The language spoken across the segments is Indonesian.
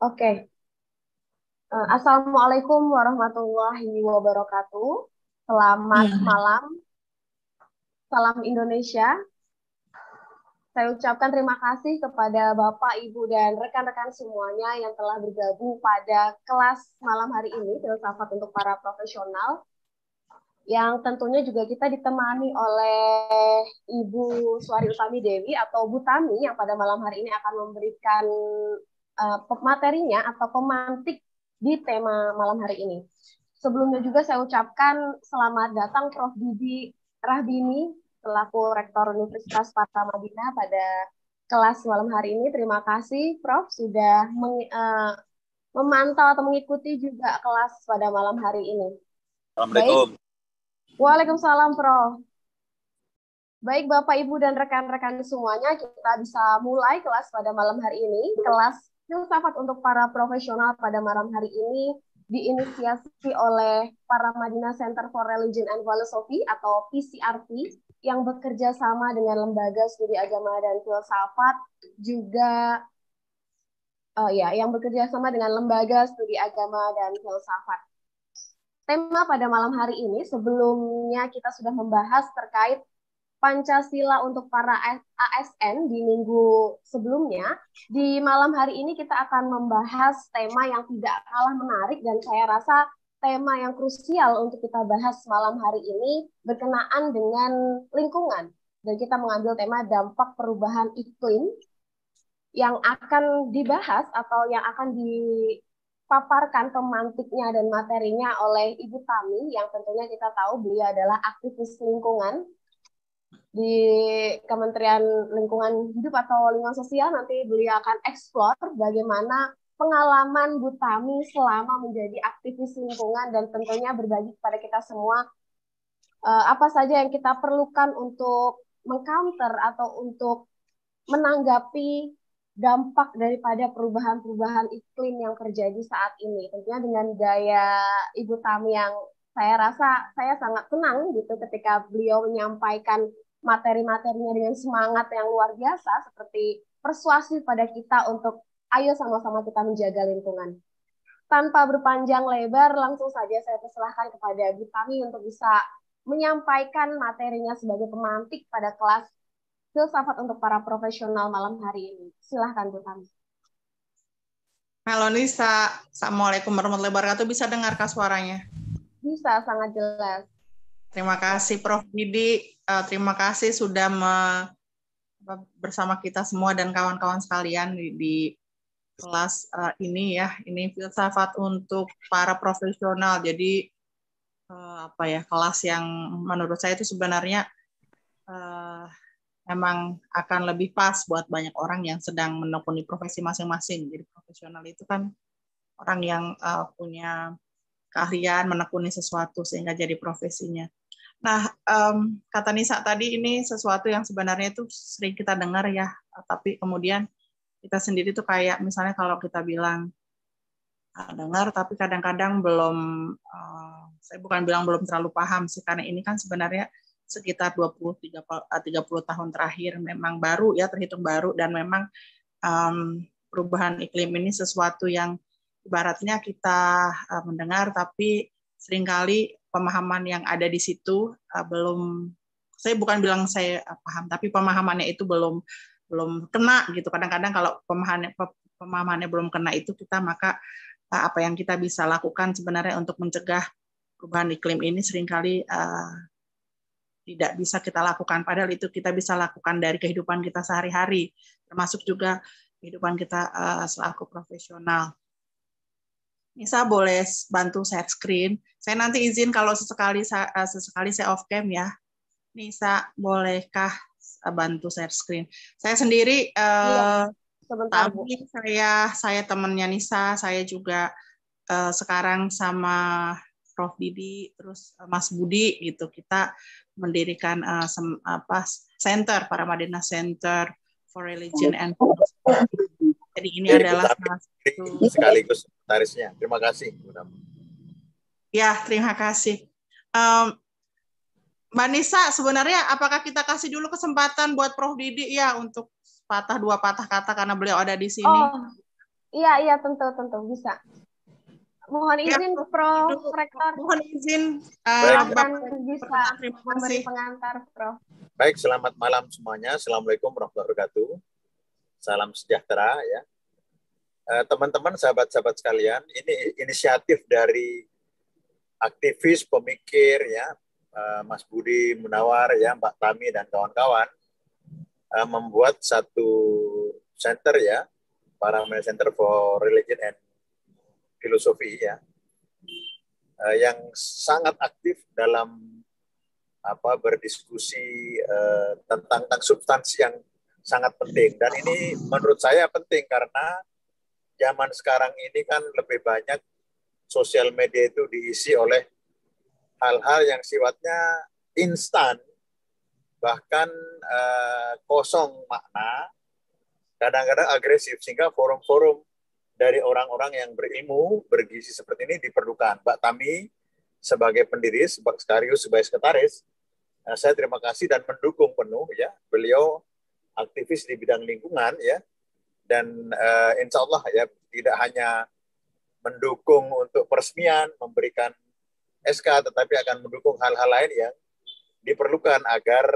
Oke. Assalamualaikum warahmatullahi wabarakatuh. Selamat Iya. malam, salam Indonesia. Saya ucapkan terima kasih kepada Bapak, Ibu, dan rekan-rekan semuanya yang telah bergabung pada kelas malam hari ini, filsafat untuk para profesional, yang tentunya juga kita ditemani oleh Ibu Suari Utami Dewi atau Bu Tami yang pada malam hari ini akan memberikan materinya atau pemantik di tema malam hari ini. Sebelumnya juga saya ucapkan selamat datang Prof. Didi Rahbini selaku Rektor Universitas Parta Madinah pada kelas malam hari ini. Terima kasih Prof. sudah memantau atau mengikuti juga kelas pada malam hari ini. Baik. Assalamualaikum. Waalaikumsalam Prof. Baik Bapak, Ibu, dan rekan-rekan semuanya, kita bisa mulai kelas pada malam hari ini. Kelas filsafat untuk para profesional pada malam hari ini diinisiasi oleh Paramadina Center for Religion and Philosophy atau PCRP yang bekerja sama dengan Lembaga Studi Agama dan Filsafat juga yang bekerja sama dengan Lembaga Studi Agama dan Filsafat. Tema pada malam hari ini sebelumnya kita sudah membahas terkait Pancasila untuk para ASN di minggu sebelumnya. Di malam hari ini kita akan membahas tema yang tidak kalah menarik dan saya rasa tema yang krusial untuk kita bahas malam hari ini berkenaan dengan lingkungan. Dan kita mengambil tema dampak perubahan iklim yang akan dibahas atau yang akan dipaparkan pemantiknya dan materinya oleh Ibu Tami yang tentunya kita tahu beliau adalah aktivis lingkungan di Kementerian Lingkungan Hidup atau Lingkungan Sosial. Nanti beliau akan eksplor bagaimana pengalaman Bu Tami selama menjadi aktivis lingkungan dan tentunya berbagi kepada kita semua apa saja yang kita perlukan untuk mengcounter atau untuk menanggapi dampak daripada perubahan-perubahan iklim yang terjadi saat ini. Tentunya dengan gaya Ibu Tami yang saya rasa saya sangat senang gitu ketika beliau menyampaikan materi-materinya dengan semangat yang luar biasa seperti persuasif pada kita untuk ayo sama-sama kita menjaga lingkungan. Tanpa berpanjang lebar, langsung saja saya persilahkan kepada Bu Tami untuk bisa menyampaikan materinya sebagai pemantik pada kelas filsafat untuk para profesional malam hari ini. Silahkan Bu Tami. Halo Nisa, Assalamualaikum warahmatullahi wabarakatuh. Bisa dengarkah suaranya? Bisa, sangat jelas. Terima kasih Prof. Didi, terima kasih sudah bersama kita semua dan kawan-kawan sekalian di kelas ini ya. Ini filsafat untuk para profesional. Jadi kelas yang menurut saya itu sebenarnya memang akan lebih pas buat banyak orang yang sedang menekuni profesi masing-masing. Jadi profesional itu kan orang yang punya keahlian menekuni sesuatu sehingga jadi profesinya. Nah, kata Nisa tadi ini sesuatu yang sebenarnya itu sering kita dengar ya, tapi kemudian kita sendiri tuh kayak misalnya kalau kita bilang dengar, tapi kadang-kadang belum, saya bukan bilang belum terlalu paham sih, karena ini kan sebenarnya sekitar 20-30 tahun terakhir memang baru ya, terhitung baru, dan memang perubahan iklim ini sesuatu yang ibaratnya kita mendengar, tapi seringkali pemahaman yang ada di situ belum, saya bukan bilang saya paham, tapi pemahamannya itu belum kena gitu. Kadang-kadang kalau pemahamannya belum kena itu kita, maka apa yang kita bisa lakukan sebenarnya untuk mencegah perubahan iklim ini seringkali tidak bisa kita lakukan, padahal itu kita bisa lakukan dari kehidupan kita sehari-hari, termasuk juga kehidupan kita selaku profesional. Nisa boleh bantu share screen. Saya nanti izin kalau sesekali saya off cam ya. Nisa bolehkah bantu share screen? Saya sendiri Sebentar, Bu. saya temannya Nisa, saya juga sekarang sama Prof. Didi, terus Mas Budi gitu. Kita mendirikan center, Paramadina Center for Religion and Philosophy. Jadi ini adalah sekaligus tarisnya. Terima kasih. Ya, terima kasih. Mbak Nisa, sebenarnya apakah kita kasih dulu kesempatan buat Prof. Didi ya untuk dua patah kata karena beliau ada di sini? Oh, Iya, tentu bisa. Mohon izin, Prof. Rektor. Mohon izin, silakan Bapak. bisa Terima memberi kasih. pengantar, Prof. Baik, selamat malam semuanya. Assalamualaikum warahmatullahi wabarakatuh. Salam sejahtera ya. Teman-teman, sahabat-sahabat sekalian, ini inisiatif dari aktivis, pemikir ya, Mas Budi Munawar ya, Mbak Tami dan kawan-kawan membuat satu center ya, Paramedic Center for Religion and Philosophy ya, yang sangat aktif dalam berdiskusi tentang substansi yang sangat penting. Dan ini menurut saya penting karena zaman sekarang ini kan lebih banyak sosial media itu diisi oleh hal-hal yang sifatnya instan, bahkan kosong makna, kadang-kadang agresif, sehingga forum-forum dari orang-orang yang berilmu, bergizi seperti ini diperlukan. Mbak Tami sebagai pendiri, sekaligus sebagai sekretaris, saya terima kasih dan mendukung penuh ya. Beliau aktivis di bidang lingkungan ya, dan insya Allah ya tidak hanya mendukung untuk peresmian, memberikan SK, tetapi akan mendukung hal-hal lain yang diperlukan agar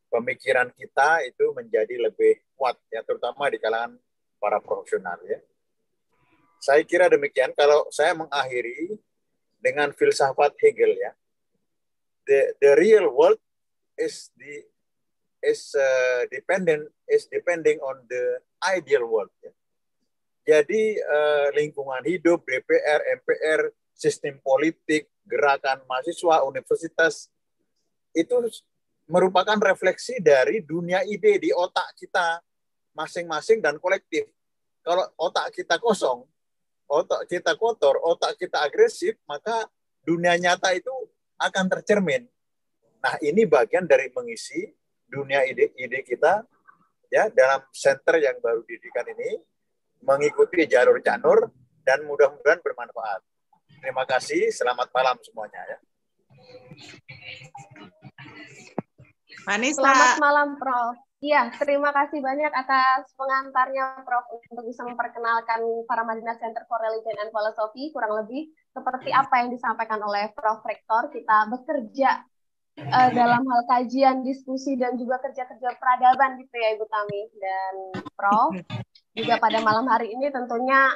pemikiran kita itu menjadi lebih kuat ya, terutama di kalangan para profesional ya. Saya kira demikian. Kalau saya mengakhiri dengan filsafat Hegel ya, the real world is depending on the ideal world ya. Jadi lingkungan hidup, DPR, MPR, sistem politik, gerakan mahasiswa, universitas itu merupakan refleksi dari dunia ide di otak kita masing-masing dan kolektif. Kalau otak kita kosong, otak kita kotor, otak kita agresif, maka dunia nyata itu akan tercermin. Nah, ini bagian dari mengisi dunia ide kita ya dalam center yang baru didirikan ini, mengikuti jalur Janur dan mudah-mudahan bermanfaat. Terima kasih, selamat malam semuanya ya. Vanessa. Selamat malam, Prof. Iya, terima kasih banyak atas pengantarnya, Prof, untuk bisa memperkenalkan Paramadina Center for Religion and Philosophy, kurang lebih seperti apa yang disampaikan oleh Prof. Rektor. Kita bekerja dalam hal kajian, diskusi, dan juga kerja-kerja peradaban gitu ya, Ibu Tami. Dan Prof, juga pada malam hari ini tentunya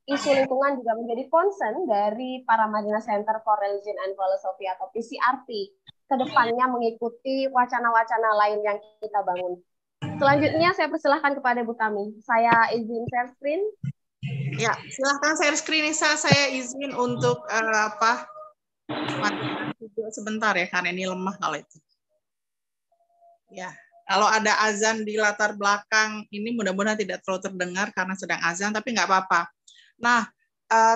isu lingkungan juga menjadi concern dari Paramadina Center for Religion and Philosophy atau PCRP. Kedepannya mengikuti wacana-wacana lain yang kita bangun. Selanjutnya saya persilahkan kepada Bu Tami. Saya izin share screen. Ya, silahkan share screen, Nisa. Saya izin untuk sebentar ya, karena ini lemah kalau itu. Ya, kalau ada azan di latar belakang, ini mudah-mudahan tidak terlalu terdengar karena sedang azan, tapi nggak apa-apa. Nah,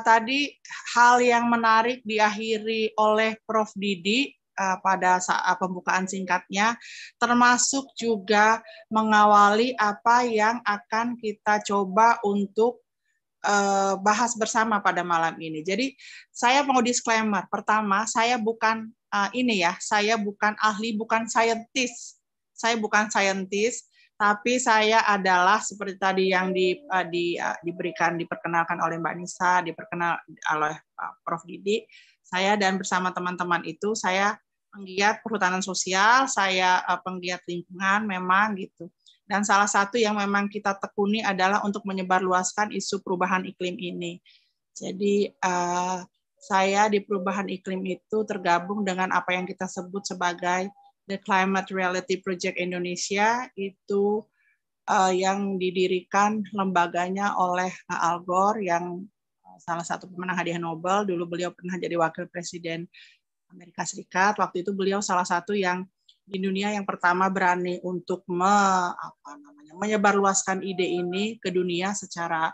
tadi hal yang menarik diakhiri oleh Prof. Didi pada saat pembukaan singkatnya, termasuk juga mengawali apa yang akan kita coba untuk bahas bersama pada malam ini. Jadi saya mau disclaimer. Pertama, saya bukan saya bukan ahli, bukan saintis. Saya bukan saintis, tapi saya adalah seperti tadi yang diperkenalkan oleh Mbak Nisa, diperkenal oleh Prof. Didi. Saya dan bersama teman-teman itu saya penggiat perhutanan sosial, saya penggiat lingkungan memang gitu. Dan salah satu yang memang kita tekuni adalah untuk menyebarluaskan isu perubahan iklim ini. Jadi saya di perubahan iklim itu tergabung dengan apa yang kita sebut sebagai The Climate Reality Project Indonesia, itu yang didirikan lembaganya oleh Al Gore yang salah satu pemenang hadiah Nobel. Dulu beliau pernah jadi wakil presiden Amerika Serikat. Waktu itu beliau salah satu yang di dunia yang pertama berani untuk menyebarluaskan ide ini ke dunia secara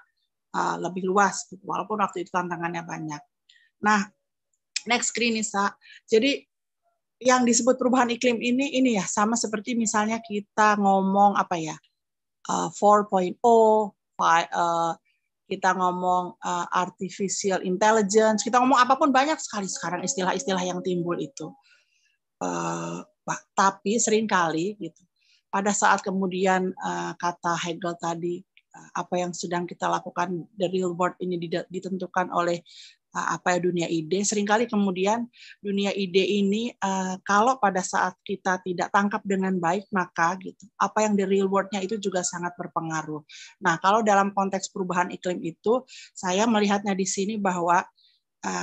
lebih luas, walaupun waktu itu tantangannya banyak. Nah, next screen Nisa. Jadi yang disebut perubahan iklim ini ya sama seperti misalnya kita ngomong 4.0, kita ngomong artificial intelligence, kita ngomong apapun, banyak sekali sekarang istilah-istilah yang timbul itu. Tapi seringkali gitu, pada saat kemudian kata Hegel tadi, apa yang sedang kita lakukan, the real world ini ditentukan oleh apa ya, dunia ide. Seringkali kemudian dunia ide ini kalau pada saat kita tidak tangkap dengan baik, maka gitu apa yang the real world-nya itu juga sangat berpengaruh. Nah, kalau dalam konteks perubahan iklim itu, saya melihatnya di sini bahwa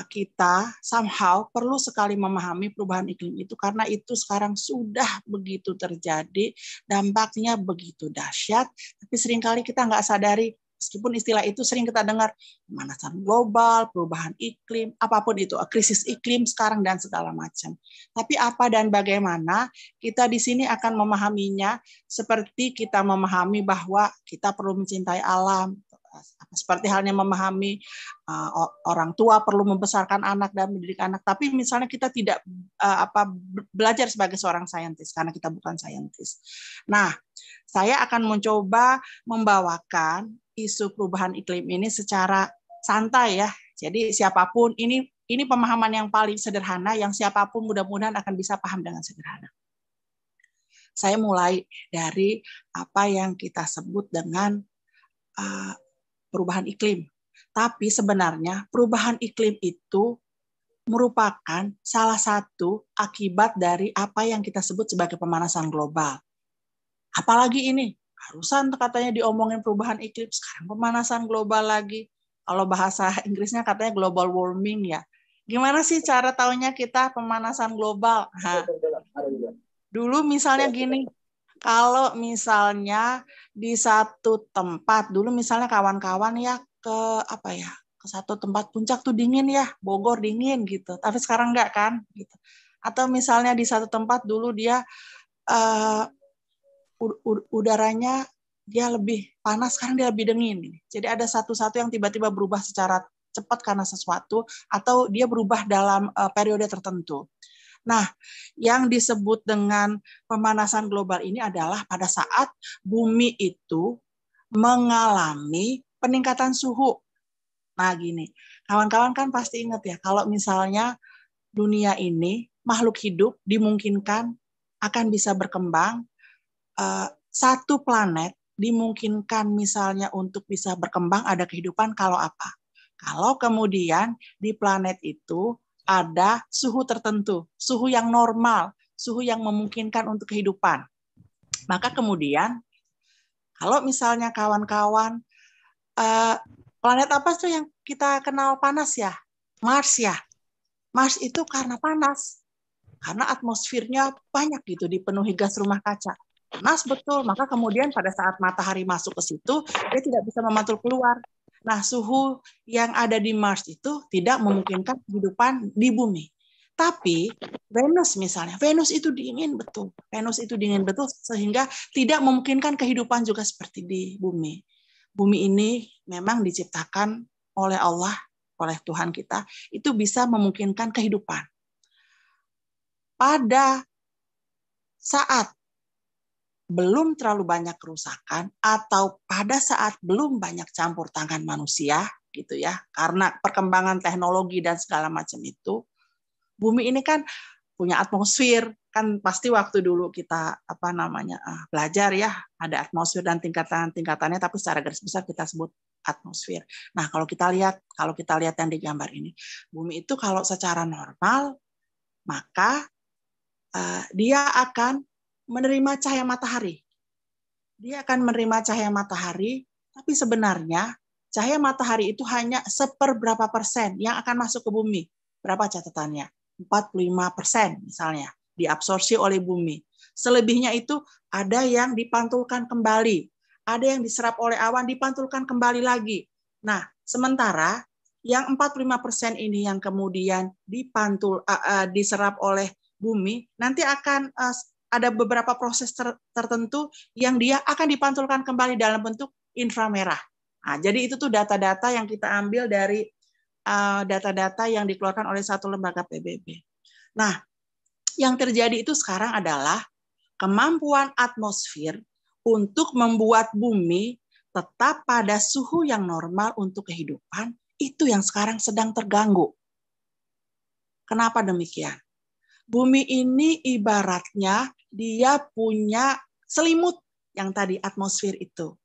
kita somehow perlu sekali memahami perubahan iklim itu, karena itu sekarang sudah begitu terjadi, dampaknya begitu dahsyat, tapi seringkali kita nggak sadari. Meskipun istilah itu sering kita dengar, pemanasan global, perubahan iklim, apapun itu, krisis iklim sekarang dan segala macam. Tapi apa dan bagaimana kita di sini akan memahaminya seperti kita memahami bahwa kita perlu mencintai alam, seperti halnya memahami orang tua perlu membesarkan anak dan mendidik anak. Tapi misalnya kita tidak belajar sebagai seorang saintis karena kita bukan saintis. Nah, saya akan mencoba membawakan isu perubahan iklim ini secara santai ya. Jadi siapapun, ini pemahaman yang paling sederhana yang siapapun mudah-mudahan akan bisa paham dengan sederhana. Saya mulai dari apa yang kita sebut dengan perubahan iklim. Tapi sebenarnya perubahan iklim itu merupakan salah satu akibat dari apa yang kita sebut sebagai pemanasan global. Apalagi ini, harusan katanya diomongin perubahan iklim, sekarang pemanasan global lagi. Kalau bahasa Inggrisnya katanya global warming ya. Gimana sih cara taunya kita pemanasan global? Nah, dulu misalnya gini, kalau misalnya di satu tempat, dulu misalnya kawan-kawan ya ke satu tempat puncak tuh dingin ya, Bogor dingin gitu. Tapi sekarang enggak kan gitu. Atau misalnya di satu tempat dulu dia udaranya dia lebih panas, sekarang dia lebih dingin. Jadi ada satu-satu yang tiba-tiba berubah secara cepat karena sesuatu, atau dia berubah dalam periode tertentu. Nah, yang disebut dengan pemanasan global ini adalah pada saat bumi itu mengalami peningkatan suhu. Nah, gini, kawan-kawan kan pasti ingat ya, kalau misalnya dunia ini, makhluk hidup dimungkinkan akan bisa berkembang, satu planet dimungkinkan misalnya untuk bisa berkembang ada kehidupan kalau apa? Kalau kemudian di planet itu ada suhu tertentu, suhu yang normal, suhu yang memungkinkan untuk kehidupan. Maka kemudian kalau misalnya kawan-kawan, planet apa tuh yang kita kenal panas ya? Mars ya. Mars itu karena panas. Karena atmosfernya banyak gitu, dipenuhi gas rumah kaca. Panas betul, maka kemudian pada saat matahari masuk ke situ, dia tidak bisa memantul keluar. Nah, suhu yang ada di Mars itu tidak memungkinkan kehidupan di bumi. Tapi Venus misalnya, Venus itu dingin betul. Venus itu dingin betul sehingga tidak memungkinkan kehidupan juga seperti di bumi. Bumi ini memang diciptakan oleh Allah, oleh Tuhan kita, itu bisa memungkinkan kehidupan. Pada saat belum terlalu banyak kerusakan atau pada saat belum banyak campur tangan manusia gitu ya, karena perkembangan teknologi dan segala macam itu, bumi ini kan punya atmosfer, kan pasti waktu dulu kita belajar ya, ada atmosfer dan tingkatan-tingkatannya, tapi secara garis besar kita sebut atmosfer. Nah, kalau kita lihat yang di gambar ini, bumi itu kalau secara normal maka dia akan menerima cahaya matahari. Dia akan menerima cahaya matahari, tapi sebenarnya cahaya matahari itu hanya seperberapa persen yang akan masuk ke bumi. Berapa catatannya? 45% misalnya diabsorpsi oleh bumi. Selebihnya itu ada yang dipantulkan kembali, ada yang diserap oleh awan, dipantulkan kembali lagi. Nah, sementara yang 45% ini yang kemudian diserap oleh bumi, nanti akan ada beberapa proses tertentu yang dia akan dipantulkan kembali dalam bentuk inframerah. Nah, jadi itu tuh data-data yang kita ambil dari data-data yang dikeluarkan oleh satu lembaga PBB. Nah, yang terjadi itu sekarang adalah kemampuan atmosfer untuk membuat bumi tetap pada suhu yang normal untuk kehidupan, itu yang sekarang sedang terganggu. Kenapa demikian? Bumi ini ibaratnya dia punya selimut yang tadi atmosfer itu.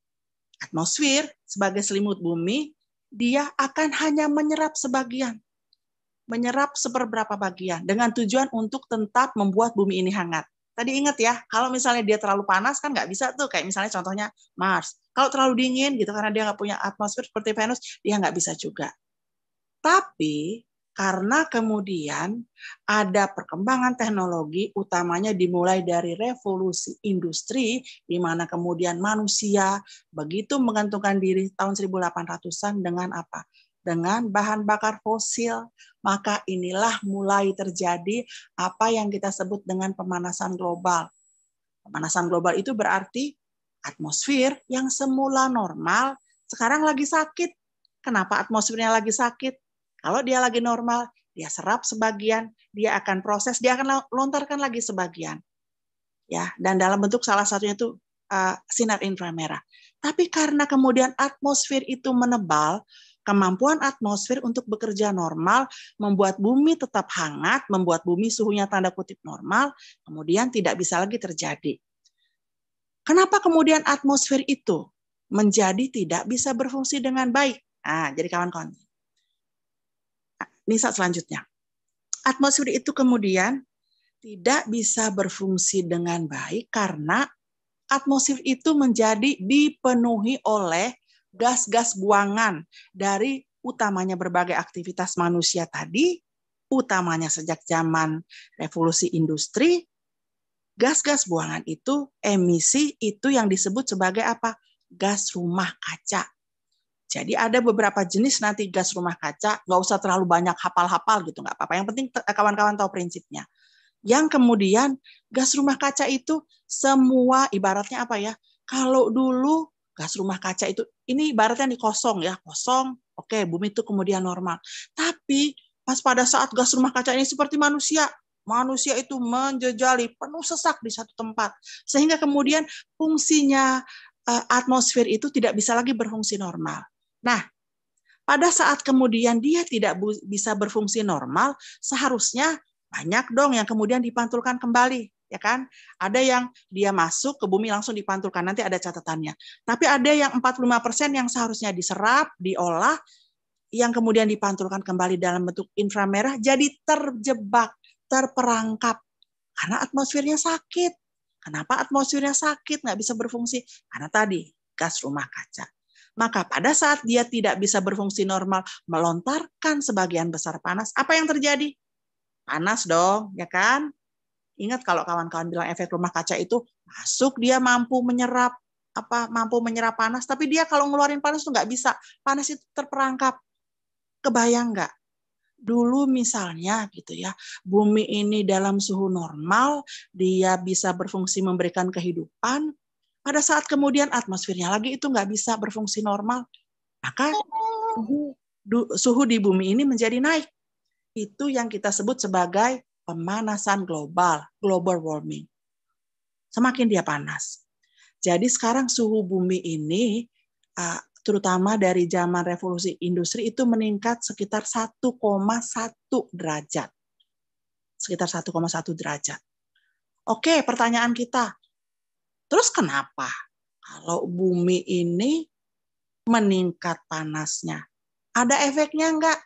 atmosfer sebagai selimut bumi, dia akan hanya menyerap sebagian. Menyerap seberapa bagian dengan tujuan untuk tetap membuat bumi ini hangat. Tadi ingat ya, kalau misalnya dia terlalu panas kan nggak bisa tuh, kayak misalnya contohnya Mars. Kalau terlalu dingin gitu karena dia nggak punya atmosfer seperti Venus, dia nggak bisa juga. Tapi karena kemudian ada perkembangan teknologi, utamanya dimulai dari revolusi industri, di mana kemudian manusia begitu menggantungkan diri tahun 1800-an dengan apa? Dengan bahan bakar fosil, maka inilah mulai terjadi apa yang kita sebut dengan pemanasan global. Pemanasan global itu berarti atmosfer yang semula normal, sekarang lagi sakit. Kenapa atmosfernya lagi sakit? Kalau dia lagi normal, dia serap sebagian, dia akan proses, dia akan lontarkan lagi sebagian. Ya, dan dalam bentuk salah satunya itu sinar inframerah. Tapi karena kemudian atmosfer itu menebal, kemampuan atmosfer untuk bekerja normal, membuat bumi tetap hangat, membuat bumi suhunya tanda kutip normal, kemudian tidak bisa lagi terjadi. Kenapa kemudian atmosfer itu menjadi tidak bisa berfungsi dengan baik? Nah, jadi kawan-kawan. Nisa selanjutnya. Atmosfer itu kemudian tidak bisa berfungsi dengan baik karena atmosfer itu menjadi dipenuhi oleh gas-gas buangan dari utamanya berbagai aktivitas manusia tadi, utamanya sejak zaman revolusi industri. Gas-gas buangan itu, emisi itu yang disebut sebagai apa? Gas rumah kaca. Jadi ada beberapa jenis nanti gas rumah kaca, nggak usah terlalu banyak hafal-hafal gitu, nggak apa-apa. Yang penting kawan-kawan tahu prinsipnya. Yang kemudian gas rumah kaca itu semua ibaratnya apa ya? Kalau dulu gas rumah kaca itu, ini ibaratnya nih kosong ya, kosong, oke, bumi itu kemudian normal. Tapi pas pada saat gas rumah kaca ini seperti manusia itu menjejali, penuh sesak di satu tempat. Sehingga kemudian fungsinya atmosfer itu tidak bisa lagi berfungsi normal. Nah, pada saat kemudian dia tidak bisa berfungsi normal, seharusnya banyak dong yang kemudian dipantulkan kembali, ya kan? Ada yang dia masuk ke bumi langsung dipantulkan, nanti ada catatannya. Tapi ada yang 45% yang seharusnya diserap, diolah, yang kemudian dipantulkan kembali dalam bentuk inframerah, jadi terjebak, terperangkap. Karena atmosfernya sakit. Kenapa atmosfernya sakit, nggak bisa berfungsi? Karena tadi, gas rumah kaca. Maka pada saat dia tidak bisa berfungsi normal, melontarkan sebagian besar panas, apa yang terjadi? Panas dong, ya kan? Ingat kalau kawan-kawan bilang efek rumah kaca itu masuk dia mampu menyerap panas, tapi dia kalau ngeluarin panas itu nggak bisa. Panas itu terperangkap. Kebayang nggak? Dulu misalnya gitu ya, bumi ini dalam suhu normal, dia bisa berfungsi memberikan kehidupan. Pada saat kemudian atmosfernya lagi itu nggak bisa berfungsi normal, maka suhu di bumi ini menjadi naik. Itu yang kita sebut sebagai pemanasan global, global warming. Semakin dia panas. Jadi sekarang suhu bumi ini, terutama dari zaman revolusi industri, itu meningkat sekitar 1,1 derajat. Sekitar 1,1 derajat. Oke, pertanyaan kita. Terus kenapa kalau bumi ini meningkat panasnya? Ada efeknya enggak?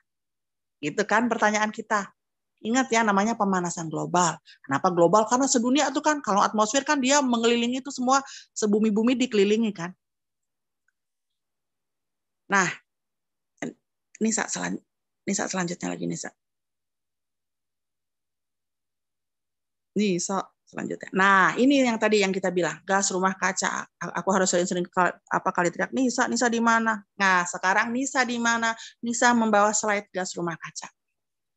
Gitu kan pertanyaan kita. Ingat ya, namanya pemanasan global. Kenapa global? Karena sedunia itu kan, kalau atmosfer kan dia mengelilingi itu semua, sebumi-bumi dikelilingi kan. Nah, Nisa selanjutnya lagi, Nisa selanjutnya. Nah, ini yang tadi yang kita bilang, gas rumah kaca. Aku harus sering-sering kali teriak, Nisa di mana? Nah, sekarang Nisa di mana? Nisa membawa slide gas rumah kaca.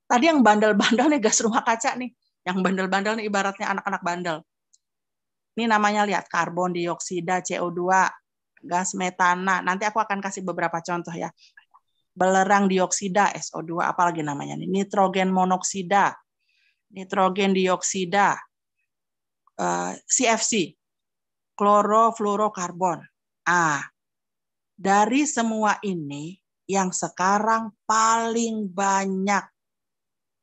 Tadi yang bandel-bandel nih gas rumah kaca nih. Yang bandel-bandel nih ibaratnya anak-anak bandel. Ini namanya lihat, karbon dioksida, CO2, gas metana. Nanti aku akan kasih beberapa contoh ya. Belerang dioksida, SO2, apalagi namanya nih, nitrogen monoksida, nitrogen dioksida, CFC, klorofluorokarbon. Dari semua ini, yang sekarang paling banyak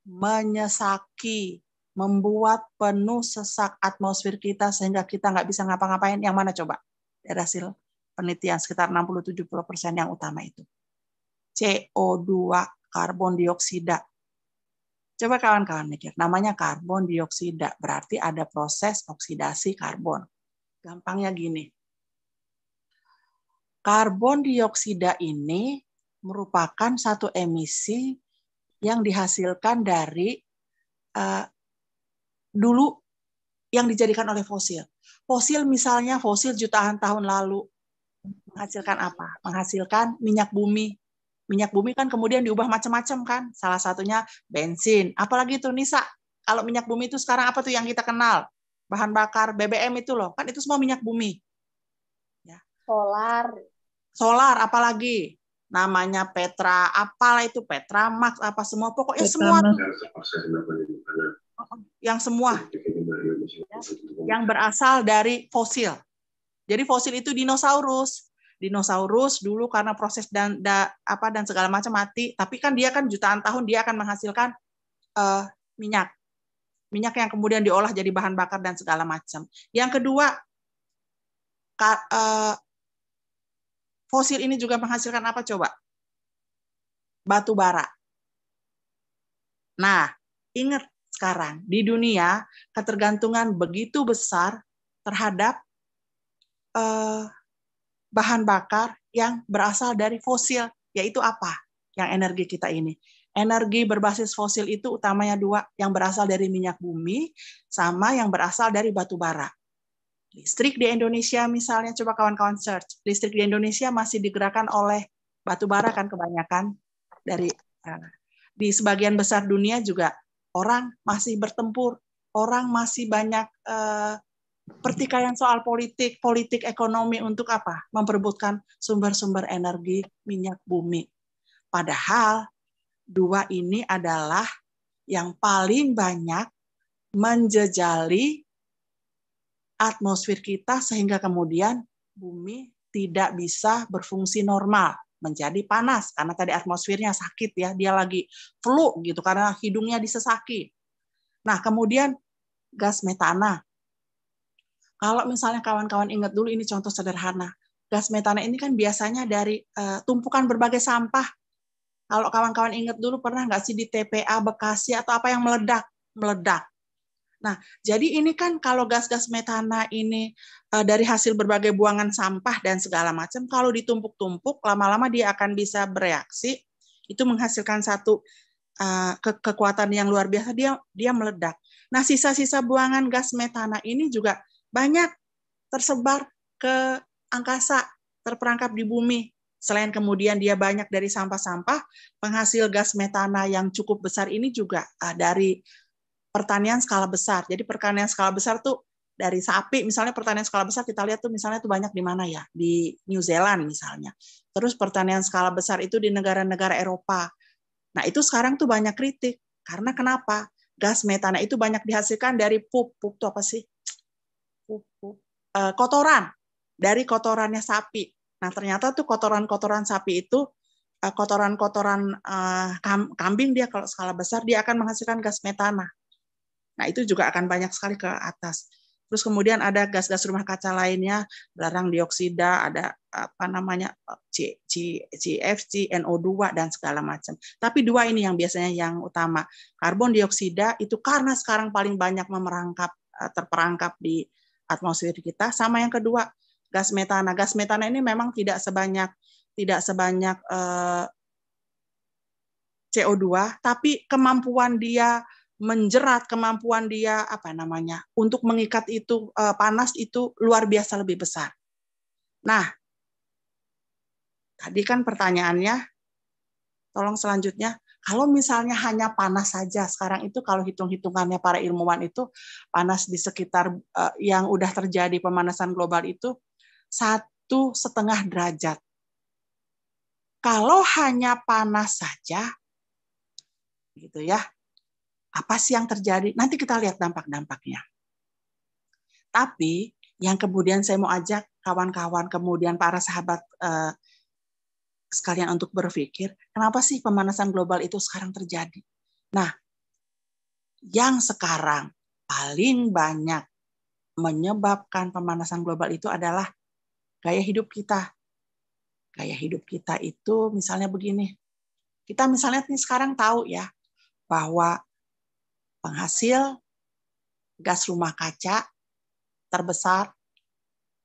menyesaki, membuat penuh sesak atmosfer kita sehingga kita nggak bisa ngapa-ngapain, yang mana coba? Dari hasil penelitian sekitar 60-70% yang utama itu. CO2, karbon dioksida. Coba kawan-kawan mikir, namanya karbon dioksida, berarti ada proses oksidasi karbon. Gampangnya gini, karbon dioksida ini merupakan satu emisi yang dihasilkan dari dulu yang dijadikan oleh fosil. Fosil misalnya, fosil jutaan tahun lalu menghasilkan apa? Menghasilkan minyak bumi. Minyak bumi kan kemudian diubah macam-macam kan. Salah satunya bensin. Apalagi itu Nisa, kalau minyak bumi itu sekarang apa tuh yang kita kenal? Bahan bakar BBM itu loh, kan itu semua minyak bumi. Ya. Solar apalagi? Namanya Petra, apalah itu Petramax apa semua, pokoknya semua tuh. Yang semua yang berasal dari fosil. Jadi fosil itu dinosaurus. Dinosaurus dulu karena proses dan segala macam mati, tapi kan dia kan jutaan tahun dia akan menghasilkan minyak yang kemudian diolah jadi bahan bakar dan segala macam. Yang kedua, fosil ini juga menghasilkan apa coba? Batu bara. Nah, ingat sekarang di dunia ketergantungan begitu besar terhadap bahan bakar yang berasal dari fosil, yaitu apa? Yang energi kita ini. Energi berbasis fosil itu utamanya dua, yang berasal dari minyak bumi sama yang berasal dari batu bara. Listrik di Indonesia misalnya, coba kawan-kawan search, listrik di Indonesia masih digerakkan oleh batu bara kan kebanyakan. Di sebagian besar dunia juga orang masih bertempur, orang masih banyak pertikaian soal politik ekonomi untuk apa? Memperebutkan sumber-sumber energi minyak bumi. Padahal dua ini adalah yang paling banyak menjejali atmosfer kita sehingga kemudian bumi tidak bisa berfungsi normal, menjadi panas karena tadi atmosfernya sakit ya, dia lagi flu gitu karena hidungnya disesaki. Nah, kemudian gas metana. Kalau misalnya kawan-kawan ingat dulu, ini contoh sederhana. Gas metana ini kan biasanya dari tumpukan berbagai sampah. Kalau kawan-kawan ingat dulu, pernah nggak sih di TPA Bekasi atau apa yang meledak? Nah, jadi ini kan kalau gas-gas metana ini dari hasil berbagai buangan sampah dan segala macam, kalau ditumpuk-tumpuk, lama-lama dia akan bisa bereaksi, itu menghasilkan satu kekuatan yang luar biasa, dia meledak. Nah, sisa-sisa buangan gas metana ini juga banyak tersebar ke angkasa, terperangkap di bumi. Selain kemudian dia banyak dari sampah-sampah, penghasil gas metana yang cukup besar ini juga dari pertanian skala besar. Jadi pertanian skala besar tuh dari sapi, misalnya pertanian skala besar kita lihat tuh misalnya tuh banyak di mana ya? Di New Zealand misalnya. Terus pertanian skala besar itu di negara-negara Eropa. Nah, itu sekarang tuh banyak kritik. Karena kenapa? Gas metana itu banyak dihasilkan dari pup itu apa sih? Kotoran, dari kotorannya sapi. Nah, ternyata tuh kotoran-kotoran sapi itu, kotoran-kotoran kambing dia kalau skala besar, dia akan menghasilkan gas metana. Nah, itu juga akan banyak sekali ke atas. Terus kemudian ada gas-gas rumah kaca lainnya, belerang dioksida, ada apa namanya CFC, NO2 dan segala macam. Tapi dua ini yang biasanya yang utama. Karbon dioksida itu karena sekarang paling banyak terperangkap di atmosfer kita, sama yang kedua gas metana. Gas metana ini memang tidak sebanyak CO2, tapi kemampuan dia menjerat, kemampuan dia untuk mengikat itu panas itu luar biasa lebih besar. Nah, tadi kan pertanyaannya, tolong selanjutnya, kalau misalnya hanya panas saja, sekarang itu kalau hitung-hitungannya para ilmuwan itu, panas di sekitar yang udah terjadi pemanasan global itu 1,5 derajat. Kalau hanya panas saja, gitu ya, apa sih yang terjadi? Nanti kita lihat dampak-dampaknya. Tapi yang kemudian saya mau ajak kawan-kawan, kemudian para sahabat sekalian untuk berpikir, kenapa sih pemanasan global itu sekarang terjadi? Nah, yang sekarang paling banyak menyebabkan pemanasan global itu adalah gaya hidup kita. Gaya hidup kita itu misalnya begini. Kita misalnya nih sekarang tahu ya bahwa penghasil gas rumah kaca terbesar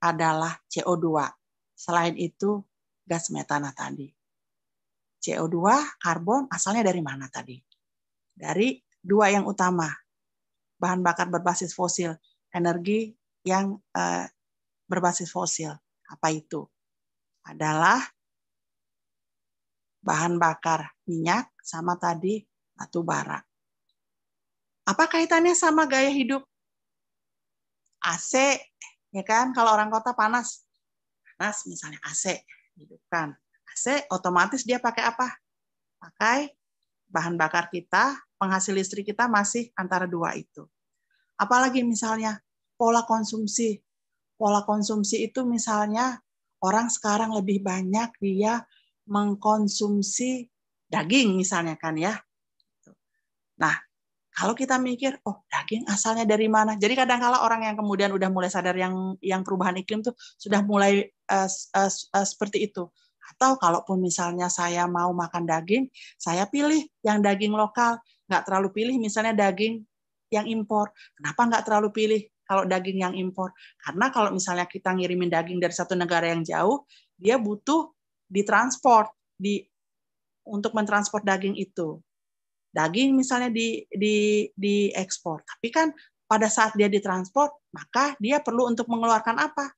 adalah CO2. Selain itu gas metana tadi. CO2, karbon asalnya dari mana tadi? Dari dua yang utama. Bahan bakar berbasis fosil, energi yang berbasis fosil. Apa itu? Adalah bahan bakar minyak sama tadi batu bara. Apa kaitannya sama gaya hidup? AC, ya kan? Kalau orang kota panas misalnya AC, hidupkan. AC otomatis dia pakai apa? Pakai bahan bakar kita, penghasil listrik kita masih antara dua itu. Apalagi misalnya pola konsumsi. Pola konsumsi itu misalnya orang sekarang lebih banyak dia mengkonsumsi daging misalnya kan ya. Nah, kalau kita mikir, oh daging asalnya dari mana? Jadi kadang-kala orang yang kemudian udah mulai sadar yang perubahan iklim tuh sudah mulai seperti itu. Atau kalaupun misalnya saya mau makan daging, saya pilih yang daging lokal, nggak terlalu pilih misalnya daging yang impor. Kenapa nggak terlalu pilih kalau daging yang impor? Karena kalau misalnya kita ngirimin daging dari satu negara yang jauh, dia butuh ditransport untuk mentransport daging itu. Daging misalnya diekspor, tapi kan pada saat dia ditransport, maka dia perlu untuk mengeluarkan apa?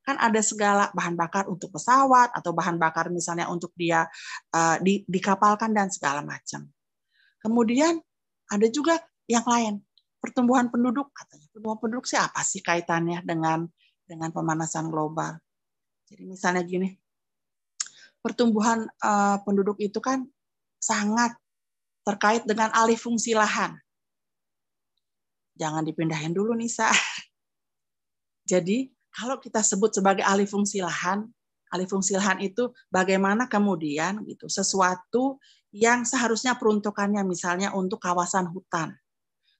Kan ada segala bahan bakar untuk pesawat atau bahan bakar misalnya untuk dia dikapalkan dan segala macam. Kemudian ada juga yang lain, pertumbuhan penduduk katanya. Pertumbuhan penduduk sih apa sih kaitannya dengan pemanasan global? Jadi misalnya gini, pertumbuhan penduduk itu kan sangat terkait dengan alih fungsi lahan. Jangan dipindahin dulu, Nisa. Jadi, kalau kita sebut sebagai alih fungsi lahan itu bagaimana kemudian gitu sesuatu yang seharusnya peruntukannya misalnya untuk kawasan hutan.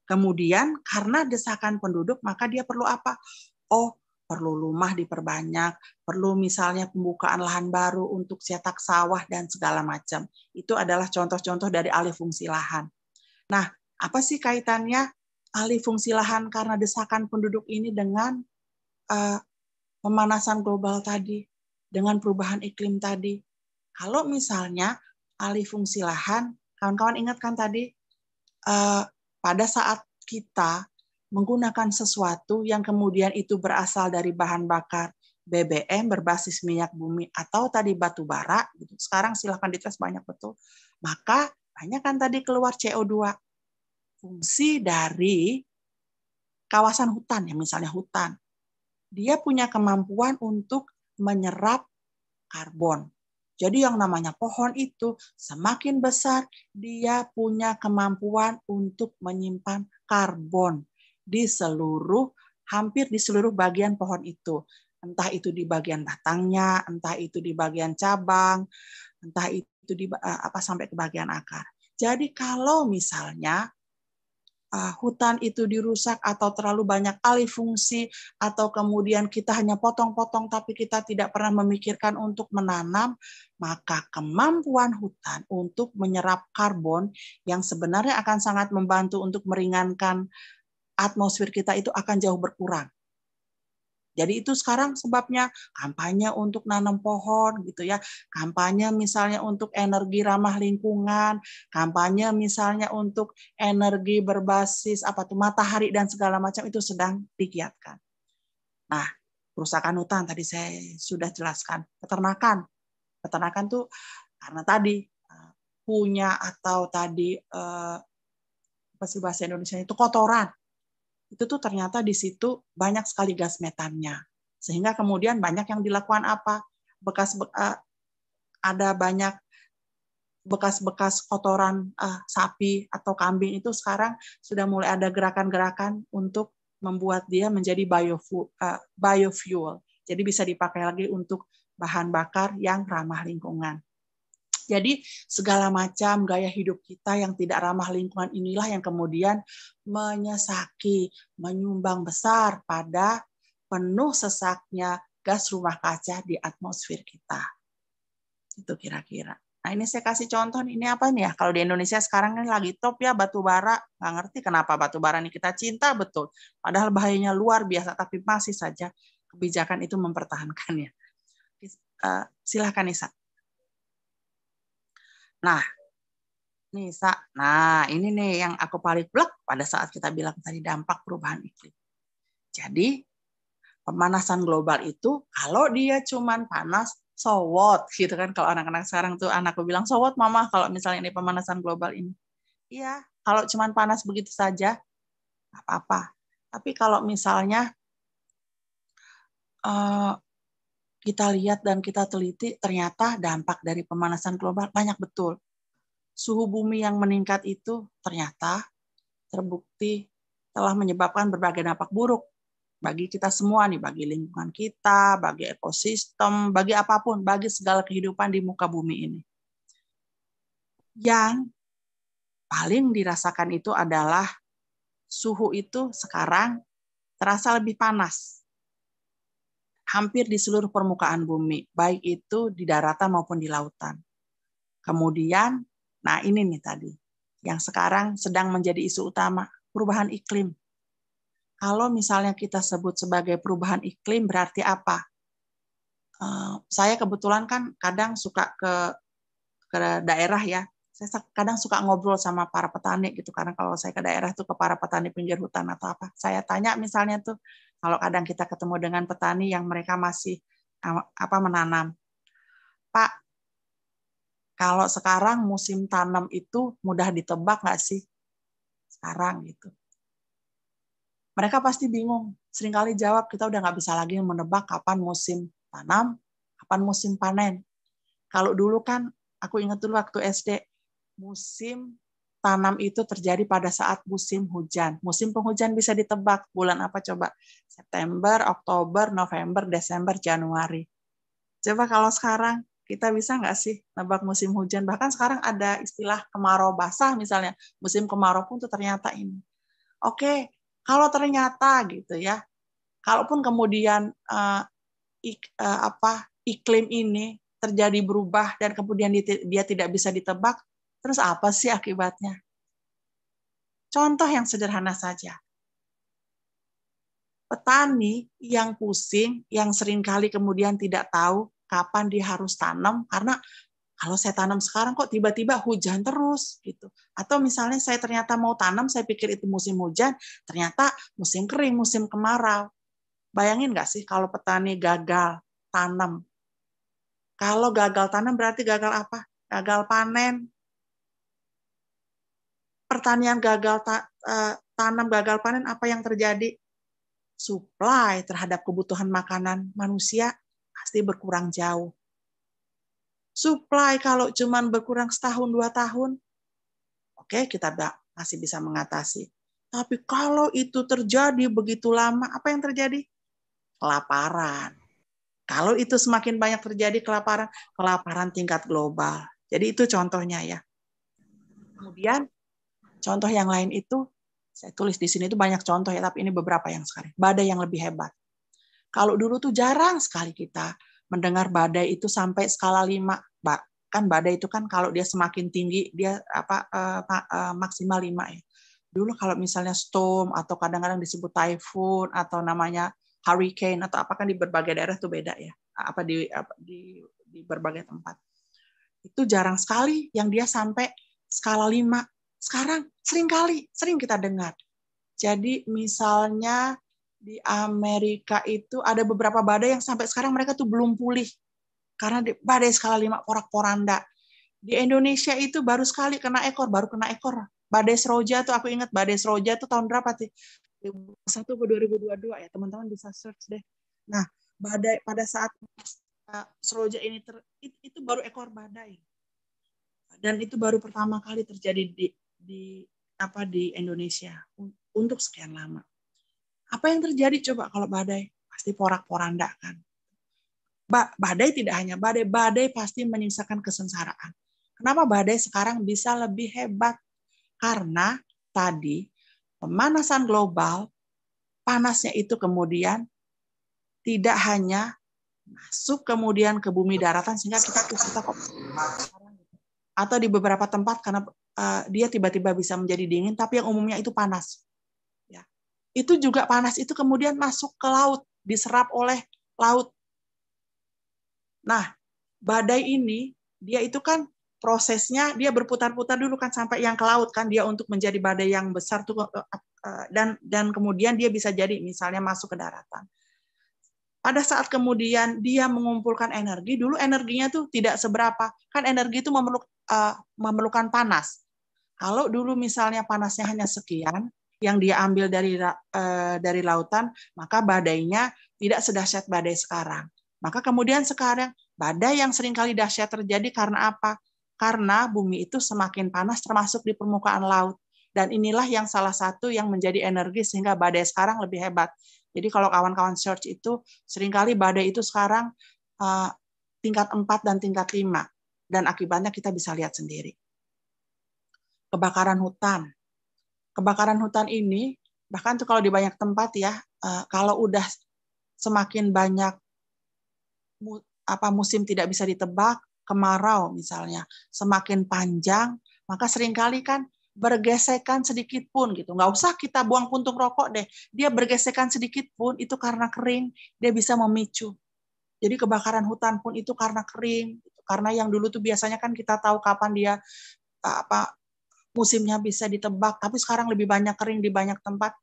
Kemudian karena desakan penduduk, maka dia perlu apa? Oh, perlu rumah diperbanyak, perlu misalnya pembukaan lahan baru untuk cetak sawah dan segala macam. Itu adalah contoh-contoh dari alih fungsi lahan. Nah, apa sih kaitannya alih fungsi lahan karena desakan penduduk ini dengan pemanasan global tadi, dengan perubahan iklim tadi? Kalau misalnya alih fungsi lahan, kawan-kawan ingat kan tadi, pada saat kita menggunakan sesuatu yang kemudian itu berasal dari bahan bakar BBM berbasis minyak bumi atau tadi batu bara, gitu. Sekarang silahkan dites banyak betul, maka banyak kan tadi keluar CO2. Fungsi dari kawasan hutan, ya misalnya hutan, dia punya kemampuan untuk menyerap karbon. Jadi yang namanya pohon itu semakin besar, dia punya kemampuan untuk menyimpan karbon hampir di seluruh bagian pohon itu. Entah itu di bagian batangnya, entah itu di bagian cabang, entah itu sampai ke bagian akar. Jadi kalau misalnya hutan itu dirusak atau terlalu banyak alih fungsi atau kemudian kita hanya potong-potong tapi kita tidak pernah memikirkan untuk menanam, maka kemampuan hutan untuk menyerap karbon yang sebenarnya akan sangat membantu untuk meringankan atmosfer kita itu akan jauh berkurang. Jadi itu sekarang sebabnya kampanye untuk nanam pohon gitu ya, kampanye misalnya untuk energi ramah lingkungan, kampanye misalnya untuk energi berbasis matahari dan segala macam itu sedang digiatkan. Nah, kerusakan hutan tadi saya sudah jelaskan. Peternakan tuh karena tadi punya atau tadi apa sih bahasa Indonesia itu kotoran. Itu tuh ternyata di situ banyak sekali gas metannya. Sehingga kemudian banyak yang dilakukan apa? Ada banyak bekas-bekas kotoran sapi atau kambing itu sekarang sudah mulai ada gerakan-gerakan untuk membuat dia menjadi biofuel. Jadi bisa dipakai lagi untuk bahan bakar yang ramah lingkungan. Jadi segala macam gaya hidup kita yang tidak ramah lingkungan inilah yang kemudian menyesaki, menyumbang besar pada penuh sesaknya gas rumah kaca di atmosfer kita. Itu kira-kira. Nah, ini saya kasih contoh, ini apa nih ya? Kalau di Indonesia sekarang ini lagi top ya batu bara. Nggak ngerti kenapa batu bara ini kita cinta betul. Padahal bahayanya luar biasa, tapi masih saja kebijakan itu mempertahankannya. Silahkan Nisa. Nah, Nisa. Nah, ini nih yang aku paling blek pada saat kita bilang tadi dampak perubahan iklim. Jadi, pemanasan global itu kalau dia cuman panas, so what? Gitu kan, kalau anak-anak sekarang tuh anakku bilang, so what mama kalau misalnya ini pemanasan global ini. Iya, kalau cuman panas begitu saja, nggak apa-apa. Tapi kalau misalnya kita lihat dan kita teliti, ternyata dampak dari pemanasan global banyak betul. Suhu bumi yang meningkat itu ternyata terbukti telah menyebabkan berbagai dampak buruk bagi kita semua nih, bagi lingkungan kita, bagi ekosistem, bagi apapun, bagi segala kehidupan di muka bumi ini. Yang paling dirasakan itu adalah suhu itu sekarang terasa lebih panas. Hampir di seluruh permukaan bumi, baik itu di daratan maupun di lautan. Kemudian, nah ini nih tadi, yang sekarang sedang menjadi isu utama, perubahan iklim. Kalau misalnya kita sebut sebagai perubahan iklim, berarti apa? Saya kebetulan kan kadang suka ke daerah ya. Saya kadang suka ngobrol sama para petani gitu. Karena kalau saya ke daerah tuh ke para petani pinggir hutan atau apa. Saya tanya misalnya tuh, kalau kadang kita ketemu dengan petani yang mereka masih menanam. Pak, kalau sekarang musim tanam itu mudah ditebak nggak sih? Sekarang gitu. Mereka pasti bingung. Seringkali jawab, kita udah nggak bisa lagi menebak kapan musim tanam, kapan musim panen. Kalau dulu kan, aku ingat dulu waktu SD, musim tanam itu terjadi pada saat musim hujan. Musim penghujan bisa ditebak. Bulan apa coba? September, Oktober, November, Desember, Januari. Coba kalau sekarang, kita bisa nggak sih nebak musim hujan? Bahkan sekarang ada istilah kemarau basah misalnya. Musim kemarau pun tuh ternyata ini. Oke. Kalau ternyata gitu ya, kalaupun kemudian iklim ini terjadi berubah dan kemudian dia tidak bisa ditebak, terus apa sih akibatnya? Contoh yang sederhana saja. Petani yang pusing, yang seringkali kemudian tidak tahu kapan dia harus tanam, karena kalau saya tanam sekarang kok tiba-tiba hujan terus gitu. Atau misalnya saya ternyata mau tanam, saya pikir itu musim hujan, ternyata musim kering, musim kemarau. Bayangin nggak sih kalau petani gagal tanam? Kalau gagal tanam berarti gagal apa? Gagal panen. Pertanian gagal tanam, gagal panen, apa yang terjadi? Suplai terhadap kebutuhan makanan manusia pasti berkurang jauh. Supply kalau cuma berkurang setahun, 2 tahun, oke, kita masih bisa mengatasi. Tapi kalau itu terjadi begitu lama, apa yang terjadi? Kelaparan. Kalau itu semakin banyak terjadi kelaparan tingkat global. Jadi itu contohnya ya. Kemudian contoh yang lain itu, saya tulis di sini itu banyak contoh ya, tapi ini beberapa yang sekarang. Badai yang lebih hebat. Kalau dulu tuh jarang sekali kita mendengar badai itu sampai skala 5. Kan badai itu kan kalau dia semakin tinggi dia maksimal 5 ya. Dulu kalau misalnya storm atau kadang-kadang disebut typhoon atau namanya hurricane atau apa, kan di berbagai daerah tuh beda ya. Di berbagai tempat. Itu jarang sekali yang dia sampai skala 5. Sekarang sering kita dengar. Jadi misalnya di Amerika itu ada beberapa badai yang sampai sekarang mereka tuh belum pulih. Karena badai skala 5 porak-poranda. Di Indonesia itu baru sekali kena ekor. Badai Seroja tuh aku ingat, badai Seroja tuh tahun berapa sih? 2021 ke 2022 ya, teman-teman bisa search deh. Nah, badai pada saat Seroja ini itu baru ekor badai. Dan itu baru pertama kali terjadi di Indonesia untuk sekian lama. Apa yang terjadi coba kalau badai? Pasti porak-poranda kan. Badai tidak hanya badai pasti menyisakan kesengsaraan. Kenapa badai sekarang bisa lebih hebat? Karena tadi pemanasan global, panasnya itu kemudian tidak hanya masuk kemudian ke bumi daratan sehingga kita kok atau di beberapa tempat karena dia tiba-tiba bisa menjadi dingin, tapi yang umumnya itu panas. Ya. Itu juga panas itu kemudian masuk ke laut, diserap oleh laut. Nah, badai ini dia itu kan prosesnya dia berputar-putar dulu kan sampai yang ke laut kan dia untuk menjadi badai yang besar tuh dan kemudian dia bisa jadi misalnya masuk ke daratan. Pada saat kemudian dia mengumpulkan energi, dulu energinya tuh tidak seberapa. Kan energi itu memerlukan panas. Kalau dulu misalnya panasnya hanya sekian, yang dia ambil dari lautan, maka badainya tidak sedahsyat badai sekarang. Maka kemudian sekarang, badai yang seringkali dahsyat terjadi karena apa? Karena bumi itu semakin panas termasuk di permukaan laut. Dan inilah yang salah satu yang menjadi energi sehingga badai sekarang lebih hebat. Jadi kalau kawan-kawan search itu, seringkali badai itu sekarang tingkat 4 dan tingkat 5. Dan akibatnya kita bisa lihat sendiri. Kebakaran hutan. Kebakaran hutan ini, bahkan tuh kalau di banyak tempat ya, kalau udah semakin banyak musim tidak bisa ditebak, kemarau misalnya, semakin panjang, maka seringkali kan bergesekan sedikit pun gitu. Nggak usah kita buang puntung rokok deh. Dia bergesekan sedikit pun itu karena kering, dia bisa memicu. Jadi kebakaran hutan pun itu karena kering. Karena yang dulu tuh biasanya kan kita tahu kapan dia musimnya bisa ditebak, tapi sekarang lebih banyak kering di banyak tempat.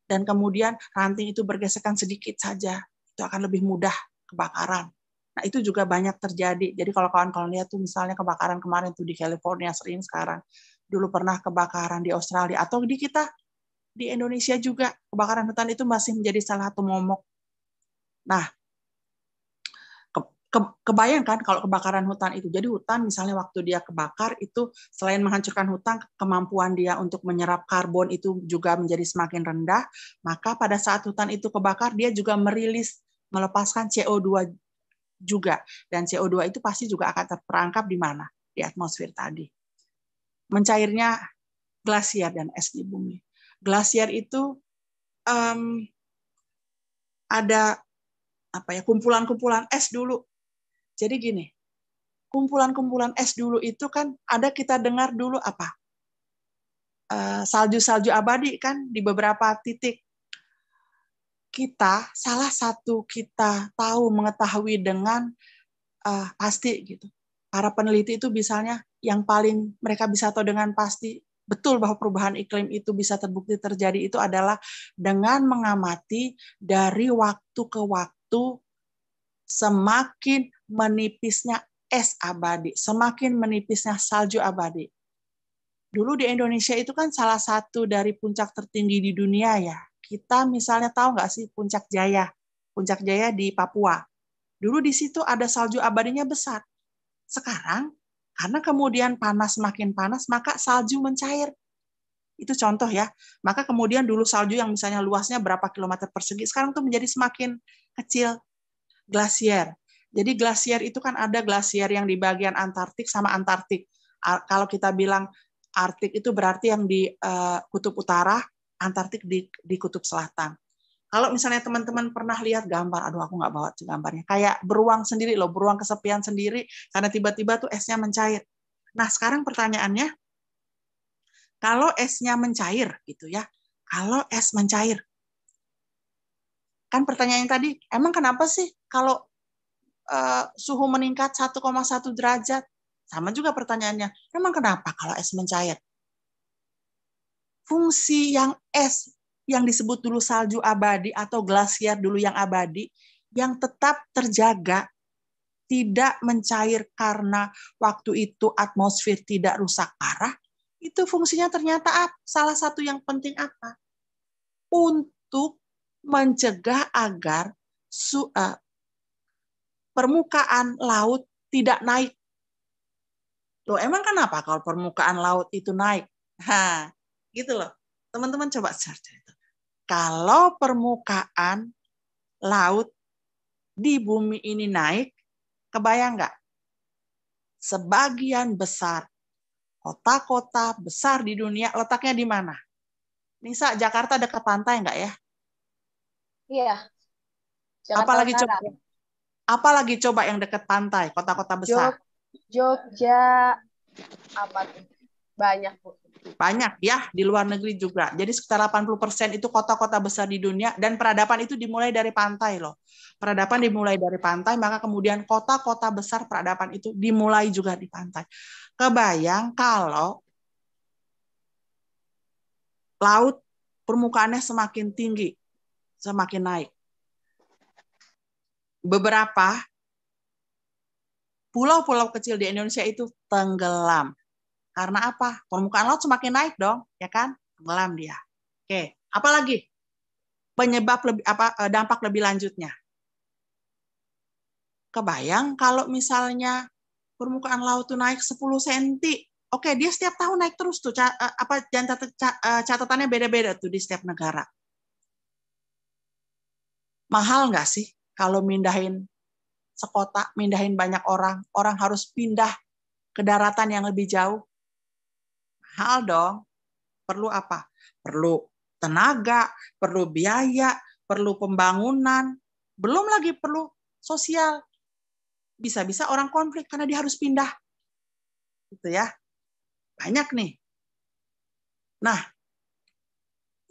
Dan kemudian ranting itu bergesekan sedikit saja, itu akan lebih mudah kebakaran. Nah itu juga banyak terjadi. Jadi kalau kawan-kawan lihat tuh misalnya kebakaran kemarin tuh di California sering sekarang. Dulu pernah kebakaran di Australia atau di kita di Indonesia juga kebakaran hutan itu masih menjadi salah satu momok. Nah, kebayangkan kalau kebakaran hutan itu. Jadi hutan misalnya waktu dia kebakar itu selain menghancurkan hutan, kemampuan dia untuk menyerap karbon itu juga menjadi semakin rendah. Maka pada saat hutan itu kebakar dia juga melepaskan CO2 juga. Dan CO2 itu pasti juga akan terperangkap di mana? Di atmosfer tadi. Mencairnya glasier dan es di bumi. Glasier itu ada kumpulan-kumpulan es dulu. Jadi gini, kumpulan-kumpulan es dulu itu kan ada kita dengar dulu salju-salju abadi kan di beberapa titik. Salah satu kita mengetahui dengan pasti gitu. Para peneliti itu misalnya yang paling mereka bisa tahu dengan pasti betul bahwa perubahan iklim itu bisa terbukti terjadi itu adalah dengan mengamati dari waktu ke waktu semakin menipisnya es abadi, semakin menipisnya salju abadi. Dulu di Indonesia itu kan salah satu dari puncak tertinggi di dunia ya. Kita misalnya tahu nggak sih Puncak Jaya di Papua. Dulu di situ ada salju abadinya besar. Sekarang karena kemudian makin panas, maka salju mencair. Itu contoh ya. Maka kemudian dulu salju yang misalnya luasnya berapa kilometer persegi, sekarang tuh menjadi semakin kecil. Glasier. Jadi glasier itu kan ada glasier yang di bagian Antartik sama Antartik. Kalau kita bilang Arktik itu berarti yang di kutub utara, Antartik di kutub selatan. Kalau misalnya teman-teman pernah lihat gambar, aduh aku nggak bawa gambarnya, kayak beruang sendiri loh, beruang kesepian sendiri, karena tiba-tiba tuh esnya mencair. Nah sekarang pertanyaannya, kalau esnya mencair gitu ya, kalau es mencair, kan pertanyaannya tadi, emang kenapa sih kalau suhu meningkat 1,1 derajat? Sama juga pertanyaannya, emang kenapa kalau es mencair? Fungsi yang es yang disebut dulu salju abadi atau glasier dulu yang abadi, yang tetap terjaga, tidak mencair karena waktu itu atmosfer tidak rusak parah, itu fungsinya ternyata salah satu yang penting apa? Untuk mencegah agar permukaan laut tidak naik. Loh, emang kenapa kalau permukaan laut itu naik? Nah, gitu loh. Teman-teman coba search itu. Kalau permukaan laut di bumi ini naik, kebayang nggak? Sebagian besar kota-kota besar di dunia letaknya di mana? Nisa, Jakarta dekat pantai nggak ya? Iya. Jakarta Apalagi Utara. coba Apalagi coba yang dekat pantai, kota-kota besar. Jogja, apa tuh? Banyak, Bu. Banyak ya, di luar negeri juga. Jadi sekitar 80% itu kota-kota besar di dunia, dan peradaban itu dimulai dari pantai loh. Peradaban dimulai dari pantai, maka kemudian kota-kota besar peradaban itu dimulai juga di pantai. Kebayang kalau laut permukaannya semakin tinggi, semakin naik. Beberapa pulau-pulau kecil di Indonesia itu tenggelam. Karena apa? Permukaan laut semakin naik dong, ya kan? Tenggelam dia. Oke, apalagi penyebab dampak lebih lanjutnya. Kebayang kalau misalnya permukaan laut itu naik 10 cm. Oke, dia setiap tahun naik terus tuh. Catatannya beda-beda tuh di setiap negara. Mahal nggak sih kalau mindahin sekota, mindahin banyak orang harus pindah ke daratan yang lebih jauh? Mahal dong. Perlu apa? Perlu tenaga, perlu biaya, perlu pembangunan, belum lagi perlu sosial. Bisa-bisa orang konflik karena dia harus pindah. Gitu ya. Banyak nih. Nah,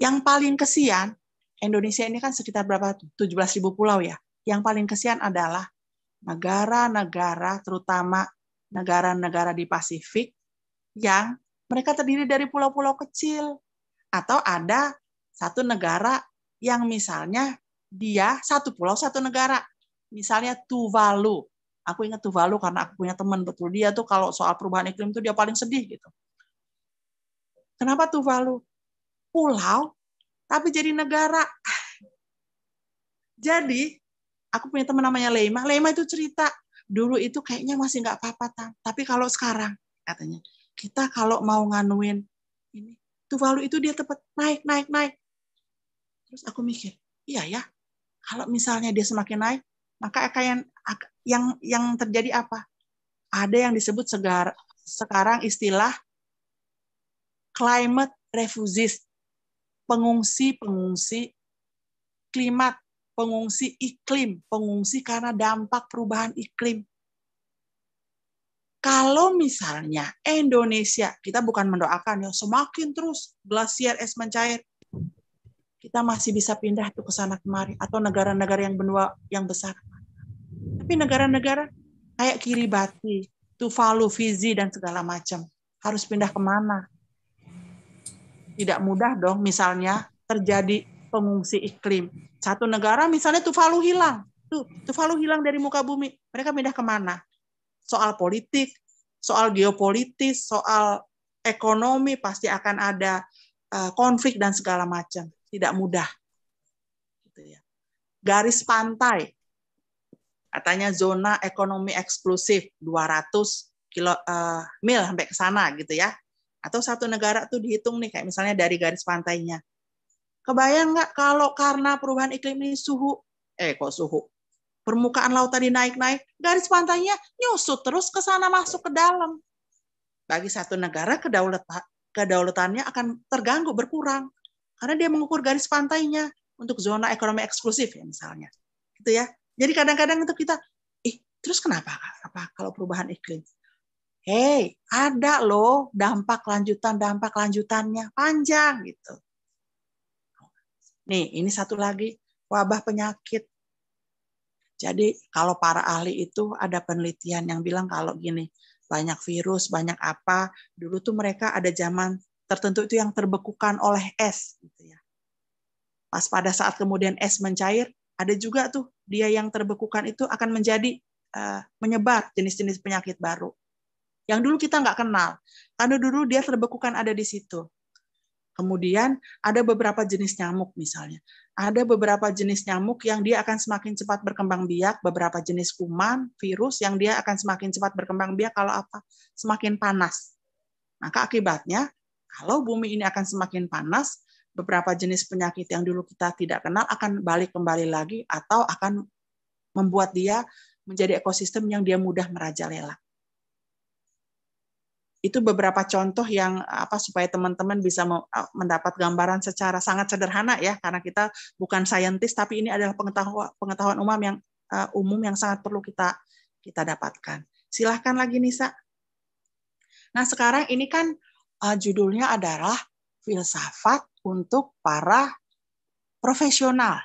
yang paling kesian, Indonesia ini kan sekitar berapa? 17.000 pulau ya. Yang paling kesian adalah negara-negara, terutama negara-negara di Pasifik, yang mereka terdiri dari pulau-pulau kecil. Atau ada satu negara yang misalnya dia satu pulau, satu negara. Misalnya Tuvalu. Aku ingat Tuvalu karena aku punya teman betul. Dia tuh kalau soal perubahan iklim itu dia paling sedih gitu. Kenapa Tuvalu? Pulau, tapi jadi negara. Jadi, aku punya teman namanya Leima. Leima itu cerita, dulu itu kayaknya masih nggak apa-apa. Tapi kalau sekarang, katanya, kita kalau mau nganuin ini, Tuvalu itu dia tepat naik. Terus aku mikir, iya ya, kalau misalnya dia semakin naik, maka yang terjadi apa? Ada yang disebut sekarang istilah climate refugees, pengungsi klimat, pengungsi iklim, pengungsi karena dampak perubahan iklim. Kalau misalnya Indonesia, kita bukan mendoakan ya semakin terus glasier es mencair, kita masih bisa pindah tuh ke sana kemari, atau negara-negara yang benua yang besar. Tapi negara-negara kayak Kiribati, Tuvalu, Fiji dan segala macam harus pindah kemana? Tidak mudah dong. Misalnya terjadi pengungsi iklim. Satu negara misalnya Tuvalu hilang, Tuvalu hilang dari muka bumi. Mereka pindah kemana? Soal politik, soal geopolitis, soal ekonomi pasti akan ada konflik dan segala macam. Tidak mudah. Garis pantai, katanya zona ekonomi eksklusif 200 mil sampai ke sana gitu ya. Atau satu negara tuh dihitung nih kayak misalnya dari garis pantainya. Kebayang nggak kalau karena perubahan iklim ini permukaan laut tadi naik-naik, garis pantainya nyusut terus ke sana masuk ke dalam. Bagi satu negara kedaulatannya akan terganggu, berkurang karena dia mengukur garis pantainya untuk zona ekonomi eksklusif ya misalnya. Gitu ya. Jadi kadang-kadang itu kita, terus kenapa kalau perubahan iklim? Hey, ada loh dampak lanjutannya panjang gitu. Nih, ini satu lagi wabah penyakit. Jadi kalau para ahli itu ada penelitian yang bilang kalau gini, banyak virus, banyak apa, dulu tuh mereka ada zaman tertentu itu yang terbekukan oleh es gitu ya. Pas pada saat kemudian es mencair, ada juga tuh dia yang terbekukan itu akan menjadi menyebar jenis-jenis penyakit baru. Yang dulu kita nggak kenal. Karena dulu dia terbekukan ada di situ. Kemudian ada beberapa jenis nyamuk misalnya. Ada beberapa jenis nyamuk yang dia akan semakin cepat berkembang biak, beberapa jenis kuman, virus yang dia akan semakin cepat berkembang biak kalau apa? Semakin panas. Maka akibatnya, kalau bumi ini akan semakin panas, beberapa jenis penyakit yang dulu kita tidak kenal akan balik kembali lagi atau akan membuat dia menjadi ekosistem yang dia mudah merajalela. Itu beberapa contoh yang supaya teman-teman bisa mendapat gambaran secara sangat sederhana ya, karena kita bukan saintis tapi ini adalah pengetahuan umum umum yang sangat perlu kita dapatkan. Silahkan lagi Nisa. Nah sekarang ini kan judulnya adalah filsafat untuk para profesional.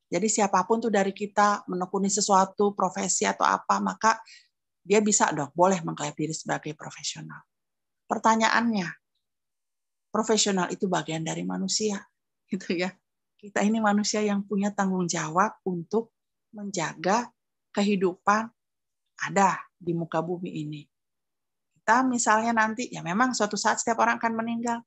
Jadi siapapun tuh dari kita menekuni sesuatu, profesi atau apa, maka dia bisa dong, boleh mengklaim diri sebagai profesional. Pertanyaannya, profesional itu bagian dari manusia, gitu ya. Kita ini manusia yang punya tanggung jawab untuk menjaga kehidupan ada di muka bumi ini. Kita misalnya nanti, ya memang suatu saat setiap orang akan meninggal,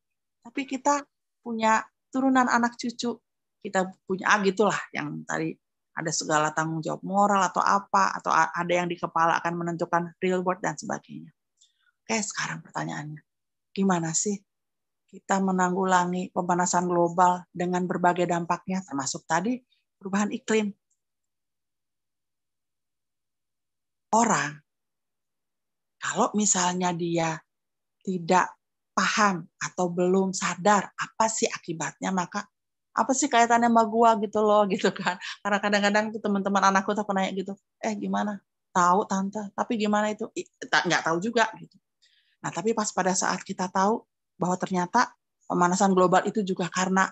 tapi kita punya turunan anak cucu, kita punya gitulah yang tadi ada segala tanggung jawab moral atau apa, atau ada yang di kepala akan menentukan real world dan sebagainya. Oke, sekarang pertanyaannya, gimana sih kita menanggulangi pemanasan global dengan berbagai dampaknya, termasuk tadi perubahan iklim? Orang, kalau misalnya dia tidak paham atau belum sadar apa sih akibatnya, maka apa sih kaitannya sama gua gitu loh, gitu kan. Karena kadang-kadang tuh teman-teman anakku tuh nanya gitu, gimana? Tahu tante, tapi gimana itu? Nggak tahu juga gitu. Nah, tapi pas pada saat kita tahu bahwa ternyata pemanasan global itu juga karena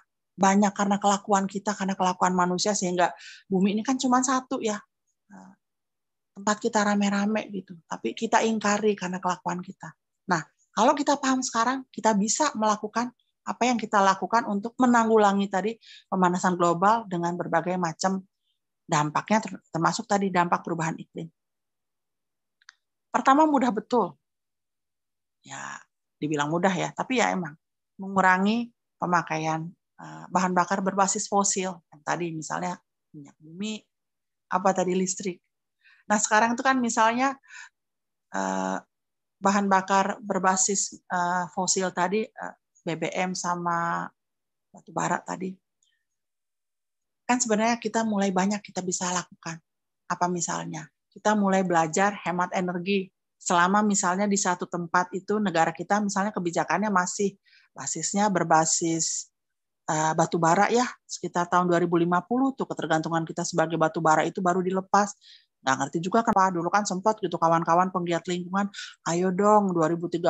kelakuan kita, karena kelakuan manusia, sehingga bumi ini kan cuma satu ya. Tempat kita rame-rame gitu, tapi kita ingkari karena kelakuan kita. Nah, kalau kita paham sekarang, kita bisa melakukan apa yang kita lakukan untuk menanggulangi tadi pemanasan global dengan berbagai macam dampaknya, termasuk tadi dampak perubahan iklim. Pertama, mudah betul. Ya, dibilang mudah ya, tapi ya emang mengurangi pemakaian bahan bakar berbasis fosil. Yang tadi misalnya minyak bumi, apa tadi listrik. Nah, sekarang itu kan misalnya bahan bakar berbasis fosil tadi, BBM sama batu bara tadi, kan sebenarnya kita mulai banyak kita bisa lakukan. Apa misalnya? Kita mulai belajar hemat energi. Selama misalnya di satu tempat itu negara kita misalnya kebijakannya masih basisnya berbasis batu bara ya, sekitar tahun 2050 tuh ketergantungan kita sebagai batu bara itu baru dilepas. Nggak ngerti juga kan Pak, dulu kan sempat gitu kawan-kawan penggiat lingkungan, ayo dong 2030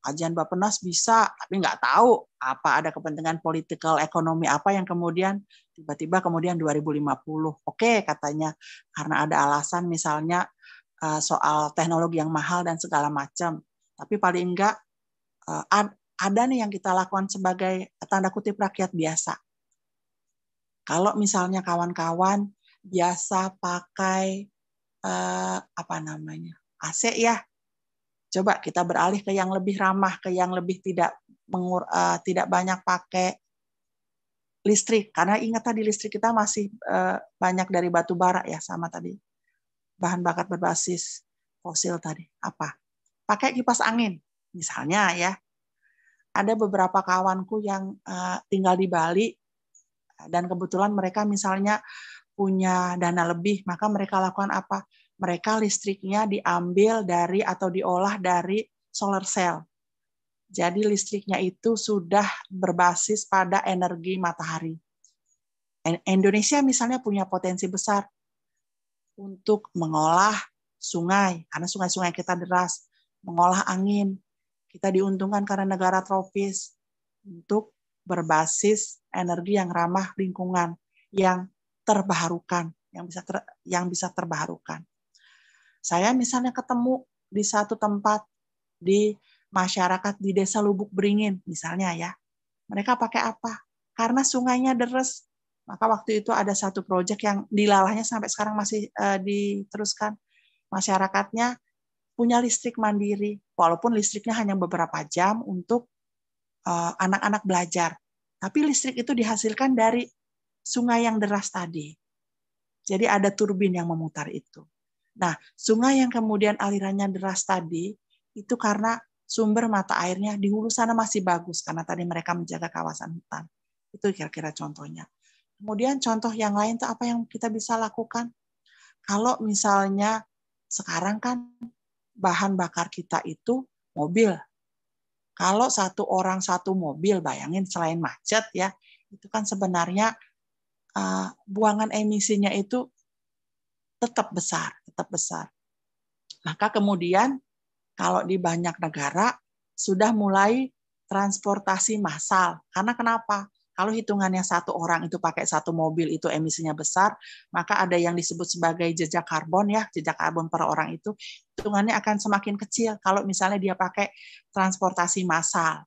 kajian Bappenas bisa, tapi nggak tahu apa ada kepentingan politikal ekonomi apa yang kemudian tiba-tiba kemudian 2050. Oke, katanya karena ada alasan misalnya soal teknologi yang mahal dan segala macam. Tapi paling enggak ada nih yang kita lakukan sebagai tanda kutip rakyat biasa. Kalau misalnya kawan-kawan biasa pakai AC ya, coba kita beralih ke yang lebih ramah, ke yang lebih tidak banyak pakai listrik. Karena ingat tadi listrik kita masih banyak dari batu bara ya, sama tadi bahan bakar berbasis fosil tadi. Apa? Pakai kipas angin, misalnya ya. Ada beberapa kawanku yang tinggal di Bali dan kebetulan mereka misalnya punya dana lebih, maka mereka lakukan apa? Mereka listriknya diambil dari atau diolah dari solar cell. Jadi listriknya itu sudah berbasis pada energi matahari. Indonesia misalnya punya potensi besar untuk mengolah sungai, karena sungai-sungai kita deras, mengolah angin. Kita diuntungkan karena negara tropis untuk berbasis energi yang ramah lingkungan, yang terbarukan, yang bisa terbarukan. Saya misalnya ketemu di satu tempat di masyarakat di Desa Lubuk Beringin misalnya ya. Mereka pakai apa? Karena sungainya deres. Maka waktu itu ada satu proyek yang dilalahnya sampai sekarang masih diteruskan. Masyarakatnya punya listrik mandiri, walaupun listriknya hanya beberapa jam untuk anak-anak belajar. Tapi listrik itu dihasilkan dari sungai yang deras tadi. Jadi ada turbin yang memutar itu. Nah, sungai yang kemudian alirannya deras tadi, itu karena sumber mata airnya di hulu sana masih bagus, karena tadi mereka menjaga kawasan hutan. Itu kira-kira contohnya. Kemudian contoh yang lain itu apa yang kita bisa lakukan? Kalau misalnya sekarang kan bahan bakar kita itu mobil. Kalau satu orang satu mobil, bayangin selain macet ya, itu kan sebenarnya buangan emisinya itu tetap besar, tetap besar. Maka kemudian kalau di banyak negara sudah mulai transportasi massal. Karena kenapa? Kalau hitungannya satu orang itu pakai satu mobil itu emisinya besar, maka ada yang disebut sebagai jejak karbon ya, jejak karbon per orang itu hitungannya akan semakin kecil kalau misalnya dia pakai transportasi massal.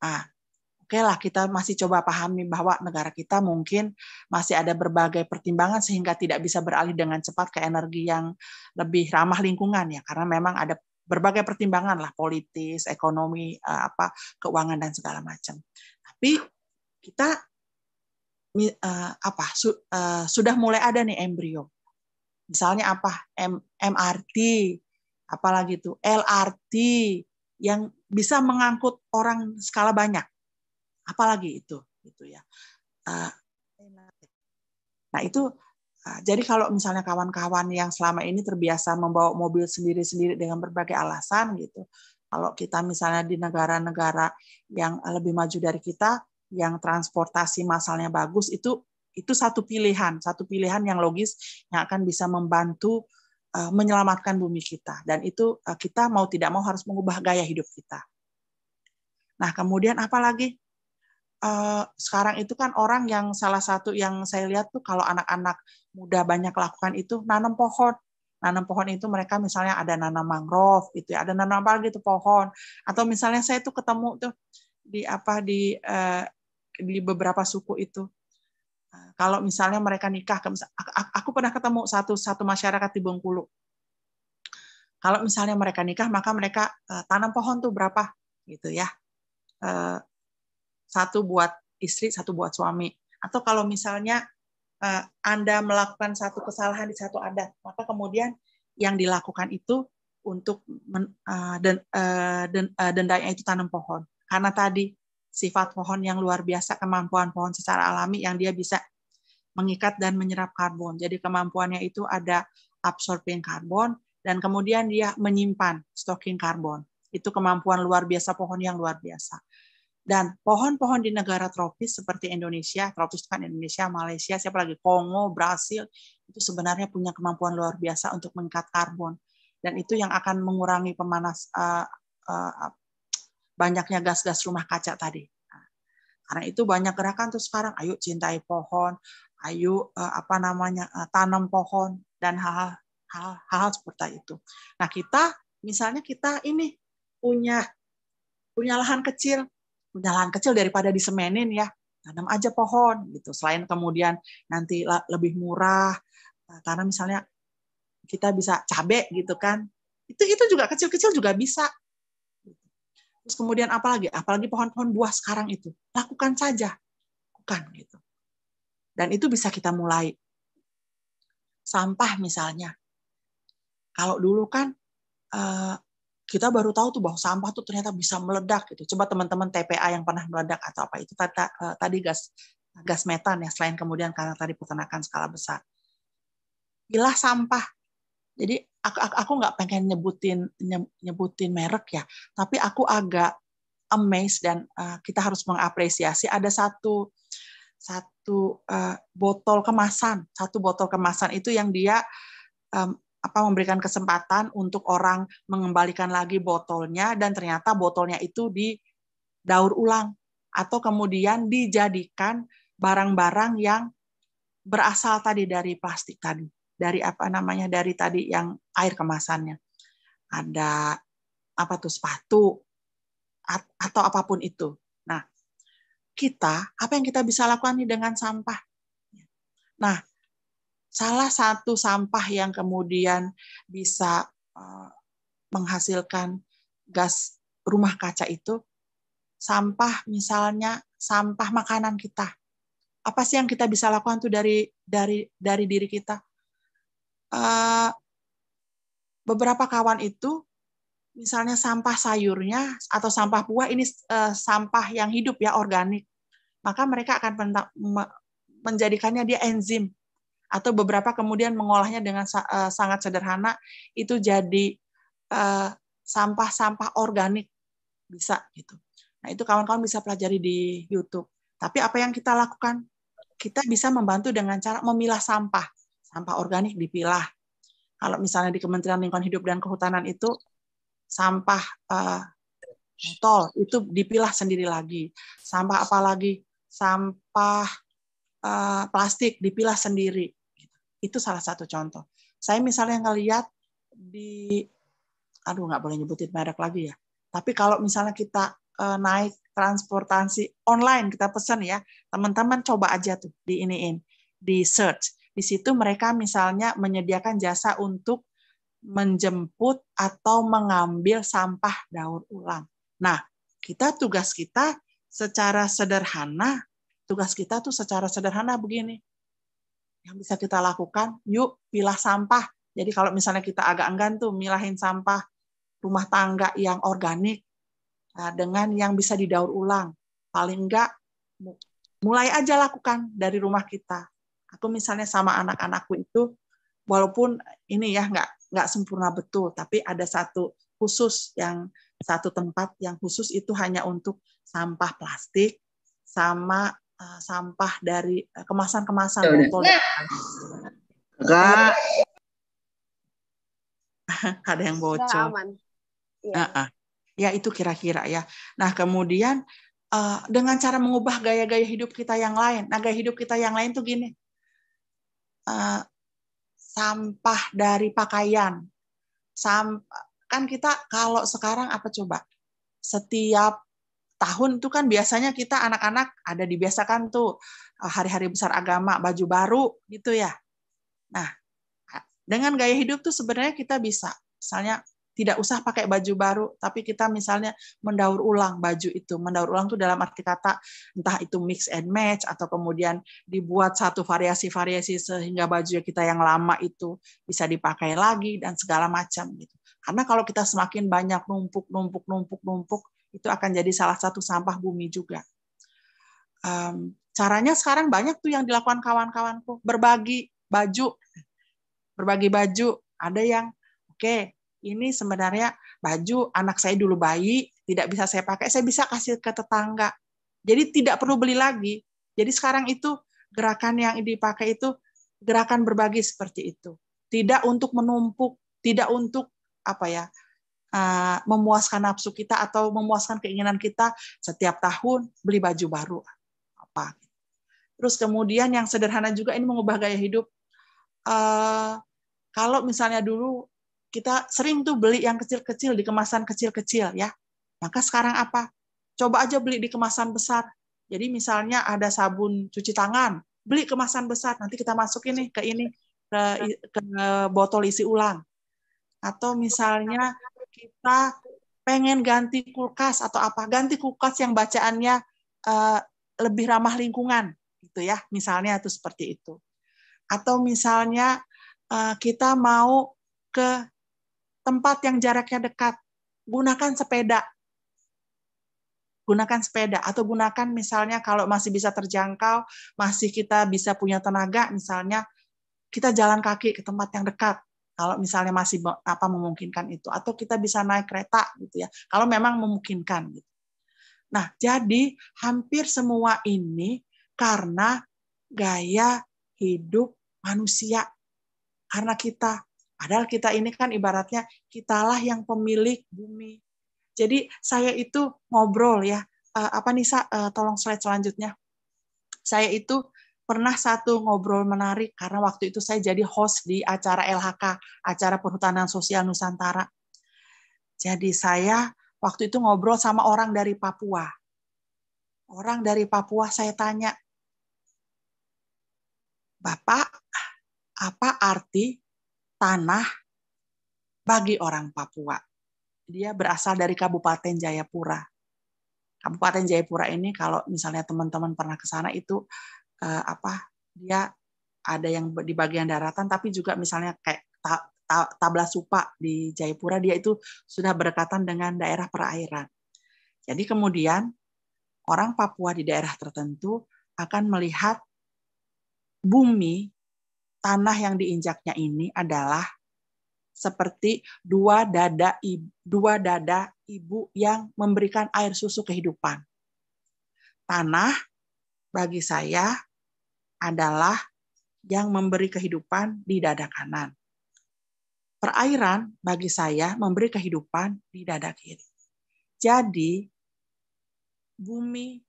Nah, oke lah, kita masih coba pahami bahwa negara kita mungkin masih ada berbagai pertimbangan sehingga tidak bisa beralih dengan cepat ke energi yang lebih ramah lingkungan ya, karena memang ada berbagai pertimbangan lah, politis, ekonomi, keuangan dan segala macam. Tapi kita sudah mulai ada nih embrio. Misalnya apa? MRT, apalagi itu LRT yang bisa mengangkut orang skala banyak. Apalagi itu ya. Nah itu jadi kalau misalnya kawan-kawan yang selama ini terbiasa membawa mobil sendiri-sendiri dengan berbagai alasan gitu, kalau kita misalnya di negara-negara yang lebih maju dari kita, yang transportasi massalnya bagus, itu satu pilihan yang logis yang akan bisa membantu menyelamatkan bumi kita. Dan itu kita mau tidak mau harus mengubah gaya hidup kita. Nah kemudian apa lagi? Sekarang itu kan orang yang salah satu yang saya lihat tuh kalau anak-anak muda banyak lakukan itu nanam pohon. Nanam pohon itu mereka misalnya ada nanam mangrove gitu ya, ada nanam apa gitu pohon. Atau misalnya saya tuh ketemu tuh di beberapa suku itu. Kalau misalnya mereka nikah, aku pernah ketemu satu masyarakat di Bengkulu. Kalau misalnya mereka nikah, maka mereka tanam pohon tuh berapa gitu ya. Satu buat istri, satu buat suami. Atau kalau misalnya Anda melakukan satu kesalahan di satu adat, maka kemudian yang dilakukan itu untuk dendanya itu tanam pohon. Karena tadi sifat pohon yang luar biasa, kemampuan pohon secara alami yang dia bisa mengikat dan menyerap karbon. Jadi kemampuannya itu ada absorbing karbon dan kemudian dia menyimpan storing karbon. Itu kemampuan luar biasa pohon yang luar biasa. Dan pohon-pohon di negara tropis seperti Indonesia, tropis kan Indonesia, Malaysia, siapa lagi, Kongo, Brasil, itu sebenarnya punya kemampuan luar biasa untuk mengikat karbon. Dan itu yang akan mengurangi banyaknya gas-gas rumah kaca tadi. Karena itu banyak gerakan tuh sekarang, ayo cintai pohon, ayo tanam pohon, dan hal-hal seperti itu. Nah misalnya kita ini punya lahan kecil, daripada disemenin ya, tanam aja pohon gitu. Selain kemudian nanti lebih murah karena misalnya kita bisa cabai gitu kan. Itu juga kecil-kecil juga bisa. Terus kemudian apalagi pohon-pohon buah sekarang itu. Lakukan saja. Bukan gitu. Dan itu bisa kita mulai. Sampah misalnya. Kalau dulu kan kita baru tahu tuh bahwa sampah tuh ternyata bisa meledak gitu. Coba teman-teman TPA yang pernah meledak atau apa itu tadi gas metan ya, selain kemudian karena tadi peternakan skala besar. Pilah sampah. Jadi aku nggak pengen nyebutin merek ya, tapi aku agak amazed dan kita harus mengapresiasi ada satu botol kemasan itu yang dia memberikan kesempatan untuk orang mengembalikan lagi botolnya dan ternyata botolnya itu didaur ulang atau kemudian dijadikan barang-barang yang berasal tadi dari plastik tadi, dari dari tadi yang air kemasannya. Ada sepatu atau apapun itu. Nah, apa yang kita bisa lakukan nih dengan sampah? Nah, salah satu sampah yang kemudian bisa menghasilkan gas rumah kaca itu sampah, misalnya sampah makanan kita. Apa sih yang kita bisa lakukan tuh dari diri kita? Beberapa kawan itu misalnya sampah sayurnya atau sampah buah ini sampah yang hidup ya, organik. Maka mereka akan menjadikannya dia enzim. Atau beberapa kemudian mengolahnya dengan sangat sederhana, itu jadi sampah-sampah organik, bisa gitu. Nah itu kawan-kawan bisa pelajari di YouTube. Tapi apa yang kita lakukan? Kita bisa membantu dengan cara memilah sampah sampah organik dipilah. Kalau misalnya di Kementerian Lingkungan Hidup dan Kehutanan itu sampah botol itu dipilah sendiri lagi. Sampah apa lagi? Sampah plastik dipilah sendiri. Itu salah satu contoh. Saya misalnya ngelihat nggak boleh nyebutin merek lagi ya. Tapi kalau misalnya kita naik transportasi online, kita pesan ya, teman-teman coba aja tuh di search. Di situ mereka misalnya menyediakan jasa untuk menjemput atau mengambil sampah daur ulang. Nah, tugas kita secara sederhana begini. Yang bisa kita lakukan, yuk pilah sampah. Jadi kalau misalnya kita agak enggan tuh milahin sampah rumah tangga yang organik dengan yang bisa didaur ulang. Paling enggak mulai aja lakukan dari rumah kita. Aku misalnya sama anak-anakku itu, walaupun ini ya nggak sempurna betul, tapi ada satu tempat yang khusus itu hanya untuk sampah plastik sama sampah dari kemasan-kemasan botol. Kak. Ada yang bocor. Aman. Ya itu kira-kira ya. Nah kemudian dengan cara mengubah gaya-gaya hidup kita yang lain. Nah gaya hidup kita yang lain tuh gini. Sampah dari pakaian. Kan kita kalau sekarang apa coba? Setiap tahun itu kan biasanya kita anak-anak ada dibiasakan tuh hari-hari besar agama, baju baru gitu ya. Nah, dengan gaya hidup tuh sebenarnya kita bisa, misalnya tidak usah pakai baju baru, tapi kita misalnya mendaur ulang baju itu. Mendaur ulang tuh dalam arti kata entah itu mix and match atau kemudian dibuat satu variasi-variasi sehingga baju kita yang lama itu bisa dipakai lagi dan segala macam gitu. Karena kalau kita semakin banyak numpuk, itu akan jadi salah satu sampah bumi juga. Caranya sekarang banyak tuh yang dilakukan kawan-kawanku, berbagi baju. Ada yang ini sebenarnya baju anak saya dulu bayi, tidak bisa saya pakai, saya bisa kasih ke tetangga. Jadi tidak perlu beli lagi. Jadi sekarang itu gerakan yang dipakai itu gerakan berbagi seperti itu. Tidak untuk menumpuk, tidak untuk memuaskan nafsu kita atau memuaskan keinginan kita setiap tahun beli baju baru. Terus kemudian yang sederhana juga ini mengubah gaya hidup. Kalau misalnya dulu kita sering tuh beli yang kecil-kecil di kemasan kecil-kecil ya, maka sekarang apa? Coba aja beli di kemasan besar. Jadi misalnya ada sabun cuci tangan, beli kemasan besar, nanti kita masukin ke botol isi ulang. Atau misalnya kita pengen ganti kulkas atau ganti kulkas yang bacaannya lebih ramah lingkungan, gitu ya, misalnya itu seperti itu. Atau misalnya kita mau ke tempat yang jaraknya dekat, gunakan sepeda atau gunakan misalnya kalau masih bisa terjangkau, masih kita bisa punya tenaga, misalnya kita jalan kaki ke tempat yang dekat. Kalau misalnya masih memungkinkan itu, atau kita bisa naik kereta gitu ya, kalau memang memungkinkan gitu. Nah, jadi hampir semua ini karena gaya hidup manusia. Karena padahal kita ini kan ibaratnya kitalah yang pemilik bumi. Jadi saya itu ngobrol ya, tolong slide selanjutnya. Saya itu pernah satu ngobrol menarik karena waktu itu saya jadi host di acara LHK, acara Perhutanan Sosial Nusantara. Jadi saya waktu itu ngobrol sama orang dari Papua. Orang dari Papua saya tanya, Bapak, apa arti tanah bagi orang Papua? Dia berasal dari Kabupaten Jayapura. Kabupaten Jayapura ini kalau misalnya teman-teman pernah ke sana itu dia ada yang di bagian daratan, tapi juga misalnya kayak Tablasupa di Jayapura, dia itu sudah berdekatan dengan daerah perairan. Jadi kemudian orang Papua di daerah tertentu akan melihat bumi, tanah yang diinjaknya ini adalah seperti dua dada ibu yang memberikan air susu kehidupan. Tanah bagi saya adalah yang memberi kehidupan di dada kanan. Perairan bagi saya memberi kehidupan di dada kiri. Jadi bumi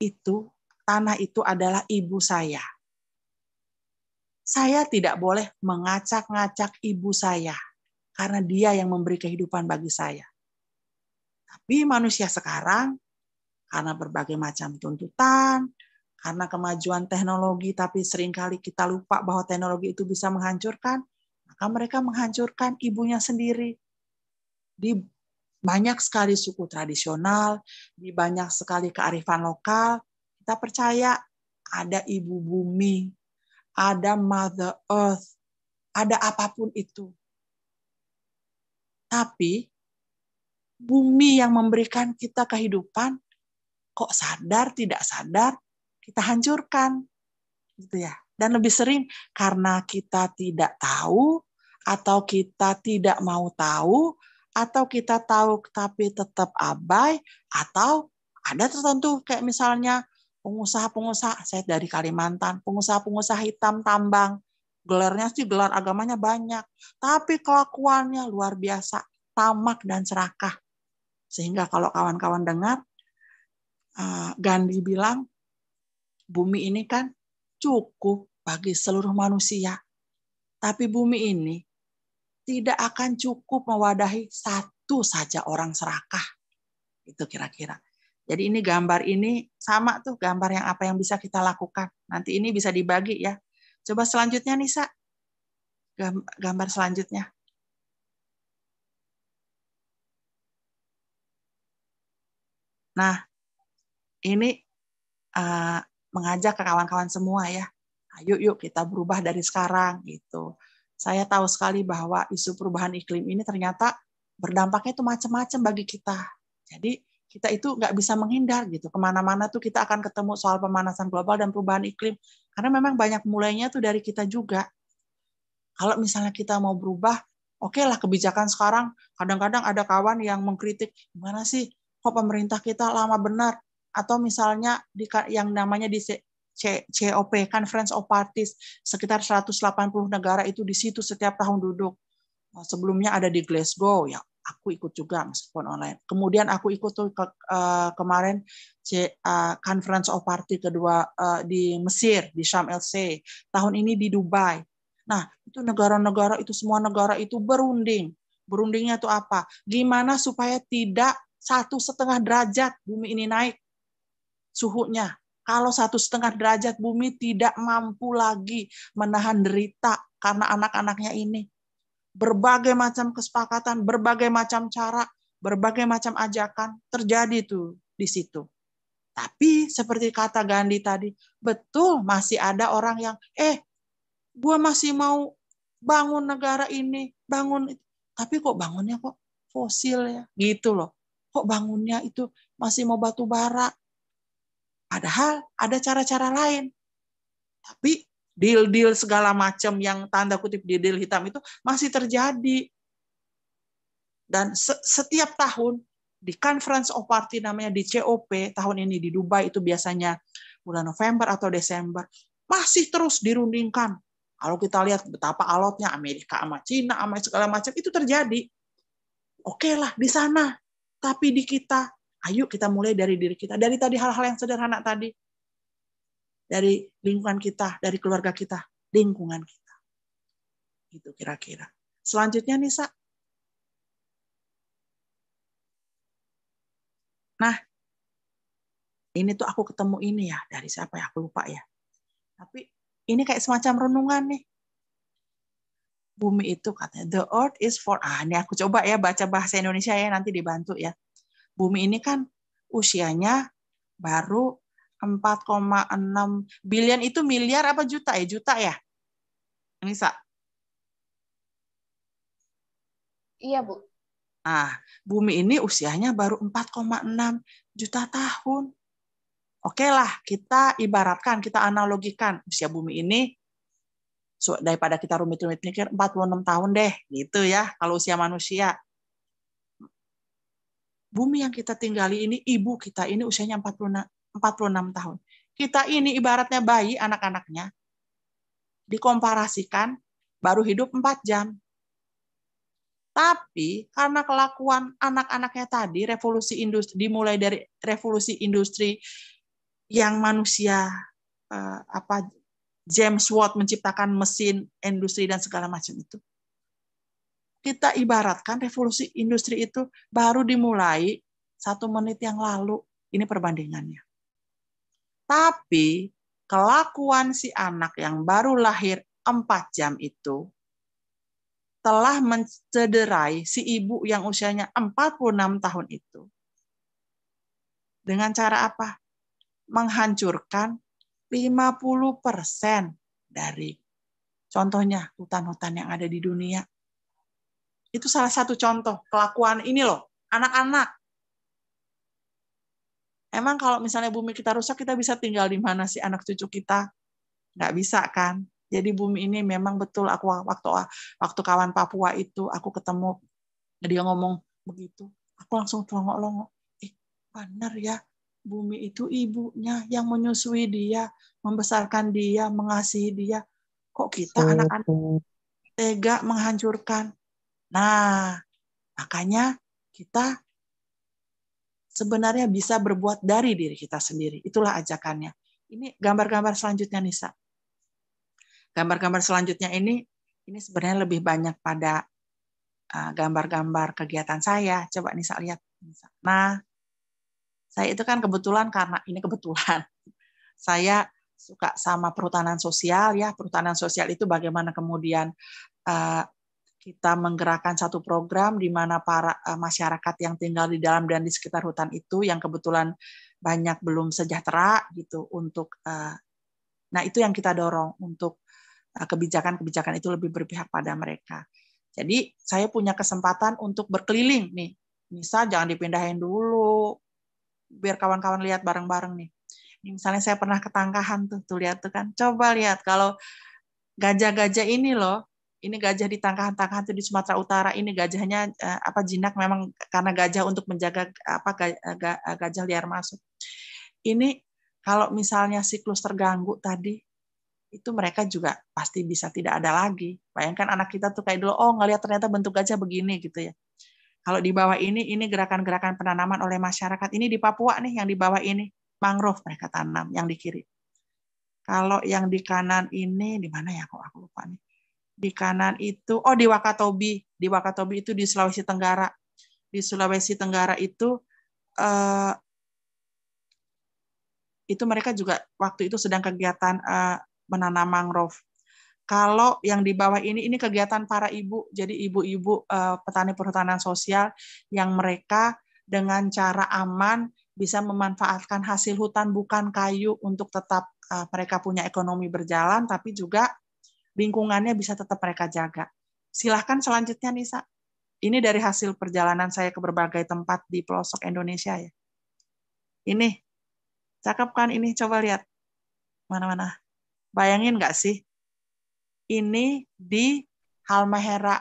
itu, tanah itu adalah ibu saya. Saya tidak boleh mengacak-ngacak ibu saya, karena dia yang memberi kehidupan bagi saya. Tapi manusia sekarang, karena berbagai macam tuntutan, karena kemajuan teknologi, tapi seringkali kita lupa bahwa teknologi itu bisa menghancurkan, maka mereka menghancurkan ibunya sendiri. Di banyak sekali suku tradisional, di banyak sekali kearifan lokal, kita percaya ada ibu bumi, ada Mother Earth, ada apapun itu. Tapi bumi yang memberikan kita kehidupan, kok sadar tidak sadar kita hancurkan, gitu ya. Dan lebih sering karena kita tidak tahu, atau kita tidak mau tahu, atau kita tahu tapi tetap abai, atau ada tertentu kayak misalnya pengusaha-pengusaha, saya dari Kalimantan, pengusaha-pengusaha hitam tambang, gelarnya sih gelar agamanya banyak, tapi kelakuannya luar biasa, tamak dan serakah. Sehingga kalau kawan-kawan dengar, Gandhi bilang, bumi ini kan cukup bagi seluruh manusia, tapi bumi ini tidak akan cukup mewadahi satu saja orang serakah. Itu kira-kira. Jadi ini gambar ini sama tuh gambar yang apa yang bisa kita lakukan. Nanti ini bisa dibagi ya. Coba selanjutnya Nisa. Gambar selanjutnya. Nah, ini mengajak ke kawan-kawan semua ya. Ayo yuk kita berubah dari sekarang gitu. Saya tahu sekali bahwa isu perubahan iklim ini ternyata berdampaknya itu macam-macam bagi kita. Jadi kita itu nggak bisa menghindar gitu. Kemana-mana tuh kita akan ketemu soal pemanasan global dan perubahan iklim. Karena memang banyak mulainya tuh dari kita juga. Kalau misalnya kita mau berubah, oke lah kebijakan sekarang, kadang-kadang ada kawan yang mengkritik, gimana sih kok pemerintah kita lama benar? Atau misalnya yang namanya di COP, Conference of Parties, sekitar 180 negara itu di situ setiap tahun duduk. Sebelumnya ada di Glasgow, ya aku ikut juga meskipun online. Kemudian aku ikut tuh kemarin Conference of Party kedua di Mesir, di Sharm el Sheikh. Tahun ini di Dubai. Nah, itu negara-negara itu, semua negara itu berunding. Berundingnya itu apa? Gimana supaya tidak 1,5 derajat bumi ini naik suhunya. Kalau 1,5 derajat bumi tidak mampu lagi menahan derita karena anak-anaknya ini. Berbagai macam kesepakatan, berbagai macam cara, berbagai macam ajakan terjadi tuh di situ. Tapi seperti kata Gandhi tadi, betul masih ada orang yang, gue masih mau bangun negara ini, bangun itu. Tapi kok bangunnya kok fosil ya, gitu loh. Kok bangunnya itu masih mau batu bara. Padahal ada cara-cara lain. Tapi deal-deal segala macam yang tanda kutip di deal hitam itu masih terjadi. Dan setiap tahun di Conference of Party namanya di COP, tahun ini di Dubai itu biasanya bulan November atau Desember, masih terus dirundingkan. Kalau kita lihat betapa alotnya Amerika sama Cina sama segala macam itu terjadi. Oke lah di sana. Tapi di kita, ayo kita mulai dari diri kita. Dari tadi hal-hal yang sederhana tadi. Dari lingkungan kita, dari keluarga kita, lingkungan kita. Gitu kira-kira. Selanjutnya Nisa. Nah, ini tuh aku ketemu ini ya, dari siapa ya, aku lupa ya. Tapi ini kayak semacam renungan nih. Bumi itu katanya, the earth is for, ini aku coba ya baca bahasa Indonesia ya, nanti dibantu ya. Bumi ini kan usianya baru 4,6 billion, itu miliar apa juta ya? Juta ya? Nisa? Iya, Bu. Nah, bumi ini usianya baru 4,6 juta tahun. Oke lah, kita ibaratkan, kita analogikan usia bumi ini daripada kita rumit-rumit mikir 46 tahun deh, gitu ya, kalau usia manusia. Bumi yang kita tinggali ini, ibu kita ini usianya 46 tahun. Kita ini ibaratnya bayi, anak-anaknya. dikomparasikan baru hidup 4 jam. Tapi karena kelakuan anak-anaknya tadi, revolusi industri dimulai dari revolusi industri yang manusia James Watt menciptakan mesin industri dan segala macam itu. Kita ibaratkan revolusi industri itu baru dimulai 1 menit yang lalu. Ini perbandingannya. Tapi kelakuan si anak yang baru lahir 4 jam itu telah mencederai si ibu yang usianya 46 tahun itu. Dengan cara apa? Menghancurkan 50% dari contohnya hutan-hutan yang ada di dunia. Itu salah satu contoh kelakuan ini loh, anak-anak. Emang kalau misalnya bumi kita rusak, kita bisa tinggal di mana sih anak cucu kita? Nggak bisa kan? Jadi bumi ini memang betul, aku waktu kawan Papua itu, aku ketemu, dia ngomong begitu, aku langsung telongok-longok. Benar ya, bumi itu ibunya yang menyusui dia, membesarkan dia, mengasihi dia. Kok kita anak-anak tega menghancurkan? Nah, makanya kita sebenarnya bisa berbuat dari diri kita sendiri. Itulah ajakannya. Ini gambar-gambar selanjutnya, Nisa. Gambar-gambar selanjutnya ini sebenarnya lebih banyak pada gambar-gambar kegiatan saya. Coba Nisa lihat. Nah, saya itu kan kebetulan, karena ini kebetulan, saya suka sama perhutanan sosial ya. Perhutanan sosial itu bagaimana kemudian kita menggerakkan satu program di mana para masyarakat yang tinggal di dalam dan di sekitar hutan itu yang kebetulan banyak belum sejahtera gitu untuk nah itu yang kita dorong untuk kebijakan-kebijakan itu lebih berpihak pada mereka. Jadi saya punya kesempatan untuk berkeliling nih. Nisa jangan dipindahin dulu biar kawan-kawan lihat bareng-bareng nih. Ini misalnya saya pernah ke Tangkahan tuh lihat tuh kan. Coba lihat kalau gajah-gajah ini loh. Ini gajah di Tangkahan itu di Sumatera Utara. Ini gajahnya jinak memang karena gajah untuk menjaga gajah liar masuk. Ini kalau misalnya siklus terganggu tadi, itu mereka juga pasti bisa tidak ada lagi. Bayangkan anak kita tuh kayak dulu, ngelihat ternyata bentuk gajah begini gitu ya. Kalau di bawah ini gerakan-gerakan penanaman oleh masyarakat. Ini di Papua nih, yang di bawah ini mangrove mereka tanam, yang di kiri. Kalau yang di kanan ini di mana ya? Kok aku lupa nih. Di kanan itu, di Wakatobi. Di Wakatobi itu di Sulawesi Tenggara. Di Sulawesi Tenggara itu mereka juga waktu itu sedang kegiatan menanam mangrove. Kalau yang di bawah ini kegiatan para ibu, jadi ibu-ibu petani perhutanan sosial yang mereka dengan cara aman bisa memanfaatkan hasil hutan bukan kayu untuk tetap mereka punya ekonomi berjalan, tapi juga lingkungannya bisa tetap mereka jaga. Silahkan selanjutnya Nisa. Ini dari hasil perjalanan saya ke berbagai tempat di pelosok Indonesia ya. Ini, cakep kan ini? Coba lihat. Mana-mana. Bayangin nggak sih? Ini di Halmahera,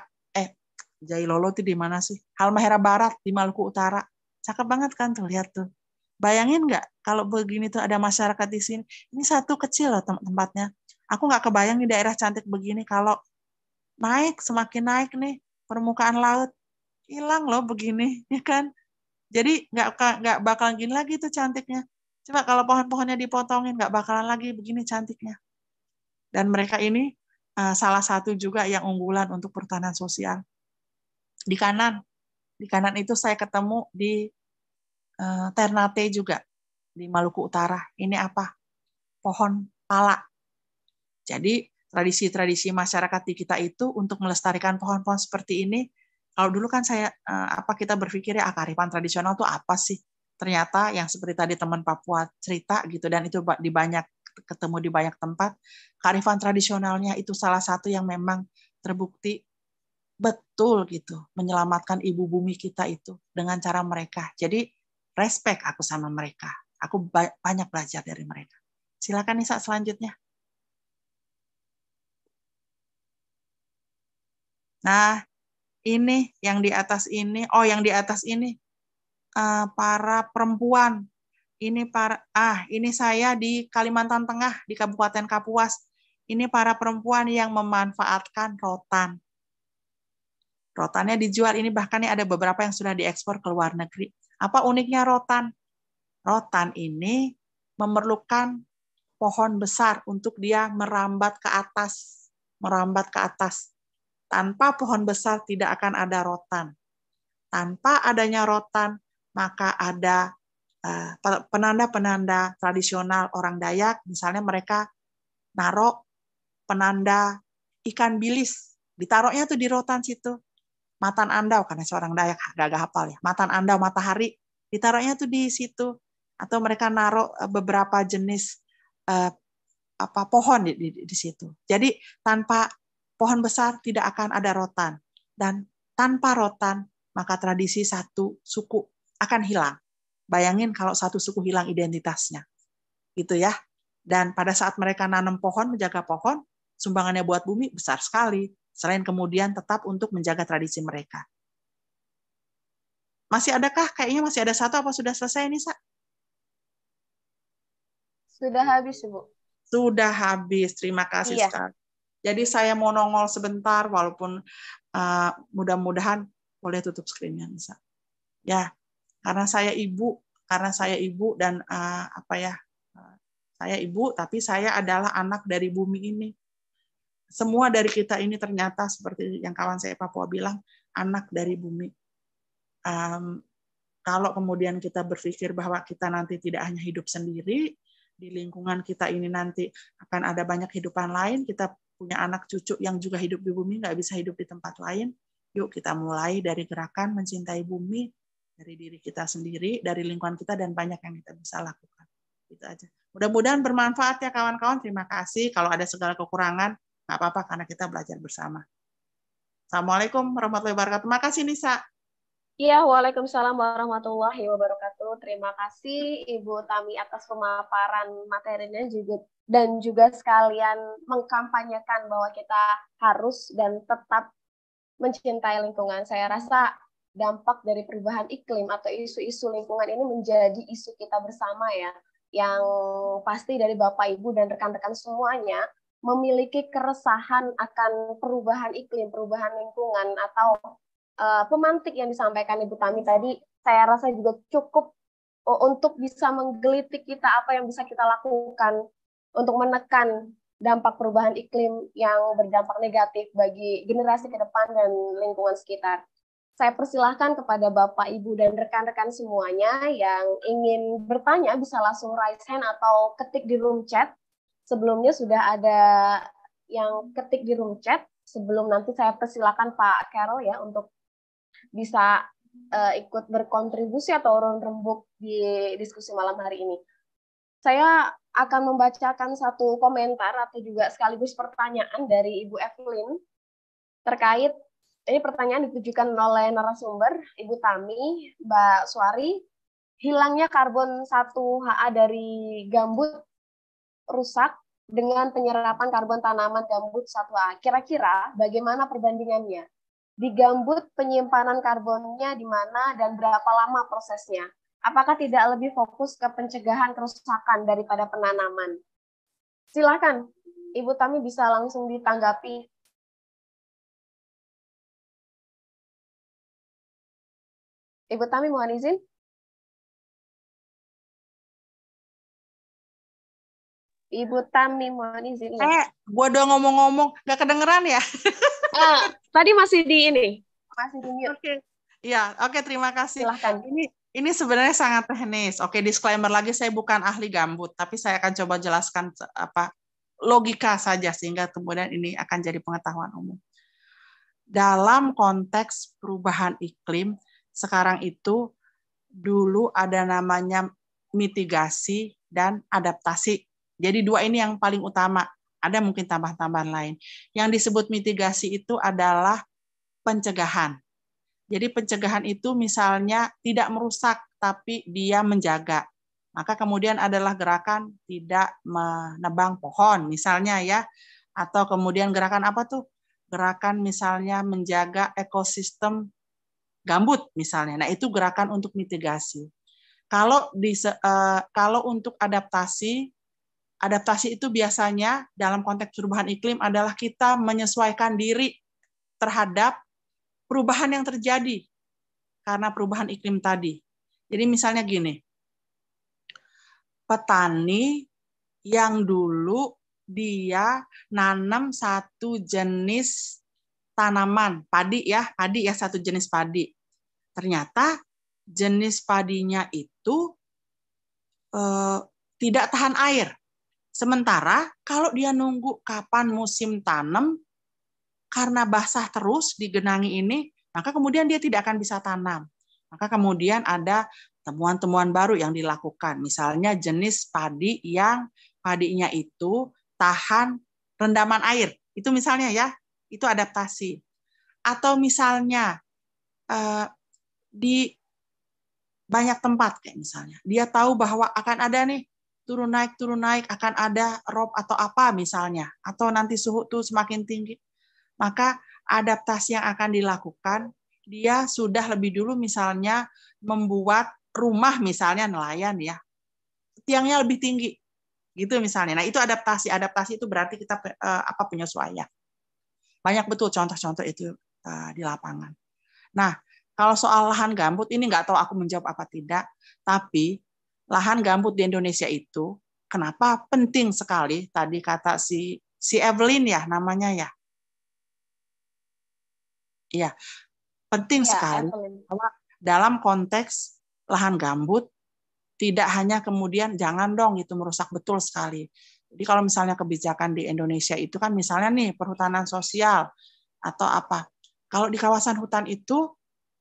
Jailolo itu di mana sih? Halmahera Barat di Maluku Utara. Cakep banget kan tuh, lihat tuh. Bayangin nggak kalau begini tuh ada masyarakat di sini. Ini satu kecil loh tempatnya. Aku nggak kebayang nih daerah cantik begini kalau semakin naik nih permukaan laut, hilang loh begini, ya kan? Jadi nggak bakalan gini lagi tuh cantiknya. Coba kalau pohon-pohonnya dipotongin, nggak bakalan lagi begini cantiknya. Dan mereka ini salah satu juga yang unggulan untuk perhutanan sosial. Di kanan itu saya ketemu di Ternate juga di Maluku Utara. Ini apa? Pohon pala. Jadi tradisi-tradisi masyarakat di kita itu untuk melestarikan pohon-pohon seperti ini. Kalau dulu kan kita berpikir ya kearifan tradisional itu apa sih? Ternyata yang seperti tadi teman Papua cerita gitu, dan itu ketemu di banyak tempat, kearifan tradisionalnya itu salah satu yang memang terbukti betul gitu, menyelamatkan ibu bumi kita itu dengan cara mereka. Jadi respect aku sama mereka. Aku banyak belajar dari mereka. Silakan Nisa selanjutnya. Nah, ini yang di atas ini, para perempuan. Ini saya di Kalimantan Tengah di Kabupaten Kapuas. ini para perempuan yang memanfaatkan rotan. Rotannya dijual, ini bahkan ada beberapa yang sudah diekspor ke luar negeri. Apa uniknya rotan? Rotan ini memerlukan pohon besar untuk dia merambat ke atas. Merambat ke atas. Tanpa pohon besar tidak akan ada rotan. Tanpa adanya rotan, maka ada penanda-penanda tradisional orang Dayak, misalnya mereka naruh penanda ikan bilis, ditaruhnya tuh di rotan situ. Matan andau, karena seorang Dayak agak hafal ya, matan andau, matahari, ditaruhnya tuh di situ. Atau mereka naruh beberapa jenis pohon di situ. Jadi tanpa pohon besar tidak akan ada rotan. Dan tanpa rotan, maka tradisi satu suku akan hilang. Bayangin kalau satu suku hilang identitasnya. Gitu ya. Dan pada saat mereka nanam pohon, menjaga pohon, sumbangannya buat bumi besar sekali. Selain kemudian tetap untuk menjaga tradisi mereka. Masih adakah? Kayaknya masih ada satu, apa sudah selesai nih, Sa? Sudah habis, Bu. Sudah habis, terima kasih sekali. Jadi saya mau nongol sebentar, walaupun mudah-mudahan boleh tutup screen-nya, bisa. Ya, karena saya ibu dan saya ibu, tapi saya adalah anak dari bumi ini. Semua dari kita ini ternyata seperti yang kawan saya Papua bilang, anak dari bumi. Kalau kemudian kita berpikir bahwa kita nanti tidak hanya hidup sendiri, di lingkungan kita ini nanti akan ada banyak kehidupan lain, kita punya anak cucu yang juga hidup di bumi, nggak bisa hidup di tempat lain, yuk kita mulai dari gerakan mencintai bumi, dari diri kita sendiri, dari lingkungan kita, dan banyak yang kita bisa lakukan. Itu aja. Mudah-mudahan bermanfaat ya kawan-kawan, terima kasih. Kalau ada segala kekurangan, nggak apa-apa karena kita belajar bersama. Assalamualaikum warahmatullahi wabarakatuh. Terima kasih, Nisa. Iya, waalaikumsalam warahmatullahi wabarakatuh. Terima kasih Ibu Tami atas pemaparan materinya dan juga sekalian mengkampanyekan bahwa kita harus dan tetap mencintai lingkungan. Saya rasa dampak dari perubahan iklim atau isu-isu lingkungan ini menjadi isu kita bersama ya, yang pasti dari Bapak, Ibu, dan rekan-rekan semuanya memiliki keresahan akan perubahan iklim, perubahan lingkungan, atau pemantik yang disampaikan Ibu Tami tadi, saya rasa juga cukup untuk bisa menggelitik kita apa yang bisa kita lakukan untuk menekan dampak perubahan iklim yang berdampak negatif bagi generasi ke depan dan lingkungan sekitar. Saya persilahkan kepada Bapak, Ibu, dan rekan-rekan semuanya yang ingin bertanya bisa langsung raise hand atau ketik di room chat. Sebelumnya sudah ada yang ketik di room chat. Sebelum nanti saya persilahkan Pak Carol ya untuk bisa ikut berkontribusi atau urun rembuk di diskusi malam hari ini. Saya akan membacakan satu komentar atau juga sekaligus pertanyaan dari Ibu Evelyn terkait, ini pertanyaan ditujukan oleh narasumber, Ibu Tami, Mbak Suari, hilangnya karbon 1HA dari gambut rusak dengan penyerapan karbon tanaman gambut 1HA. Kira-kira bagaimana perbandingannya? Di gambut penyimpanan karbonnya di mana dan berapa lama prosesnya? Apakah tidak lebih fokus ke pencegahan kerusakan daripada penanaman? Silakan, Ibu Tami bisa langsung ditanggapi. Ibu Tami mohon izin. Ibu Tami mohon izin. Gua udah ngomong-ngomong, nggak kedengeran ya? Tadi masih di ini, masih di mute. Oke, ya, oke, terima kasih. Silahkan. Ini sebenarnya sangat teknis. Oke, disclaimer lagi, saya bukan ahli gambut, tapi saya akan coba jelaskan logika saja sehingga kemudian ini akan jadi pengetahuan umum. Dalam konteks perubahan iklim, sekarang itu dulu ada namanya mitigasi dan adaptasi. Jadi dua ini yang paling utama. Ada mungkin tambahan-tambahan lain. Yang disebut mitigasi itu adalah pencegahan. Jadi pencegahan itu misalnya tidak merusak, tapi dia menjaga. Maka kemudian adalah gerakan tidak menebang pohon, misalnya ya. Atau kemudian gerakan apa tuh? Gerakan misalnya menjaga ekosistem gambut misalnya. Nah, itu gerakan untuk mitigasi. Kalau untuk adaptasi, Adaptasi itu biasanya dalam konteks perubahan iklim adalah kita menyesuaikan diri terhadap perubahan yang terjadi karena perubahan iklim tadi. Jadi misalnya gini, petani yang dulu dia nanam satu jenis tanaman, padi ya satu jenis padi. Ternyata jenis padinya itu tidak tahan air. Sementara kalau dia nunggu kapan musim tanam, karena basah terus digenangi ini, maka kemudian dia tidak akan bisa tanam. Maka kemudian ada temuan-temuan baru yang dilakukan. Misalnya jenis padi yang padinya itu tahan rendaman air. Itu misalnya ya, itu adaptasi. Atau misalnya di banyak tempat kayak misalnya, dia tahu bahwa akan ada nih turun naik akan ada rob atau apa misalnya, atau nanti suhu tuh semakin tinggi, maka adaptasi yang akan dilakukan, dia sudah lebih dulu misalnya membuat rumah misalnya nelayan ya, tiangnya lebih tinggi gitu misalnya. Nah itu adaptasi itu berarti kita penyesuaian. Banyak betul contoh-contoh itu di lapangan. Nah kalau soal lahan gambut ini nggak tahu aku menjawab apa tidak, tapi lahan gambut di Indonesia itu kenapa penting sekali, tadi kata si Evelyn ya namanya ya. Iya, penting sekali bahwa dalam konteks lahan gambut tidak hanya kemudian jangan dong itu merusak, betul sekali. Jadi kalau misalnya kebijakan di Indonesia itu kan misalnya nih perhutanan sosial atau apa. Kalau di kawasan hutan itu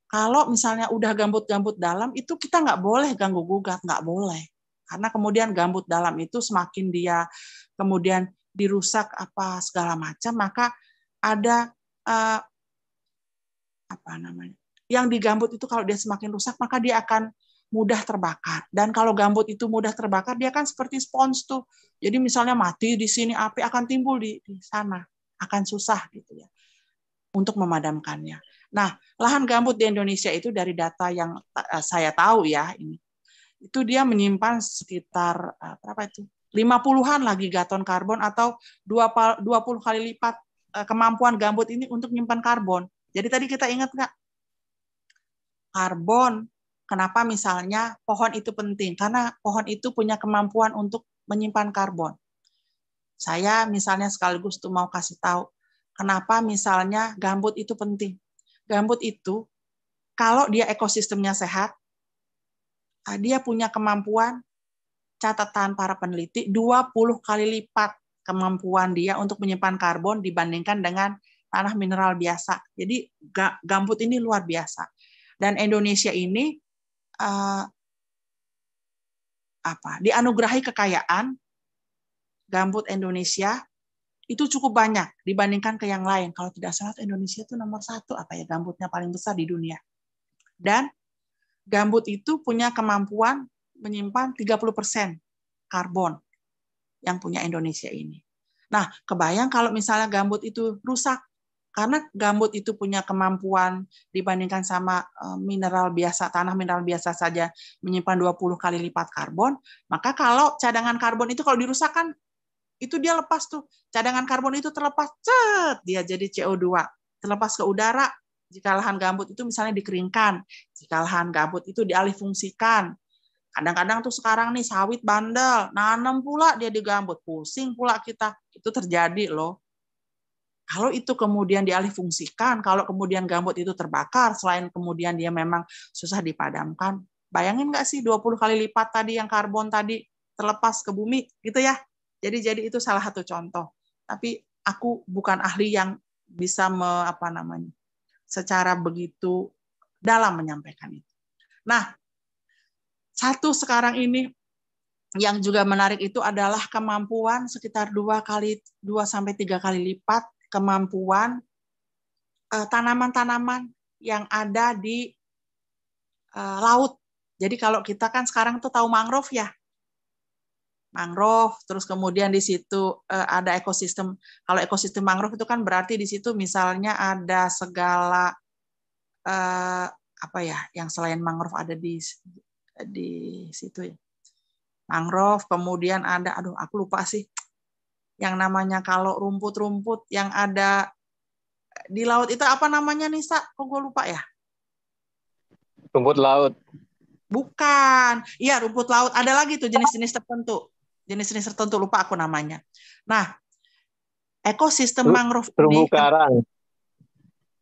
kalau misalnya udah gambut-gambut dalam, itu kita nggak boleh ganggu-gugat, nggak boleh. Karena kemudian gambut dalam itu semakin dia kemudian dirusak apa segala macam, maka ada yang di gambut itu kalau dia semakin rusak, maka dia akan mudah terbakar. Dan kalau gambut itu mudah terbakar, dia kan seperti spons tuh. Jadi misalnya mati di sini, api akan timbul di sana, akan susah gitu ya untuk memadamkannya. Nah, lahan gambut di Indonesia itu dari data yang saya tahu ya, itu dia menyimpan sekitar berapa itu? 50-an lah gigaton karbon atau 20 kali lipat kemampuan gambut ini untuk menyimpan karbon. Jadi tadi kita ingat nggak? Karbon, kenapa misalnya pohon itu penting? Karena pohon itu punya kemampuan untuk menyimpan karbon. Saya misalnya sekaligus tuh mau kasih tahu, kenapa misalnya gambut itu penting. Gambut itu, kalau dia ekosistemnya sehat, dia punya kemampuan, catatan para peneliti, 20 kali lipat kemampuan dia untuk menyimpan karbon dibandingkan dengan tanah mineral biasa. Jadi gambut ini luar biasa. Dan Indonesia ini dianugerahi kekayaan gambut Indonesia itu cukup banyak dibandingkan ke yang lain. Kalau tidak salah Indonesia itu nomor 1 gambutnya paling besar di dunia. Dan gambut itu punya kemampuan menyimpan 30% karbon yang punya Indonesia ini. Nah, kebayang kalau misalnya gambut itu rusak, karena gambut itu punya kemampuan dibandingkan sama mineral biasa, tanah mineral biasa saja menyimpan 20 kali lipat karbon, maka kalau cadangan karbon itu kalau dirusak kan itu dia lepas tuh, cadangan karbon itu terlepas, dia jadi CO2, terlepas ke udara. Jika lahan gambut itu misalnya dikeringkan, jika lahan gambut itu dialihfungsikan, kadang-kadang tuh sekarang nih sawit bandel, nanam pula dia di gambut, pusing pula kita, itu terjadi loh. Kalau itu kemudian dialihfungsikan, kalau kemudian gambut itu terbakar, selain kemudian dia memang susah dipadamkan, bayangin nggak sih 20 kali lipat tadi yang karbon tadi terlepas ke bumi, gitu ya. Jadi itu salah satu contoh. Tapi aku bukan ahli yang bisa secara begitu dalam menyampaikan itu. Nah, satu sekarang ini yang juga menarik itu adalah kemampuan sekitar 2 sampai 3 kali lipat kemampuan tanaman-tanaman yang ada di laut. Jadi kalau kita kan sekarang tuh tahu mangrove ya. Mangrove, terus kemudian di situ ada ekosistem. Kalau ekosistem mangrove itu kan berarti di situ misalnya ada segala yang selain mangrove ada di situ ya. mangrove, kemudian ada, aduh aku lupa sih, yang namanya kalau rumput-rumput yang ada di laut itu apa namanya Nisa? Kok gue lupa ya? Rumput laut. Bukan. Iya, rumput laut. Ada lagi tuh jenis-jenis tertentu. Jenis-jenis tertentu, lupa aku namanya. Nah, ekosistem mangrove Terumbu ini, karang.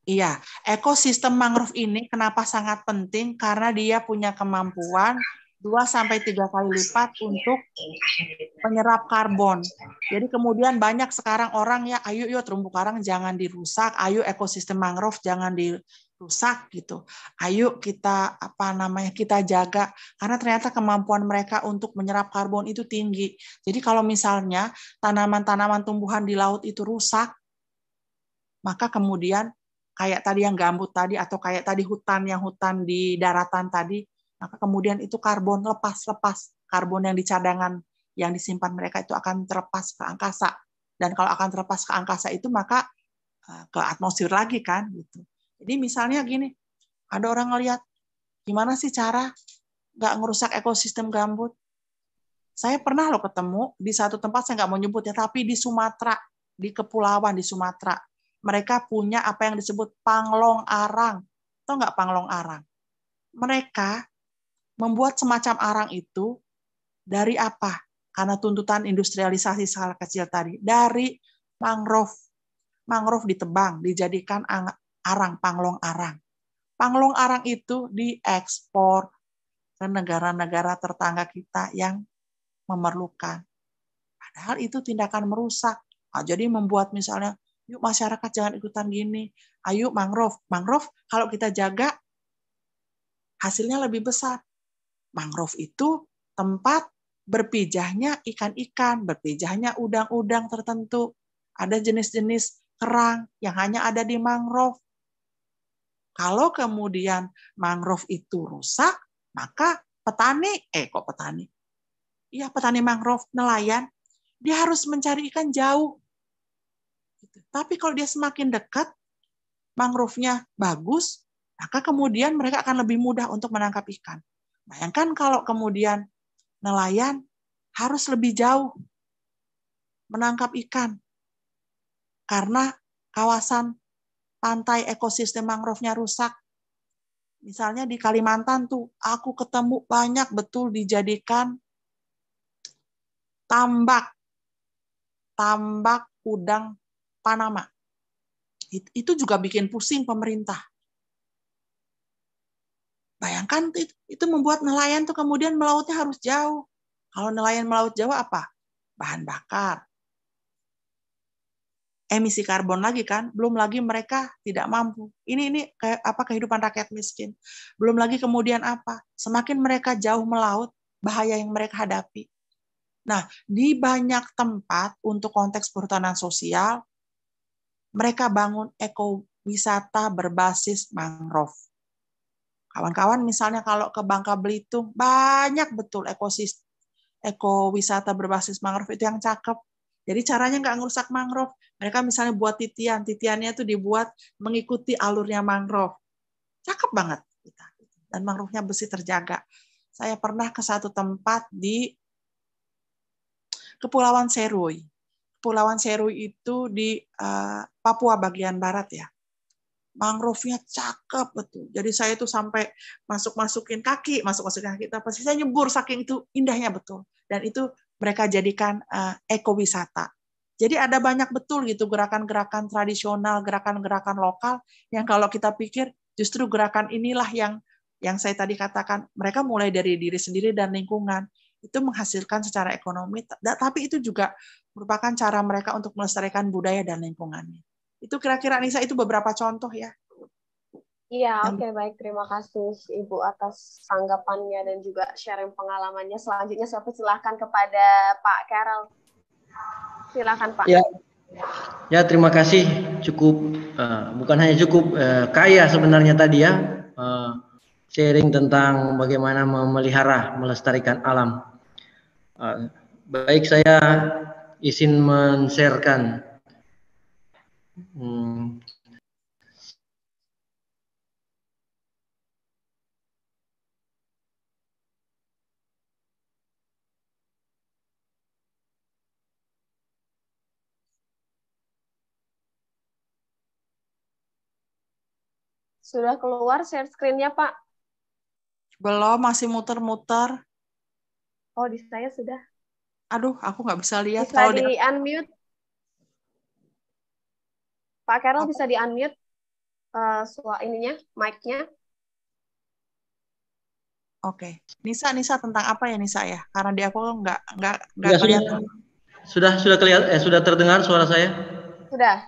iya, ekosistem mangrove ini kenapa sangat penting? Karena dia punya kemampuan 2-3 kali lipat untuk menyerap karbon. Jadi kemudian banyak sekarang orang ya, ayo yuk terumbu karang jangan dirusak, ayo ekosistem mangrove jangan dirusak gitu. Ayo kita kita jaga karena ternyata kemampuan mereka untuk menyerap karbon itu tinggi. Jadi kalau misalnya tanaman-tanaman tumbuhan di laut itu rusak, maka kemudian kayak tadi yang gambut tadi atau kayak tadi hutan di daratan tadi, maka kemudian itu karbon lepas karbon yang di cadangan yang disimpan mereka itu akan terlepas ke angkasa. Dan kalau akan terlepas ke angkasa itu maka ke atmosfer lagi kan gitu. Jadi misalnya gini, ada orang ngelihat gimana sih cara nggak ngerusak ekosistem gambut. Saya pernah loh ketemu di satu tempat, saya nggak mau nyebut ya, tapi di Sumatera, di kepulauan di Sumatera. Mereka punya apa yang disebut panglong arang. Tahu nggak panglong arang? Mereka membuat semacam arang itu dari apa? Karena tuntutan industrialisasi skala kecil tadi. Dari mangrove. Mangrove ditebang, dijadikan arang, panglong arang. Panglong arang itu diekspor ke negara-negara tetangga kita yang memerlukan. Padahal itu tindakan merusak. Nah, jadi membuat misalnya, yuk masyarakat jangan ikutan gini. Ayo mangrove. Mangrove kalau kita jaga, hasilnya lebih besar. Mangrove itu tempat berpijahnya ikan-ikan, berpijahnya udang-udang tertentu. Ada jenis-jenis kerang yang hanya ada di mangrove. Kalau kemudian mangrove itu rusak, maka petani mangrove, nelayan, dia harus mencari ikan jauh. Tapi kalau dia semakin dekat, mangrove-nya bagus, maka kemudian mereka akan lebih mudah untuk menangkap ikan. Bayangkan kalau kemudian nelayan harus lebih jauh menangkap ikan karena kawasan pantai ekosistem mangrove-nya rusak. Misalnya di Kalimantan tuh, aku ketemu banyak betul dijadikan tambak udang Panama. Itu juga bikin pusing pemerintah. Bayangkan itu membuat nelayan tuh kemudian melautnya harus jauh. Kalau nelayan melaut jauh apa? Bahan bakar. Emisi karbon lagi kan, belum lagi mereka tidak mampu. Ini kehidupan rakyat miskin. Belum lagi kemudian apa? Semakin mereka jauh melaut, bahaya yang mereka hadapi. Nah, di banyak tempat untuk konteks perhutanan sosial, mereka bangun ekowisata berbasis mangrove. Kawan-kawan misalnya kalau ke Bangka Belitung, banyak betul ekowisata berbasis mangrove itu yang cakep. Jadi caranya nggak ngerusak mangrove. Mereka misalnya buat titiannya itu dibuat mengikuti alurnya mangrove. Cakep banget. Dan mangrove-nya bersih terjaga. Saya pernah ke satu tempat di Kepulauan Serui. Kepulauan Serui itu di Papua bagian barat ya. Mangrove-nya cakep betul. Jadi saya tuh sampai masukin kaki, pasti saya nyebur saking itu indahnya betul. Dan itu mereka jadikan ekowisata. Jadi ada banyak betul gitu gerakan-gerakan tradisional, gerakan-gerakan lokal yang kalau kita pikir justru gerakan inilah yang saya tadi katakan, mereka mulai dari diri sendiri dan lingkungan. Itu menghasilkan secara ekonomi, tapi itu juga merupakan cara mereka untuk melestarikan budaya dan lingkungannya. Itu kira-kira Nisa itu beberapa contoh ya. Iya, oke, baik. Terima kasih Ibu atas tanggapannya dan juga sharing pengalamannya. Selanjutnya saya persilahkan kepada Pak Carol. Silakan Pak. Ya terima kasih. Cukup bukan hanya cukup kaya sebenarnya tadi ya sharing tentang bagaimana memelihara, melestarikan alam. Baik, saya izin men-sharekan Sudah keluar share screen-nya, Pak? Belum, masih muter-muter. Oh, di saya sudah. Aduh, aku nggak bisa lihat. Bisa di-unmute. Pak Carol bisa di-unmute ininya, mic-nya. Oke. Nisa tentang apa ya Nisa ya? Karena di aku nggak Ya, kelihatan. Sudah kelihatan, sudah terdengar suara saya? Sudah.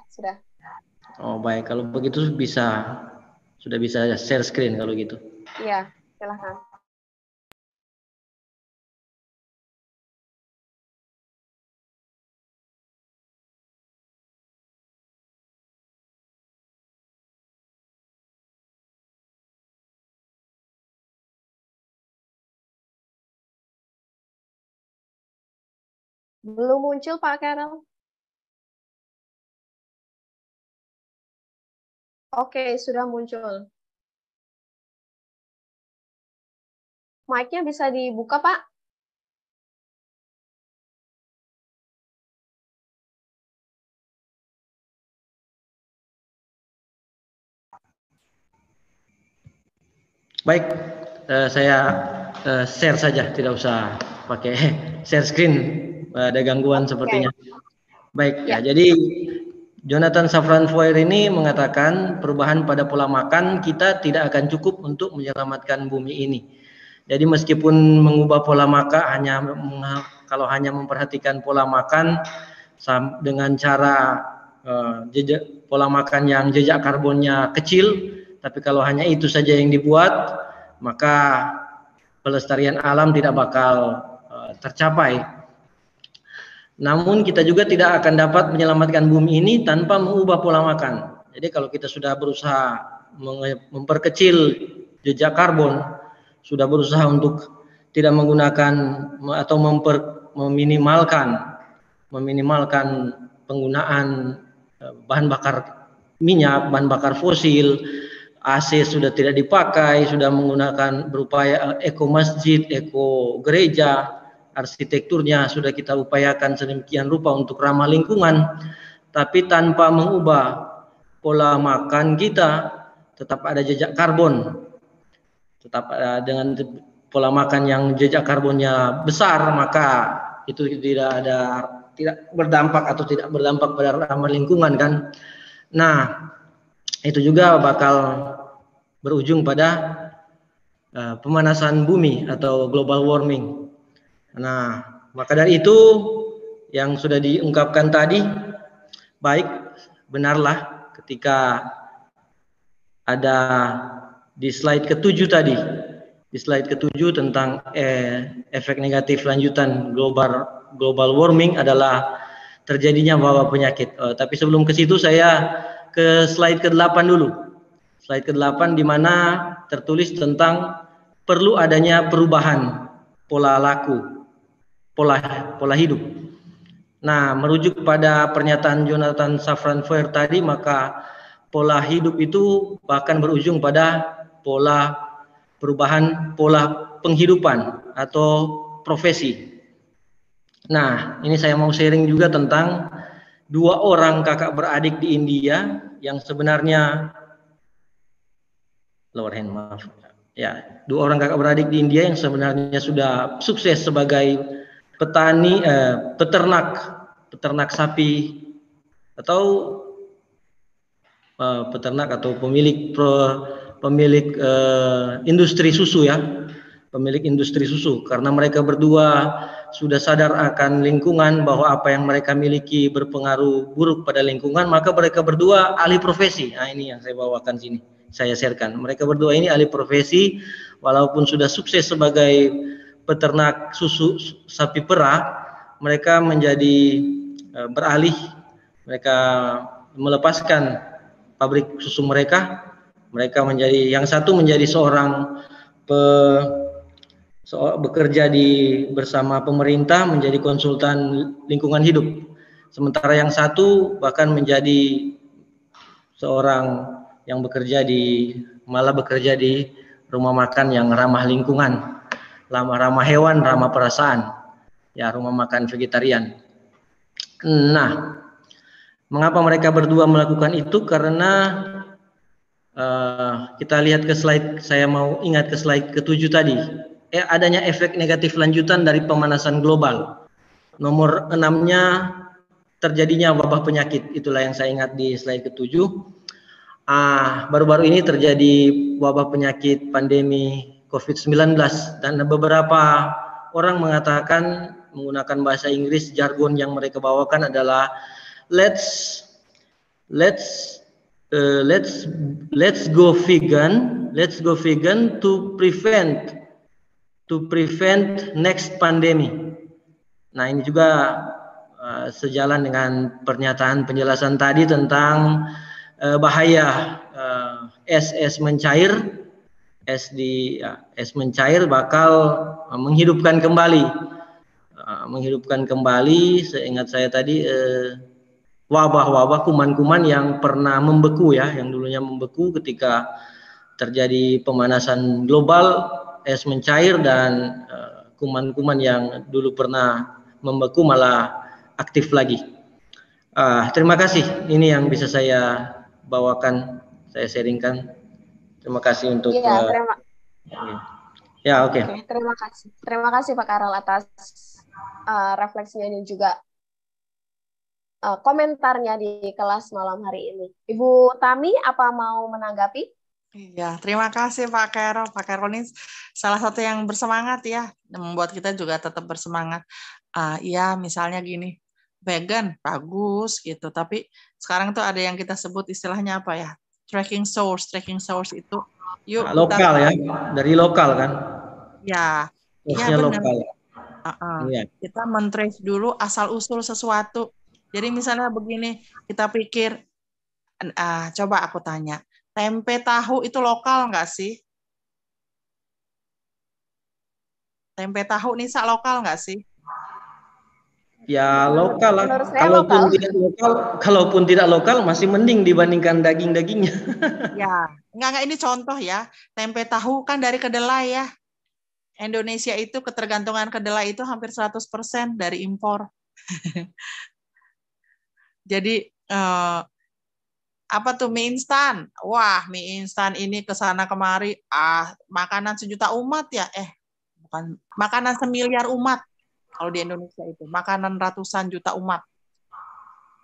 Oh, baik. Kalau begitu sudah bisa share screen kalau gitu. Iya, silakan. Belum muncul Pak Carol. Oke, sudah muncul. Mic-nya bisa dibuka, Pak? Baik, saya share saja, tidak usah pakai share screen. Ada gangguan sepertinya. Baik, ya. Jadi Jonathan Safran Foer ini mengatakan perubahan pada pola makan kita tidak akan cukup untuk menyelamatkan bumi ini. Jadi meskipun mengubah pola makan kalau hanya memperhatikan pola makan dengan cara pola makan yang jejak karbonnya kecil, tapi kalau hanya itu saja yang dibuat, maka pelestarian alam tidak bakal tercapai. Namun kita juga tidak akan dapat menyelamatkan bumi ini tanpa mengubah pola makan. Jadi kalau kita sudah berusaha memperkecil jejak karbon, sudah berusaha untuk tidak menggunakan atau meminimalkan penggunaan bahan bakar minyak, bahan bakar fosil, AC sudah tidak dipakai, sudah menggunakan berupaya eko masjid, eko gereja, arsitekturnya sudah kita upayakan sedemikian rupa untuk ramah lingkungan, tapi tanpa mengubah pola makan kita, tetap ada jejak karbon, tetap dengan pola makan yang jejak karbonnya besar, maka itu tidak berdampak pada ramah lingkungan kan. Nah, itu juga bakal berujung pada pemanasan bumi atau global warming. Nah, maka dari itu yang sudah diungkapkan tadi, baik, benarlah ketika ada di slide ke-7 tadi, di slide ke-7 tentang efek negatif lanjutan global warming adalah terjadinya wabah penyakit. Tapi sebelum ke situ saya ke slide ke-8 dulu. Slide ke-8 di mana tertulis tentang perlu adanya perubahan pola laku, pola hidup. Nah, merujuk pada pernyataan Jonathan Safran Foer tadi, maka pola hidup itu bahkan berujung pada perubahan pola penghidupan atau profesi. Nah, ini saya mau sharing juga tentang 2 orang kakak beradik di India yang sebenarnya ya, 2 orang kakak beradik di India yang sebenarnya sudah sukses sebagai peternak sapi atau peternak atau pemilik industri susu ya, pemilik industri susu, karena mereka berdua sudah sadar akan lingkungan bahwa apa yang mereka miliki berpengaruh buruk pada lingkungan, maka mereka berdua alih profesi. Nah, ini yang saya bawakan sini, saya sharekan. Mereka berdua ini alih profesi, walaupun sudah sukses sebagai peternak susu sapi perah, mereka menjadi beralih, mereka melepaskan pabrik susu mereka menjadi, yang satu menjadi seorang bekerja bersama pemerintah menjadi konsultan lingkungan hidup, sementara yang satu bahkan menjadi seorang yang bekerja di rumah makan yang ramah lingkungan, ramah hewan, ramah perasaan, ya, rumah makan vegetarian. Nah, mengapa mereka berdua melakukan itu? Karena Kita lihat ke slide, saya mau ingat ke slide ke-7 tadi. Adanya efek negatif lanjutan dari pemanasan global. Nomor 6-nya terjadinya wabah penyakit. Itulah yang saya ingat di slide ke-7. Baru-baru ini terjadi wabah penyakit pandemi COVID-19 dan beberapa orang mengatakan menggunakan bahasa Inggris, jargon yang mereka bawakan adalah let's go vegan to prevent next pandemic. Nah, ini juga sejalan dengan pernyataan penjelasan tadi tentang bahaya es mencair bakal menghidupkan kembali seingat saya tadi wabah-wabah kuman-kuman yang pernah membeku ya, yang dulunya membeku ketika terjadi pemanasan global, es mencair dan kuman-kuman yang dulu pernah membeku malah aktif lagi. Terima kasih, ini yang bisa saya bawakan, saya sharingkan. Terima kasih untuk oke. Terima kasih Pak Karel atas refleksinya dan juga komentarnya di kelas malam hari ini. Ibu Tami, apa mau menanggapi? Iya, terima kasih Pak Karel. Pak Karel ini salah satu yang bersemangat ya, membuat kita juga tetap bersemangat. Iya, misalnya gini, vegan bagus gitu, tapi sekarang tuh ada yang kita sebut istilahnya apa ya? Tracking source itu yuk lokal ya, dari lokal kan? Ya, iya benar. Lokal. Kita men-trace dulu asal usul sesuatu. Jadi misalnya begini, kita pikir, coba aku tanya, tempe tahu itu lokal nggak sih? Tempe tahu Nisa lokal nggak sih? Ya lokal lah. Kalaupun tidak lokal masih mending dibandingkan daging-dagingnya. Ya, enggak ini contoh ya. Tempe tahu kan dari kedelai ya. Indonesia itu ketergantungan kedelai itu hampir 100% dari impor. Jadi apa tuh mie instan? Wah, mie instan ini kesana kemari, makanan sejuta umat ya? Bukan, makanan semiliar umat. Kalau di Indonesia itu makanan ratusan juta umat.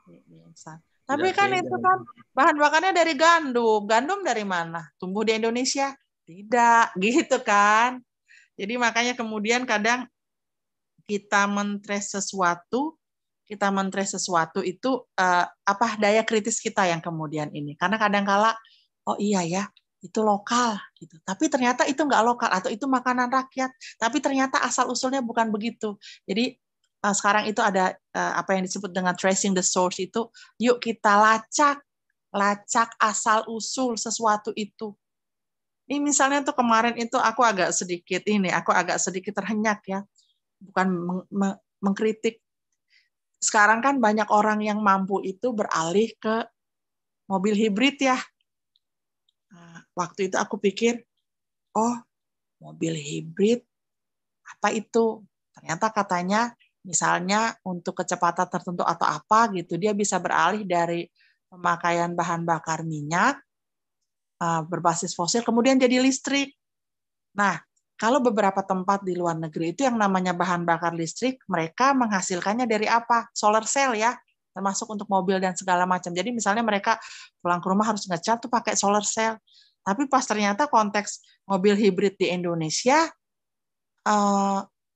Mie instan. Tapi kan itu kan bahan bakarnya dari gandum. Gandum dari mana? Tumbuh di Indonesia? Tidak, gitu kan? Jadi makanya kemudian kadang kita men-trace sesuatu itu daya kritis kita yang kemudian ini. Karena kadang-kala oh iya ya, itu lokal gitu. Tapi ternyata itu nggak lokal atau itu makanan rakyat. Tapi ternyata asal usulnya bukan begitu. Jadi sekarang itu ada apa yang disebut dengan tracing the source itu. Yuk kita lacak asal usul sesuatu itu. Ini misalnya tuh kemarin itu aku agak sedikit terhenyak ya. Bukan mengkritik. Sekarang kan banyak orang yang mampu itu beralih ke mobil hibrid ya. Waktu itu aku pikir, oh mobil hibrid apa itu? Ternyata katanya misalnya untuk kecepatan tertentu atau apa gitu, dia bisa beralih dari pemakaian bahan bakar minyak berbasis fosil kemudian jadi listrik. Nah, kalau beberapa tempat di luar negeri itu yang namanya bahan bakar listrik, mereka menghasilkannya dari apa? Solar cell ya, termasuk untuk mobil dan segala macam. Jadi misalnya mereka pulang ke rumah harus nge-charge tuh pakai solar cell. Tapi pas ternyata konteks mobil hibrid di Indonesia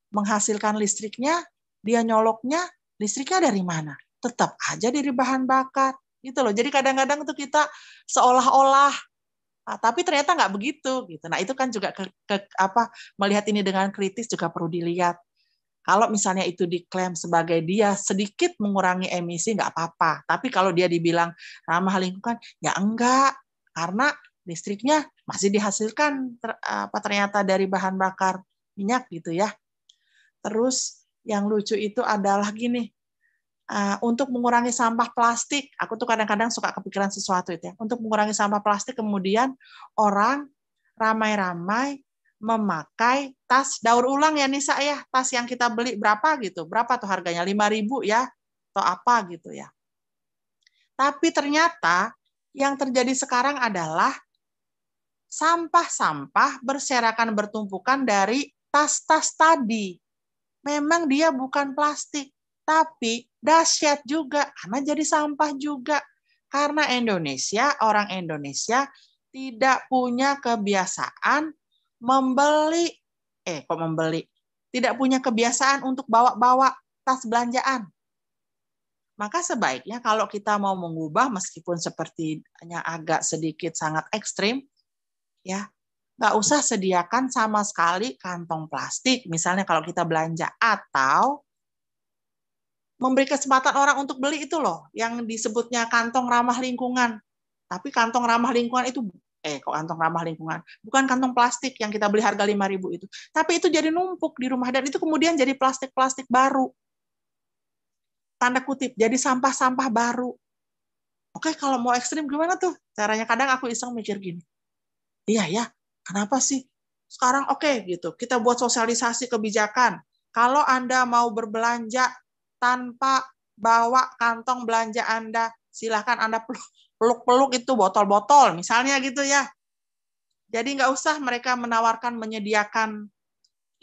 menghasilkan listriknya, dia nyoloknya listriknya dari mana? Tetap aja dari bahan bakar. Gitu loh. Jadi kadang-kadang tuh kita seolah-olah tapi ternyata nggak begitu gitu. Nah itu kan juga melihat ini dengan kritis juga perlu dilihat. Kalau misalnya itu diklaim sebagai dia sedikit mengurangi emisi nggak apa-apa. Tapi kalau dia dibilang ramah lingkungan ya enggak, karena listriknya masih dihasilkan ternyata dari bahan bakar minyak gitu ya. Terus yang lucu itu adalah gini. Untuk mengurangi sampah plastik, aku tuh kadang-kadang suka kepikiran sesuatu itu ya. Untuk mengurangi sampah plastik, kemudian orang ramai-ramai memakai tas daur ulang ya Nisa ya, tas yang kita beli berapa gitu, berapa tuh harganya 5.000 ya, atau apa gitu ya. Tapi ternyata yang terjadi sekarang adalah sampah-sampah berserakan bertumpukan dari tas-tas tadi. Memang dia bukan plastik, tapi dahsyat juga karena jadi sampah juga. Karena orang Indonesia tidak punya kebiasaan membeli, tidak punya kebiasaan untuk bawa-bawa tas belanjaan. Maka sebaiknya kalau kita mau mengubah, meskipun sepertinya agak sedikit sangat ekstrim, ya nggak usah sediakan sama sekali kantong plastik, misalnya kalau kita belanja, atau memberi kesempatan orang untuk beli itu loh, yang disebutnya kantong ramah lingkungan. Tapi kantong ramah lingkungan itu, kantong ramah lingkungan, bukan kantong plastik yang kita beli harga 5.000 itu. Tapi itu jadi numpuk di rumah, dan itu kemudian jadi plastik-plastik baru. Tanda kutip, jadi sampah-sampah baru. Oke, kalau mau ekstrim gimana tuh caranya? Kadang aku iseng mikir gini, iya ya, kenapa sih sekarang gitu, kita buat sosialisasi kebijakan. Kalau Anda mau berbelanja tanpa bawa kantong belanja Anda, silahkan Anda peluk-peluk itu botol-botol, misalnya gitu ya. Jadi nggak usah mereka menyediakan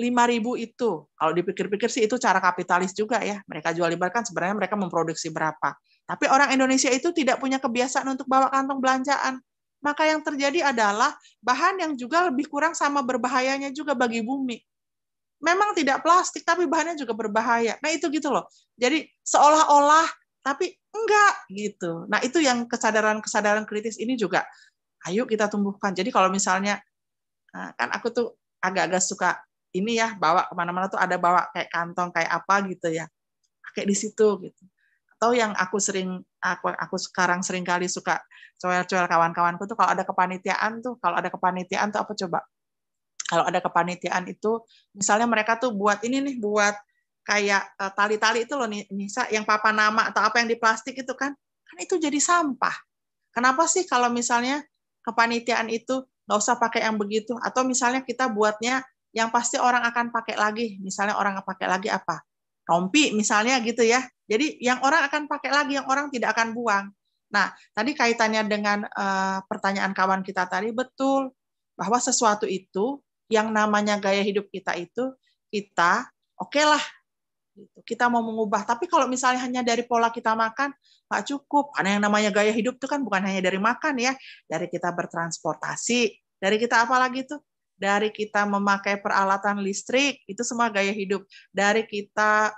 5.000 itu. Kalau dipikir-pikir sih itu cara kapitalis juga ya. Mereka jual libatkan, sebenarnya mereka memproduksi berapa. Tapi orang Indonesia itu tidak punya kebiasaan untuk bawa kantong belanjaan. Maka yang terjadi adalah bahan yang juga lebih kurang sama berbahayanya juga bagi bumi. Memang tidak plastik, tapi bahannya juga berbahaya. Nah itu gitu loh. Jadi seolah-olah, tapi enggak gitu. Nah itu yang kesadaran kritis ini juga ayo kita tumbuhkan. Jadi kalau misalnya, kan aku tuh agak-agak suka ini ya, bawa kemana-mana tuh ada bawa kayak kantong kayak apa gitu ya, pakai di situ gitu. Atau yang aku sekarang sering kali suka coel-coel kawan-kawanku tuh, kalau ada kepanitiaan tuh apa coba? Kalau ada kepanitiaan itu, misalnya mereka tuh buat ini nih, buat kayak tali-tali itu loh, Nisa, yang papan nama atau apa yang di plastik itu kan itu jadi sampah. Kenapa sih kalau misalnya kepanitiaan itu nggak usah pakai yang begitu? Atau misalnya kita buatnya yang pasti orang akan pakai lagi. Misalnya orang pakai lagi apa? Rompi misalnya gitu ya. Jadi yang orang akan pakai lagi, yang orang tidak akan buang. Nah, tadi kaitannya dengan pertanyaan kawan kita tadi, betul. Bahwa sesuatu itu, yang namanya gaya hidup kita itu, kita oke lah. Kita mau mengubah. Tapi kalau misalnya hanya dari pola kita makan, nggak cukup. Karena yang namanya gaya hidup itu kan bukan hanya dari makan ya. Dari kita bertransportasi. Dari kita apa lagi tuh? Dari kita memakai peralatan listrik, itu semua gaya hidup. Dari kita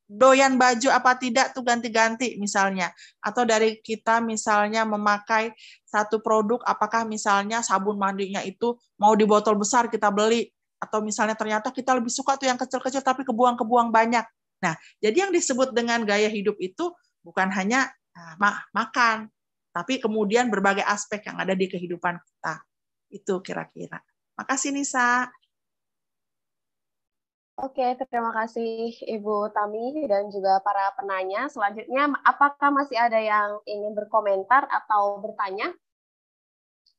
doyan baju apa tidak tuh ganti-ganti misalnya. Atau dari kita misalnya memakai satu produk, apakah misalnya sabun mandinya itu mau di botol besar kita beli, atau misalnya ternyata kita lebih suka tuh yang kecil-kecil tapi kebuang-kebuang banyak. Nah, jadi yang disebut dengan gaya hidup itu bukan hanya makan, tapi kemudian berbagai aspek yang ada di kehidupan kita. Itu kira-kira. Makasih Nisa. Oke, terima kasih Ibu Tami dan juga para penanya. Selanjutnya, apakah masih ada yang ingin berkomentar atau bertanya?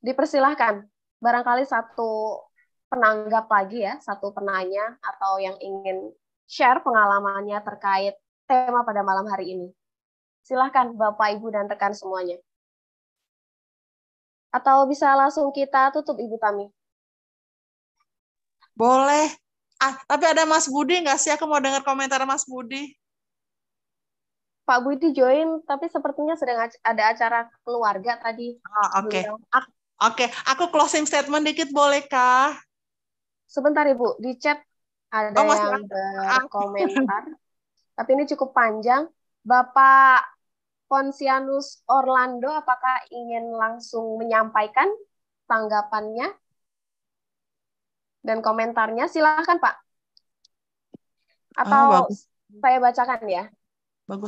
Dipersilahkan. Barangkali satu penanggap lagi ya, satu penanya atau yang ingin share pengalamannya terkait tema pada malam hari ini. Silahkan Bapak, Ibu, dan rekan semuanya. Atau bisa langsung kita tutup, Ibu Tami? Boleh. Tapi ada Mas Budi nggak sih? Aku mau dengar komentar Mas Budi. Pak Budi join, tapi sepertinya sedang ada acara keluarga tadi. Oke. Oke, aku closing statement dikit bolehkah? Sebentar Ibu, di chat ada yang berkomentar. Tapi ini cukup panjang. Bapak Ponsianus Orlando, apakah ingin langsung menyampaikan tanggapannya dan komentarnya? Silahkan Pak. Atau saya bacakan ya.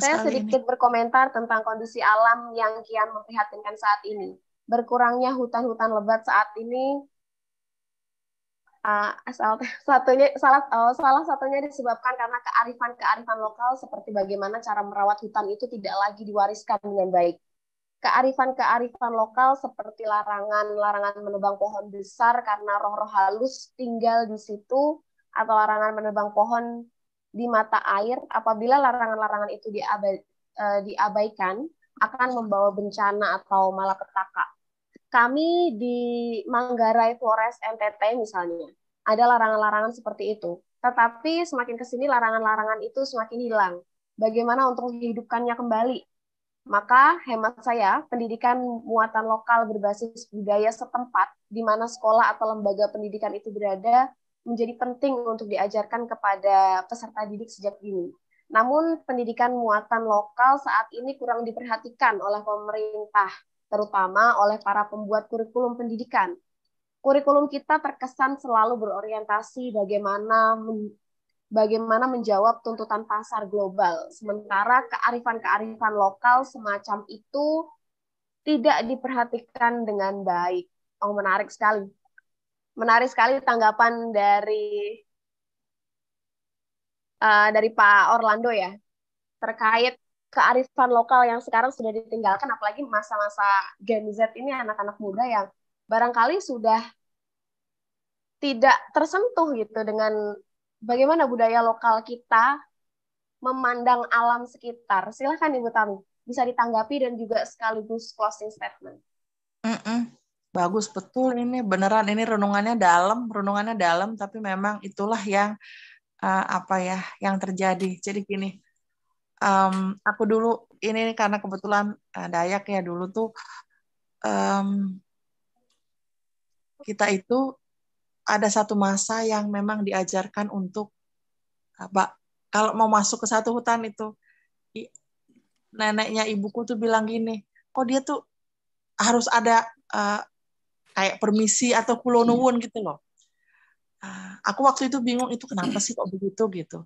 Saya sedikit berkomentar tentang kondisi alam yang kian memprihatinkan saat ini. Berkurangnya hutan-hutan lebat saat ini salah satunya disebabkan karena kearifan lokal seperti bagaimana cara merawat hutan itu tidak lagi diwariskan dengan baik. Kearifan lokal seperti larangan menebang pohon besar karena roh-roh halus tinggal di situ, atau larangan menebang pohon di mata air. Apabila larangan-larangan itu diabaikan, akan membawa bencana atau malapetaka. kami di Manggarai Flores NTT misalnya, ada larangan-larangan seperti itu. Tetapi semakin ke sini larangan-larangan itu semakin hilang. Bagaimana untuk menghidupkannya kembali? Maka hemat saya, pendidikan muatan lokal berbasis budaya setempat, di mana sekolah atau lembaga pendidikan itu berada, menjadi penting untuk diajarkan kepada peserta didik sejak dini. Namun pendidikan muatan lokal saat ini kurang diperhatikan oleh pemerintah, terutama oleh para pembuat kurikulum pendidikan. Kurikulum kita terkesan selalu berorientasi bagaimana menjawab tuntutan pasar global. Sementara kearifan-kearifan lokal semacam itu tidak diperhatikan dengan baik. Oh, menarik sekali. Menarik sekali tanggapan dari Pak Orlando ya, terkait kearifan lokal yang sekarang sudah ditinggalkan, apalagi masa-masa Gen Z ini anak-anak muda yang barangkali sudah tidak tersentuh gitu dengan bagaimana budaya lokal kita memandang alam sekitar. Silakan Ibu Tami, bisa ditanggapi dan juga sekaligus closing statement. Bagus, betul ini beneran, ini renungannya dalam, tapi memang itulah yang yang terjadi. Jadi gini, aku dulu ini karena kebetulan Dayak ya, dulu tuh kita itu ada satu masa yang memang diajarkan untuk kalau mau masuk ke satu hutan itu, neneknya ibuku tuh bilang gini, kok dia tuh harus ada kayak permisi atau kulonuwun gitu loh. Aku waktu itu bingung, itu kenapa sih kok begitu gitu.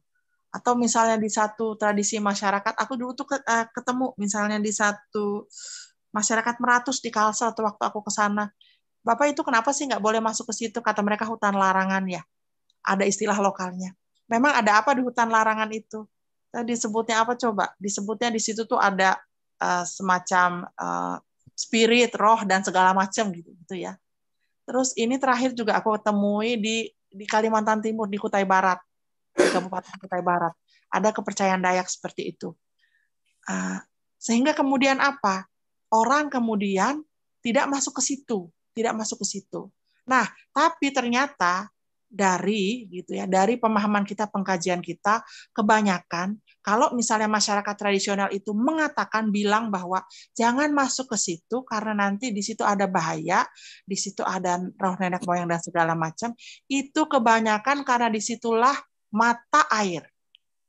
Atau misalnya di satu tradisi masyarakat, aku dulu tuh ketemu misalnya di satu masyarakat Meratus di Kalsel, atau waktu aku ke sana, Bapak itu kenapa sih nggak boleh masuk ke situ? Kata mereka hutan larangan ya. Ada istilah lokalnya. Memang ada apa di hutan larangan itu? Disebutnya apa coba? Disebutnya di situ tuh ada semacam spirit, roh, dan segala macam gitu ya. Terus ini terakhir juga aku temui di Kalimantan Timur, di Kutai Barat, di Kabupaten Kutai Barat. Ada kepercayaan Dayak seperti itu. Sehingga kemudian apa? Orang kemudian tidak masuk ke situ. Nah, tapi ternyata dari pemahaman kita, pengkajian kita, kebanyakan kalau misalnya masyarakat tradisional itu bilang bahwa jangan masuk ke situ karena nanti di situ ada bahaya, di situ ada roh nenek moyang dan segala macam, itu kebanyakan karena disitulah mata air,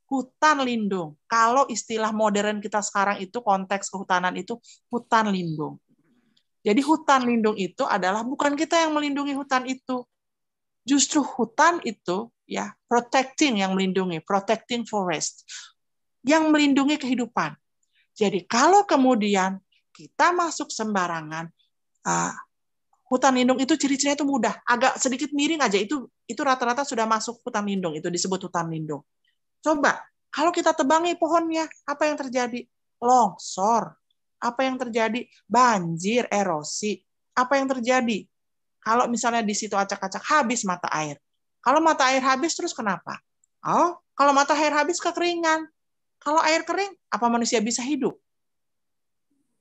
hutan lindung. Kalau istilah modern kita sekarang itu, konteks kehutanan itu hutan lindung. Jadi hutan lindung itu adalah bukan kita yang melindungi hutan itu. Justru hutan itu ya protecting, yang melindungi, protecting forest, yang melindungi kehidupan. Jadi kalau kemudian kita masuk sembarangan, hutan lindung itu ciri-cirinya itu mudah, agak sedikit miring aja itu rata-rata sudah masuk hutan lindung, itu disebut hutan lindung. Coba kalau kita tebangi pohonnya, apa yang terjadi? Longsor. Apa yang terjadi? Banjir, erosi. Apa yang terjadi? Kalau misalnya di situ acak-acak, habis mata air. Kalau mata air habis, terus kenapa? Oh, kalau mata air habis, kekeringan. Kalau air kering, apa manusia bisa hidup?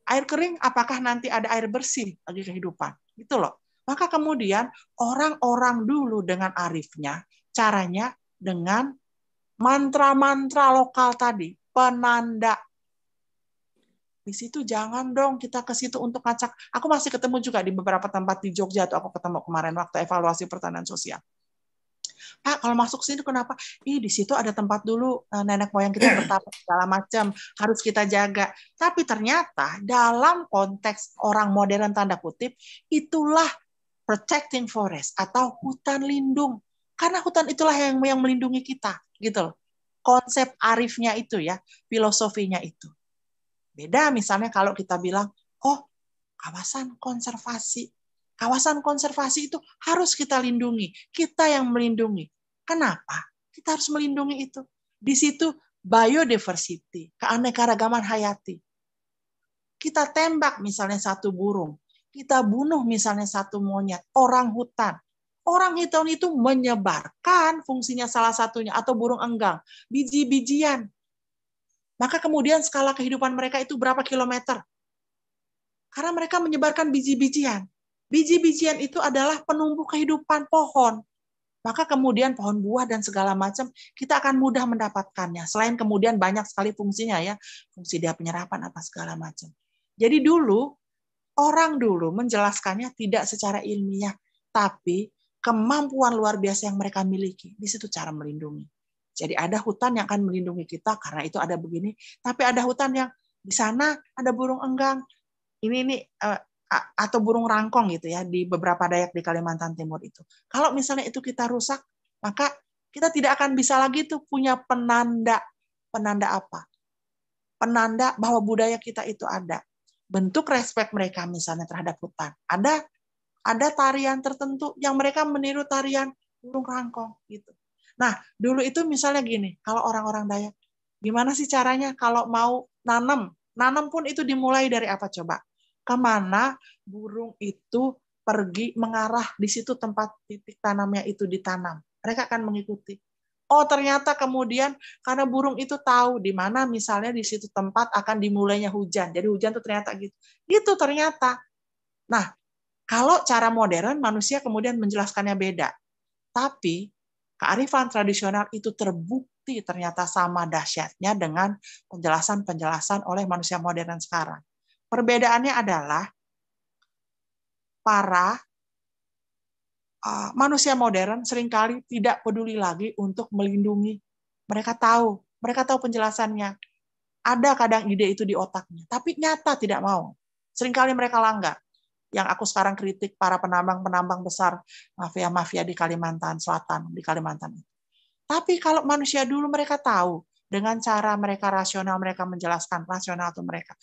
Air kering, apakah nanti ada air bersih bagi kehidupan? Gitu loh. Maka kemudian orang-orang dulu dengan arifnya, caranya dengan mantra-mantra lokal tadi, penanda. Di situ jangan dong kita ke situ untuk ngacak. Aku masih ketemu juga di beberapa tempat di Jogja, atau aku ketemu kemarin waktu evaluasi pertanian sosial. Pak, kalau masuk sini kenapa? Di situ ada tempat dulu nenek moyang kita bertapa segala macam, harus kita jaga. Tapi ternyata dalam konteks orang modern tanda kutip, itulah protecting forest atau hutan lindung. Karena hutan itulah yang melindungi kita, gitu loh. Konsep arifnya itu ya, filosofinya itu. Beda misalnya kalau kita bilang, kawasan konservasi. Kawasan konservasi itu harus kita lindungi. Kita yang melindungi. Kenapa? Kita harus melindungi itu. Di situ biodiversity, keanekaragaman hayati. Kita tembak misalnya satu burung. Kita bunuh misalnya satu monyet, orang hutan. Orang hutan itu menyebarkan fungsinya salah satunya, atau burung enggang, biji-bijian. Maka kemudian skala kehidupan mereka itu berapa kilometer? Karena mereka menyebarkan biji-bijian. Biji-bijian itu adalah penumbuh kehidupan pohon. Maka kemudian pohon buah dan segala macam kita akan mudah mendapatkannya. Selain kemudian banyak sekali fungsinya ya, fungsi dia penyerapan apa segala macam. Jadi orang dulu menjelaskannya tidak secara ilmiah, tapi kemampuan luar biasa yang mereka miliki. Di situ cara melindungi. Jadi ada hutan yang akan melindungi kita karena itu ada begini, tapi ada hutan yang di sana ada burung enggang. Ini atau burung rangkong gitu ya di beberapa dayak di Kalimantan Timur itu. Kalau misalnya itu kita rusak, maka kita tidak akan bisa lagi tuh punya penanda. Penanda apa? Penanda bahwa budaya kita itu ada. Bentuk respek mereka misalnya terhadap hutan. Ada tarian tertentu yang mereka meniru tarian burung rangkong gitu. Nah, dulu itu misalnya gini, kalau orang-orang Dayak, gimana sih caranya kalau mau nanam? Nanam pun itu dimulai dari apa coba? Kemana burung itu pergi mengarah di situ tempat titik tanamnya itu ditanam. Mereka akan mengikuti. Oh, ternyata kemudian karena burung itu tahu di mana misalnya di situ tempat akan dimulainya hujan. Jadi hujan itu ternyata gitu. Itu ternyata. Nah, kalau cara modern manusia kemudian menjelaskannya beda. Tapi kearifan tradisional itu terbukti ternyata sama dahsyatnya dengan penjelasan-penjelasan oleh manusia modern sekarang. Perbedaannya adalah para manusia modern seringkali tidak peduli lagi untuk melindungi. Mereka tahu penjelasannya. Ada kadang ide itu di otaknya, tapi nyata tidak mau. Seringkali mereka langgar. Yang aku sekarang kritik para penambang-penambang besar, mafia-mafia di Kalimantan Selatan, di Kalimantan itu. Tapi kalau manusia dulu mereka tahu, dengan cara mereka rasional, mereka menjelaskan rasional itu mereka.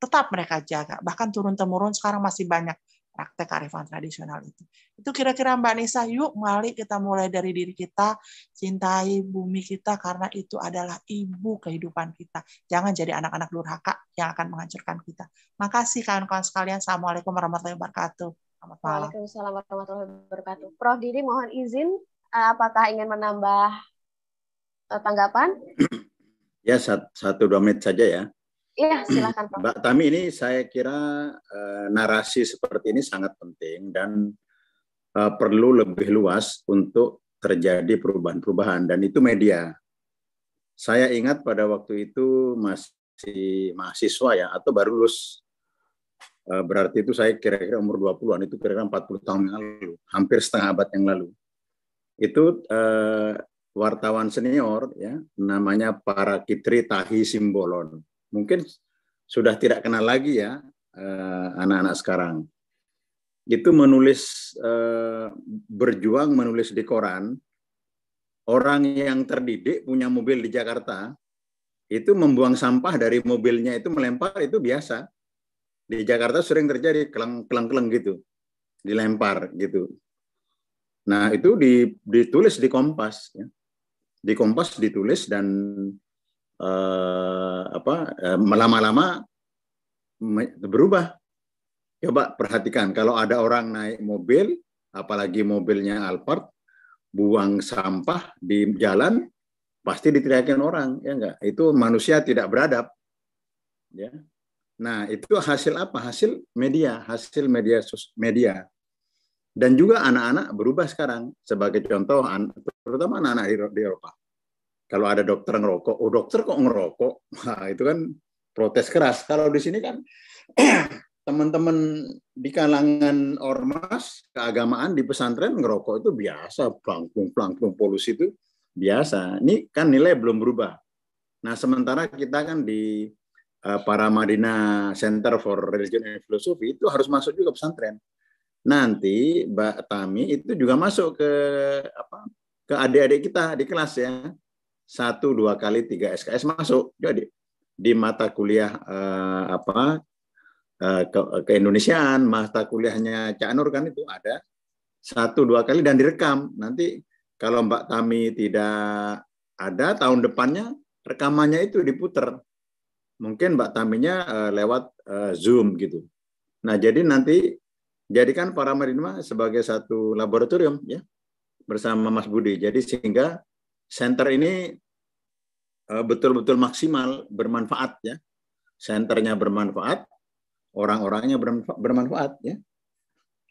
Tetap mereka jaga. Bahkan turun-temurun sekarang masih banyak praktek kearifan tradisional itu. Itu kira-kira Mbak Nisa, yuk mari kita mulai dari diri kita, cintai bumi kita karena itu adalah ibu kehidupan kita. Jangan jadi anak-anak durhaka yang akan menghancurkan kita. Makasih kawan-kawan sekalian. Assalamualaikum warahmatullahi wabarakatuh. Selamat malam. Waalaikumsalam warahmatullahi wabarakatuh. Prof. Didi mohon izin, apakah ingin menambah tanggapan? Ya, 1-2 menit saja ya. Iya, silakan Prof. Mbak Tami, ini saya kira narasi seperti ini sangat penting dan perlu lebih luas untuk terjadi perubahan-perubahan, dan itu media. Saya ingat pada waktu itu masih mahasiswa ya, atau baru lulus. Berarti itu saya kira-kira umur 20-an, itu kira-kira 40 tahun yang lalu, hampir setengah abad yang lalu. Itu wartawan senior ya, namanya Parakitri Tahi Simbolon. Mungkin sudah tidak kenal lagi ya anak-anak sekarang. Itu menulis, berjuang menulis di koran, orang yang terdidik punya mobil di Jakarta, itu membuang sampah dari mobilnya itu melempar, itu biasa. Di Jakarta sering terjadi keleng-keleng gitu, dilempar gitu. Nah itu ditulis di Kompas. Ya. Di Kompas ditulis dan lama-lama berubah. Coba perhatikan, kalau ada orang naik mobil, apalagi mobilnya Alphard, buang sampah di jalan, pasti diteriakin orang, ya enggak? Itu manusia tidak beradab. Ya. Nah, itu hasil apa? Hasil media, media. Dan juga anak-anak berubah sekarang. Sebagai contoh, terutama anak-anak di Eropa. Kalau ada dokter ngerokok, oh dokter kok ngerokok? Nah, itu kan protes keras. Kalau di sini kan teman-teman di kalangan ormas keagamaan di pesantren ngerokok itu biasa, plangkung polusi itu biasa. Ini kan nilai belum berubah. Nah, sementara kita kan di Paramadina Center for Religion and Philosophy itu harus masuk juga pesantren. Nanti Mbak Tami itu juga masuk ke adik-adik kita di kelas ya. 1, 2 kali 3 SKS masuk. Jadi di mata kuliah keindonesiaan, mata kuliahnya Cak Nur kan itu ada 1, 2 kali dan direkam. Nanti kalau Mbak Tami tidak ada, tahun depannya rekamannya itu diputer. Mungkin Mbak Taminya lewat Zoom gitu. Nah, jadi nanti jadikan Paramadina sebagai satu laboratorium ya bersama Mas Budi. Jadi sehingga center ini betul-betul maksimal bermanfaat ya. Centernya bermanfaat, orang-orangnya bermanfaat ya.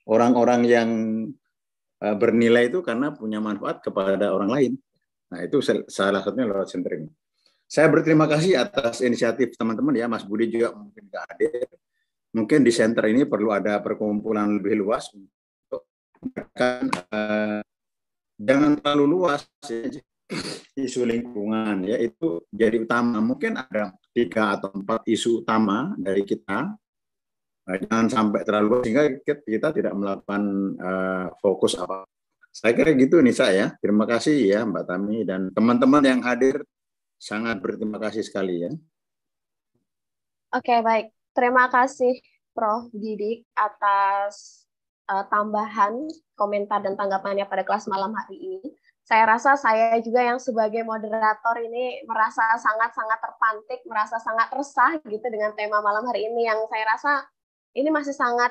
orang-orang yang bernilai itu karena punya manfaat kepada orang lain. Nah, itu salah satunya lewat center ini. Saya berterima kasih atas inisiatif teman-teman ya, Mas Budi juga mungkin nggak hadir. Mungkin di center ini perlu ada perkumpulan lebih luas untuk jangan terlalu luas ya, isu lingkungan ya, itu jadi utama. Mungkin ada 3 atau 4 isu utama dari kita. Jangan sampai terlalu luas sehingga kita tidak melakukan fokus apa. Saya kira gitu nih saya. Terima kasih ya Mbak Tami dan teman-teman yang hadir, sangat berterima kasih sekali ya. Oke, baik. Terima kasih Prof. Didik atas tambahan komentar dan tanggapannya pada kelas malam hari ini. Saya rasa saya juga yang sebagai moderator ini merasa sangat-sangat terpantik, merasa sangat resah gitu dengan tema malam hari ini yang saya rasa ini masih sangat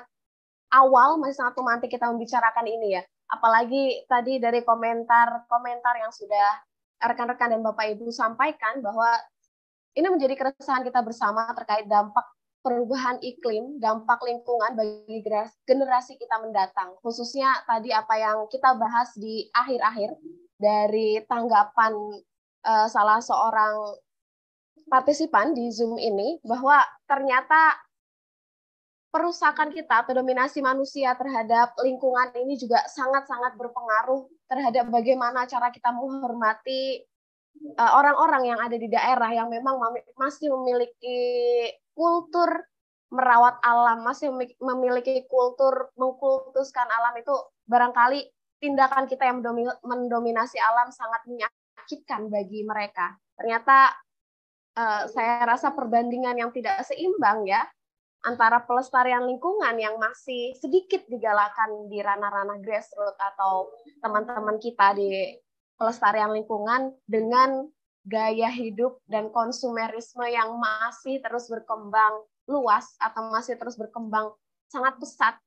awal, masih sangat romantis kita membicarakan ini ya. Apalagi tadi dari komentar-komentar yang sudah rekan-rekan dan Bapak Ibu sampaikan bahwa ini menjadi keresahan kita bersama terkait dampak perubahan iklim, dampak lingkungan bagi generasi kita mendatang. Khususnya tadi apa yang kita bahas di akhir-akhir dari tanggapan salah seorang partisipan di Zoom ini, bahwa ternyata perusakan kita atau dominasi manusia terhadap lingkungan ini juga sangat-sangat berpengaruh terhadap bagaimana cara kita menghormati orang-orang yang ada di daerah yang memang masih memiliki kultur merawat alam, masih memiliki kultur mengkultuskan alam. Itu barangkali tindakan kita yang mendominasi alam sangat menyakitkan bagi mereka. Ternyata saya rasa perbandingan yang tidak seimbang ya antara pelestarian lingkungan yang masih sedikit digalakan di ranah-ranah grassroots atau teman-teman kita di pelestarian lingkungan dengan gaya hidup dan konsumerisme yang masih terus berkembang luas atau masih terus berkembang sangat pesat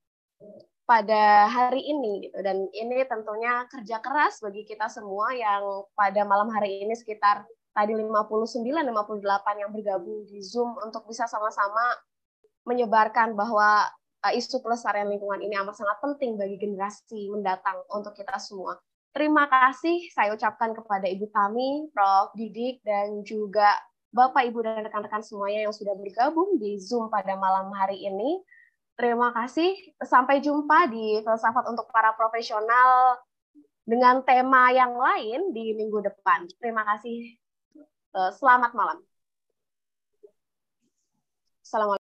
pada hari ini gitu. Dan ini tentunya kerja keras bagi kita semua yang pada malam hari ini sekitar tadi 59-58 yang bergabung di Zoom untuk bisa sama-sama menyebarkan bahwa isu pelestarian lingkungan ini amat sangat penting bagi generasi mendatang untuk kita semua. Terima kasih saya ucapkan kepada Ibu Tami, Prof. Didik, dan juga Bapak, Ibu, dan rekan-rekan semuanya yang sudah bergabung di Zoom pada malam hari ini. Terima kasih. Sampai jumpa di Filsafat untuk para Profesional dengan tema yang lain di minggu depan. Terima kasih. Selamat malam. Assalamualaikum.